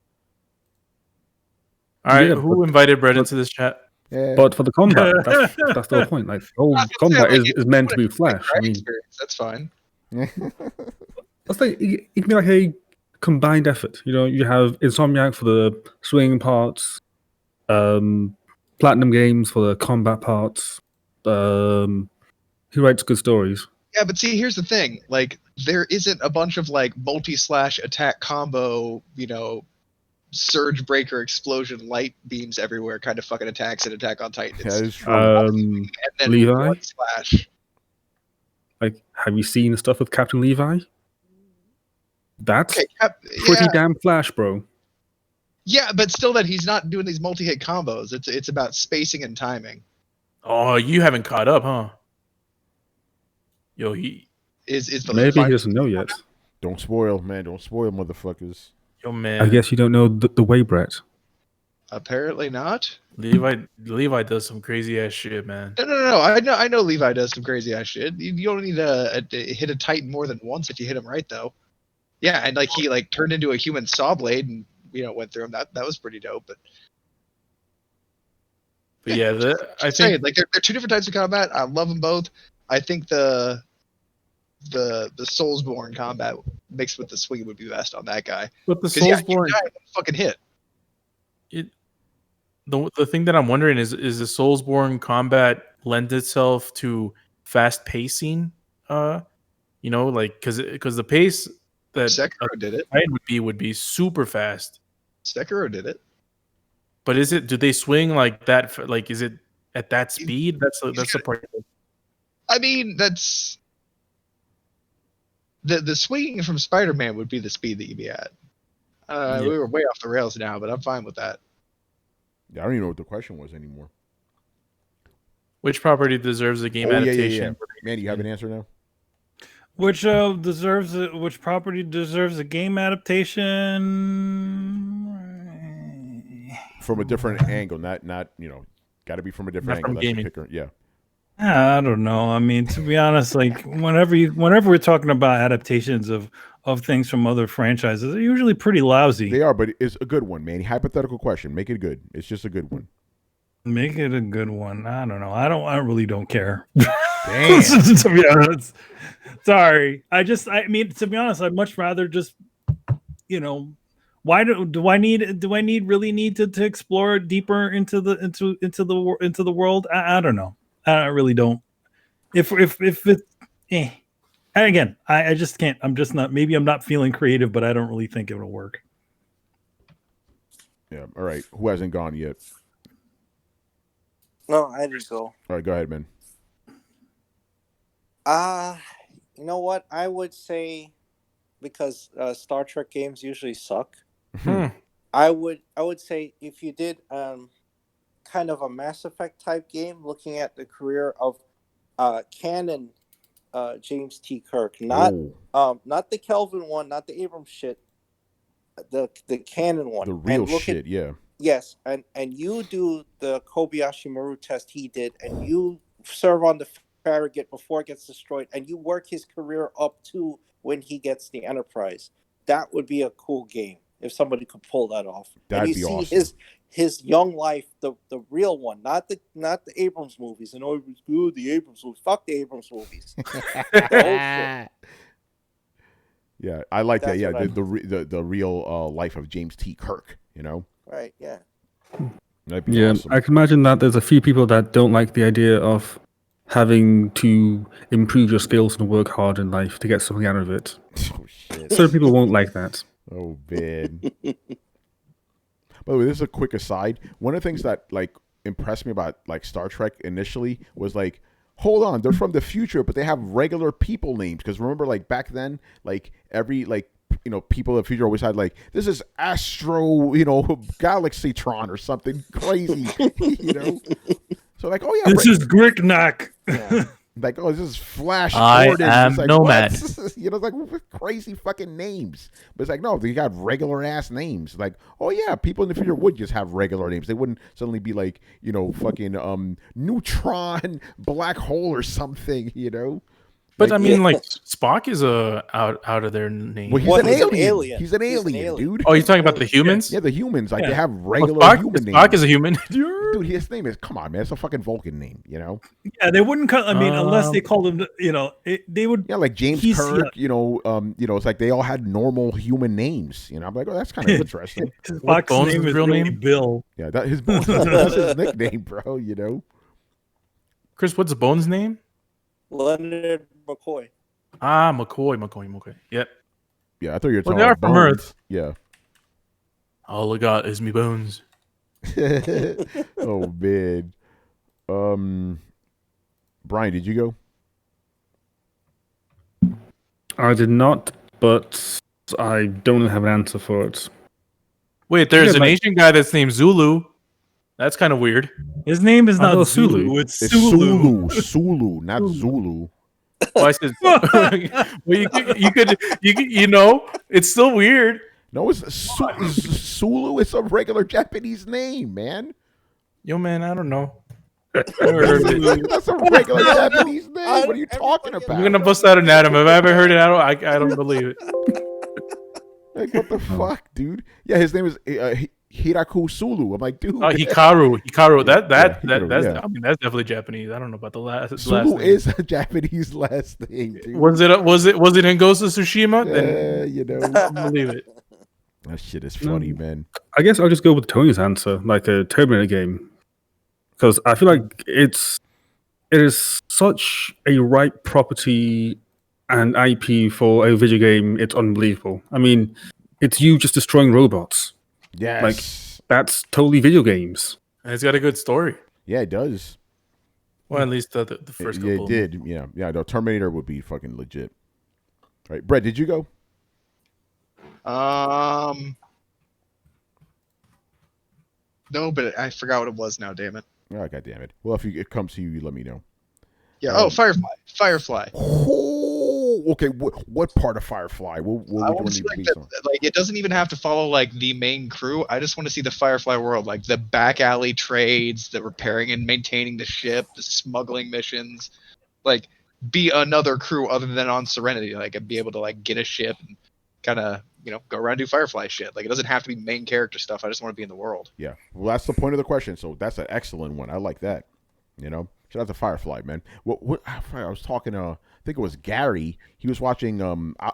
All right, who invited Brett into this chat? Yeah. But for the combat, that's the whole point. Like, whole combat is meant to be flash. I mean, experience. That's fine. Let's say it can be like a combined effort. You know, you have Insomniac for the swinging parts, Platinum Games for the combat parts. Who writes good stories? Yeah, but see, here's the thing. Like, there isn't a bunch of like multi-slash attack combo, surge breaker explosion light beams everywhere kind of fucking attacks in Attack on Titan. That is true. And then Levi? one slash. Like, have you seen the stuff with Captain Levi? That's Okay, pretty damn flash, bro. Yeah, but still, that he's not doing these multi-hit combos. It's about spacing and timing. Oh, you haven't caught up, huh? Yo, he is the maybe he doesn't know yet. Don't spoil, man. Don't spoil, motherfuckers. Yo, man. I guess you don't know the way, Brett. Apparently not. Levi does some crazy ass shit, man. No. I know Levi does some crazy ass shit. You don't need to hit a Titan more than once if you hit him right, though. Yeah, and like he turned into a human saw blade and went through him. That was pretty dope. But yeah, I think saying, like they're two different types of combat. I love them both. I think the Soulsborne combat mixed with the swing would be best on that guy. But the Soulsborne fucking hit. The thing that I'm wondering is the Soulsborne combat lend itself to fast pacing? Because the pace that Sekiro did it. Would be super fast. Sekiro did it. But do they swing like that? Like, is it at that speed? That's the part. I mean, that's the swinging from Spider-Man would be the speed that you'd be at. We were way off the rails now, but I'm fine with that. Yeah, I don't even know what the question was anymore. Which property deserves a game adaptation? Yeah. Man, you have an answer now? Which property deserves a game adaptation? From a different angle, not got to be from a different angle. That's the picker. Yeah. I don't know. I mean, to be honest, like whenever we're talking about adaptations of things from other franchises, they're usually pretty lousy. They are, but it's a good one, man. Hypothetical question. Make it good. It's just a good one. Make it a good one. I don't know. I really don't care. Damn. To be honest. Sorry. I mean, to be honest, I'd much rather just, why do I really need to explore deeper into the world? I don't know. I really don't. If it, again, I just can't. I'm just not. Maybe I'm not feeling creative, but I don't really think it'll work. Yeah. All right. Who hasn't gone yet? No, I did go. All right. Go ahead, man. You know what? I would say, because Star Trek games usually suck. I would say if you did kind of a Mass Effect type game, looking at the career of canon James T. Kirk, not the Kelvin one, not the Abrams shit, the canon one, the real shit, yeah. Yes, and you do the Kobayashi Maru test he did, and you serve on the Farragut before it gets destroyed, and you work his career up to when he gets the Enterprise. That would be a cool game if somebody could pull that off. That'd and you be see awesome. his young life, the real one, not the Abrams movies. And it was good, the Abrams movies. Fuck the Abrams movies. Yeah, I like that. That's Yeah, what the real life of James T. Kirk. You know, Right? Yeah. that'd be Yeah, awesome. I can imagine that there's a few people that don't like the idea of having to improve your skills and work hard in life to get something out of it. Oh shit. Certain people won't like that. Oh man. By the way, this is a quick aside. One of the things that like impressed me about like Star Trek initially was like, hold on, they're from the future, but they have regular people names. Because remember, like back then, like every like people in the future always had like, this is Astro, Galaxytron or something crazy, So like, oh yeah, This is Gricknack. Yeah. like, oh, this is Flash I Gordon. am It's like, Nomad. what? It's like crazy fucking names. But it's like, no, they got regular ass names. Like, oh yeah, people in the future would just have regular names. They wouldn't suddenly be like, fucking Neutron Black Hole or something, But Like, I mean, like Spock is out of their name. Well, he's Well, an he's an alien. alien. He's an He's an alien, alien. dude. Oh, you're talking about the humans? Yeah, the humans. Like, Yeah. they have Well, regular Spock human is names. a human. Dude, his name is, come on, man. It's a fucking Vulcan name, Yeah, they wouldn't call. I mean, unless they called him, they would. Yeah, like James He's- Kirk, it's like they all had normal human names. I'm like, oh, that's kind of interesting. What, Spock's Bones' name is real really name? Bill. Yeah, that's his nickname, bro, Chris, what's Bones' name? Leonard McCoy. Ah, McCoy. Yep. Yeah, I thought you were Well, talking they are about from Bones. Earth. Yeah. All I got is me bones. Oh, man. Brian, did you go? I did not, but I don't have an answer for it. Wait, there's Yeah, an but- Asian guy that's named Zulu. That's kind of weird. His name is I not thought Zulu. Sulu. It's It's Sulu. Sulu, not Zulu. Well, I said, well, you could, it's still weird. No, it's Sulu. It's a regular Japanese name, man. Yo, man, I don't know. Never heard of it. That's a regular Japanese name. What are you talking everybody- about? I'm gonna bust out an Adam. If I ever heard it, I don't believe it. Like, what the fuck, dude? Yeah, his name is Hiraku Sulu. I'm like, dude. Oh, Hikaru. Hikaru, That's yeah. I mean, that's definitely Japanese. I don't know about the last Sulu name. is a Japanese last name, dude. Was it in Ghost of Tsushima? Then Yeah, I believe it. that shit is funny, man. I guess I'll just go with Tony's answer, like a Terminator game, because I feel like it is such a ripe property and IP for a video game. It's unbelievable. I mean, it's you just destroying robots. Yes. That's totally video games. And it's got a good story. Yeah, it does. Well, at least the first Yeah, couple. it did. Yeah. The Terminator would be fucking legit. Right, Brett, did you go? No, but I forgot what it was now. Damn it. Oh, God damn it. Well, if it comes to you, you let me know. Yeah. Firefly. Oh, okay. What part of Firefly? What I would want you to see want to like, be on? like it doesn't even have to follow like the main crew. I just want to see the Firefly world, like the back alley trades, the repairing and maintaining the ship, the smuggling missions, like be another crew other than on Serenity. Like and be able to like get a ship and kind of go around and do Firefly shit. Like it doesn't have to be main character stuff. I just want to be in the world. Yeah. Well, that's the point of the question. So that's an excellent one. I like that. Shout out to Firefly, man. What I was talking to, I think it was Gary. He was watching,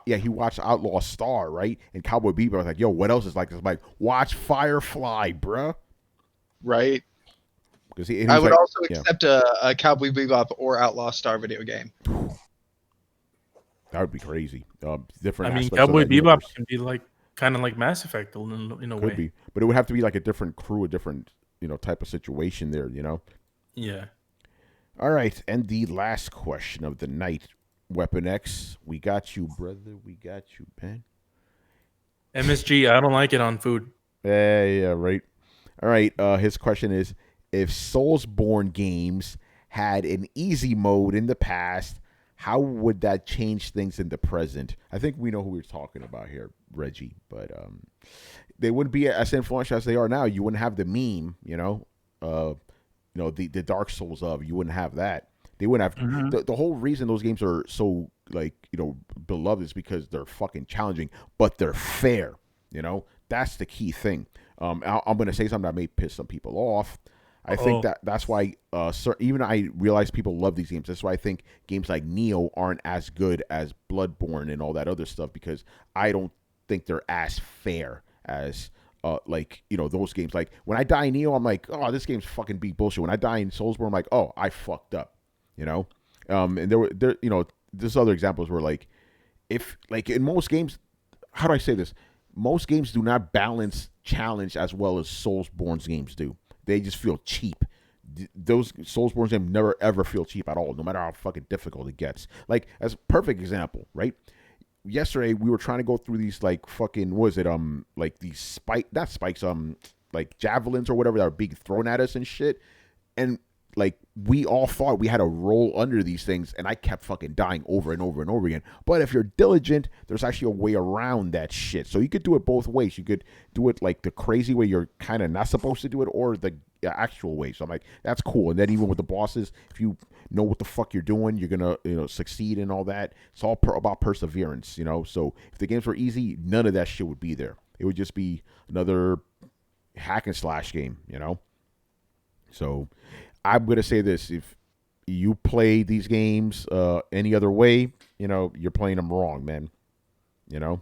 he watched Outlaw Star, right? And Cowboy Bebop. I was like, yo, what else is like this? I'm like, watch Firefly, bruh. Right. Because he I was would like, also accept a Cowboy Bebop or Outlaw Star video game. that would be crazy. Different. I mean, aspects of Cowboy that Bebop universe. can be like kind of like Mass Effect in a way. Could be, but it would have to be like a different crew, a different type of situation there. Yeah. All right, and the last question of the night, Weapon X. We got you, brother. We got you, man. MSG. I don't like it on food. Yeah, right. All right. His question is: if Soulsborne games had an easy mode in the past, how would that change things in the present? I think we know who we're talking about here, Reggie. But they wouldn't be as influential as they are now. You wouldn't have the meme, the Dark Souls of. You wouldn't have that. They wouldn't have the whole reason those games are so like beloved is because they're fucking challenging, but they're fair. That's the key thing. I'm gonna say something that may piss some people off. I think that's why even I realize people love these games. That's why I think games like Neo aren't as good as Bloodborne and all that other stuff, because I don't think they're as fair as those games. Like when I die in Neo, I'm like, oh, this game's fucking beat bullshit. When I die in Soulsborne, I'm like, oh, I fucked up. And there's other examples where like if like in most games, how do I say this? Most games do not balance challenge as well as Soulsborne's games do. They just feel cheap. Those Soulsborne games never ever feel cheap at all, no matter how fucking difficult it gets. Like as a perfect example, right? Yesterday we were trying to go through these like fucking like these not spikes like javelins or whatever that are being thrown at us and shit, and like we all thought we had to roll under these things, and I kept fucking dying over and over and over again. But if you're diligent, there's actually a way around that shit. So you could do it both ways. You could do it like the crazy way you're kind of not supposed to do it, or the actual way. So I'm like, that's cool. And then even with the bosses, if you know what the fuck you're doing, you're gonna succeed and all that. It's all about perseverance. So if the games were easy, none of that shit would be there. It would just be another hack and slash game. So I'm going to say this. If you play these games any other way, you're playing them wrong, man. Got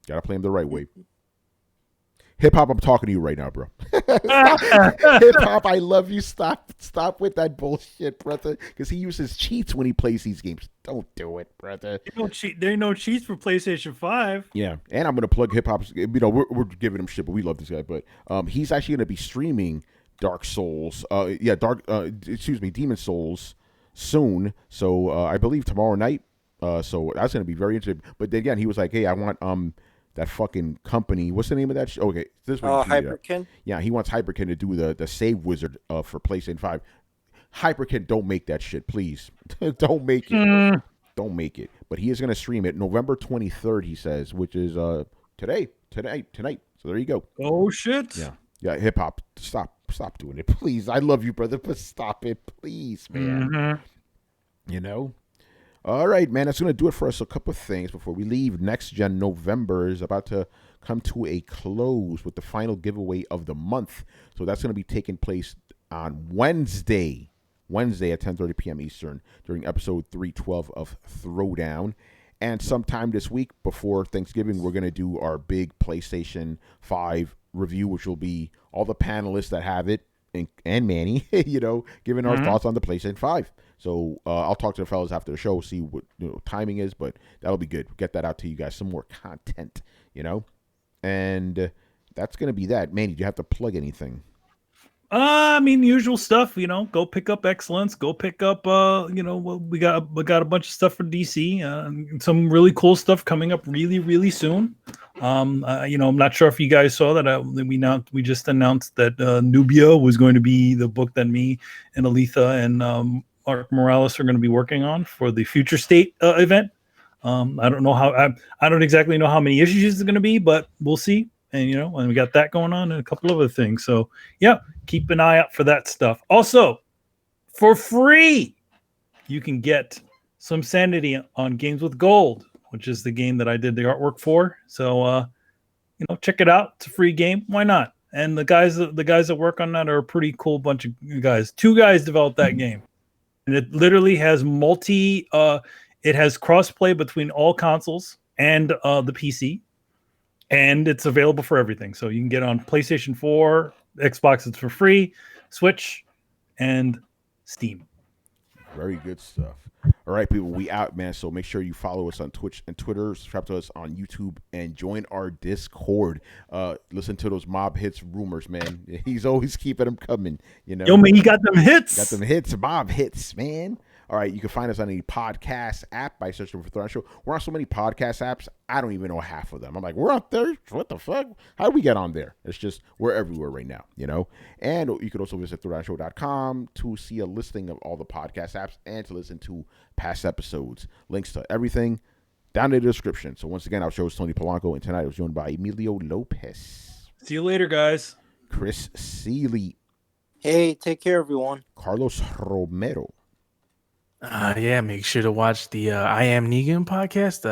to play them the right way. Hip-hop, I'm talking to you right now, bro. Hip-hop, I love you. Stop with that bullshit, brother. Because he uses cheats when he plays these games. Don't do it, brother. There ain't no cheats for PlayStation 5. Yeah, and I'm going to plug Hip-Hop's... we're giving him shit, but we love this guy. But he's actually going to be streaming Dark Souls, Demon Souls soon. So I believe tomorrow night. So that's gonna be very interesting. But then again, he was like, "Hey, I want that fucking company. What's the name of that? Okay, this one. Hyperkin. Yeah, he wants Hyperkin to do the save wizard for PlayStation 5. Hyperkin, don't make that shit, please. Don't make it. Don't make it. But he is gonna stream it November 23rd. He says, which is tonight. So there you go. Oh shit. Yeah. Hip-Hop, stop doing it, please. I love you, brother, but stop it, please, man. All right, man, that's going to do it for us. A couple of things before we leave. Next Gen November is about to come to a close with the final giveaway of the month. So that's going to be taking place on Wednesday at 10:30 p.m. Eastern during episode 312 of Throwdown. And sometime this week before Thanksgiving, we're going to do our big PlayStation 5 review, which will be all the panelists that have it and Manny, giving our thoughts on the PlayStation 5. So I'll talk to the fellas after the show, see what timing is, but that'll be good. We'll get that out to you guys, some more content, and that's going to be that. Manny, do you have to plug anything? Usual stuff, go pick up Excellence, go pick up, we got a bunch of stuff for DC, some really cool stuff coming up really, really soon. I'm not sure if you guys saw that we just announced that Nubia was going to be the book that me and Aletha and Mark Morales are going to be working on for the Future State event. I don't exactly know how many issues it's going to be, but we'll see. And we got that going on and a couple other things. So yeah, keep an eye out for that stuff. Also, for free, you can get some Sanity on Games with Gold, which is the game that I did the artwork for. So check it out. It's a free game. Why not? And the guys that work on that are a pretty cool bunch of guys. 2 guys developed that game, and it literally has it has crossplay between all consoles and the PC. And it's available for everything. So you can get on PlayStation 4, Xbox, it's for free, Switch, and Steam. Very good stuff. All right, people, we out, man. So make sure you follow us on Twitch and Twitter, subscribe to us on YouTube, and join our Discord. Listen to those mob hits rumors, man. He's always keeping them coming, Yo, man, he got them hits. Got them hits, mob hits, man. All right, you can find us on any podcast app by searching for Throwdown Show. We're on so many podcast apps, I don't even know half of them. I'm like, we're out there? What the fuck? How do we get on there? It's just, we're everywhere right now, And you can also visit throwdownshow.com to see a listing of all the podcast apps and to listen to past episodes. Links to everything down in the description. So once again, our show is Tony Polanco, and tonight I was joined by Emilio Lopez. See you later, guys. Chris Seeley. Hey, take care, everyone. Carlos Romero. Yeah, make sure to watch the I Am Negan podcast.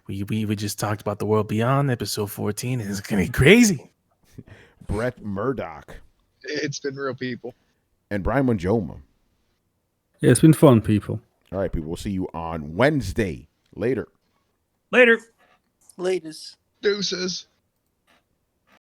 We just talked about the world beyond episode 14, and it's gonna be crazy. Brett Murdoch It's been real, people. and Brian Monjoma. Yeah, it's been fun, people. All right, people. We'll see you on Wednesday. Later. Later. Latest. Deuces.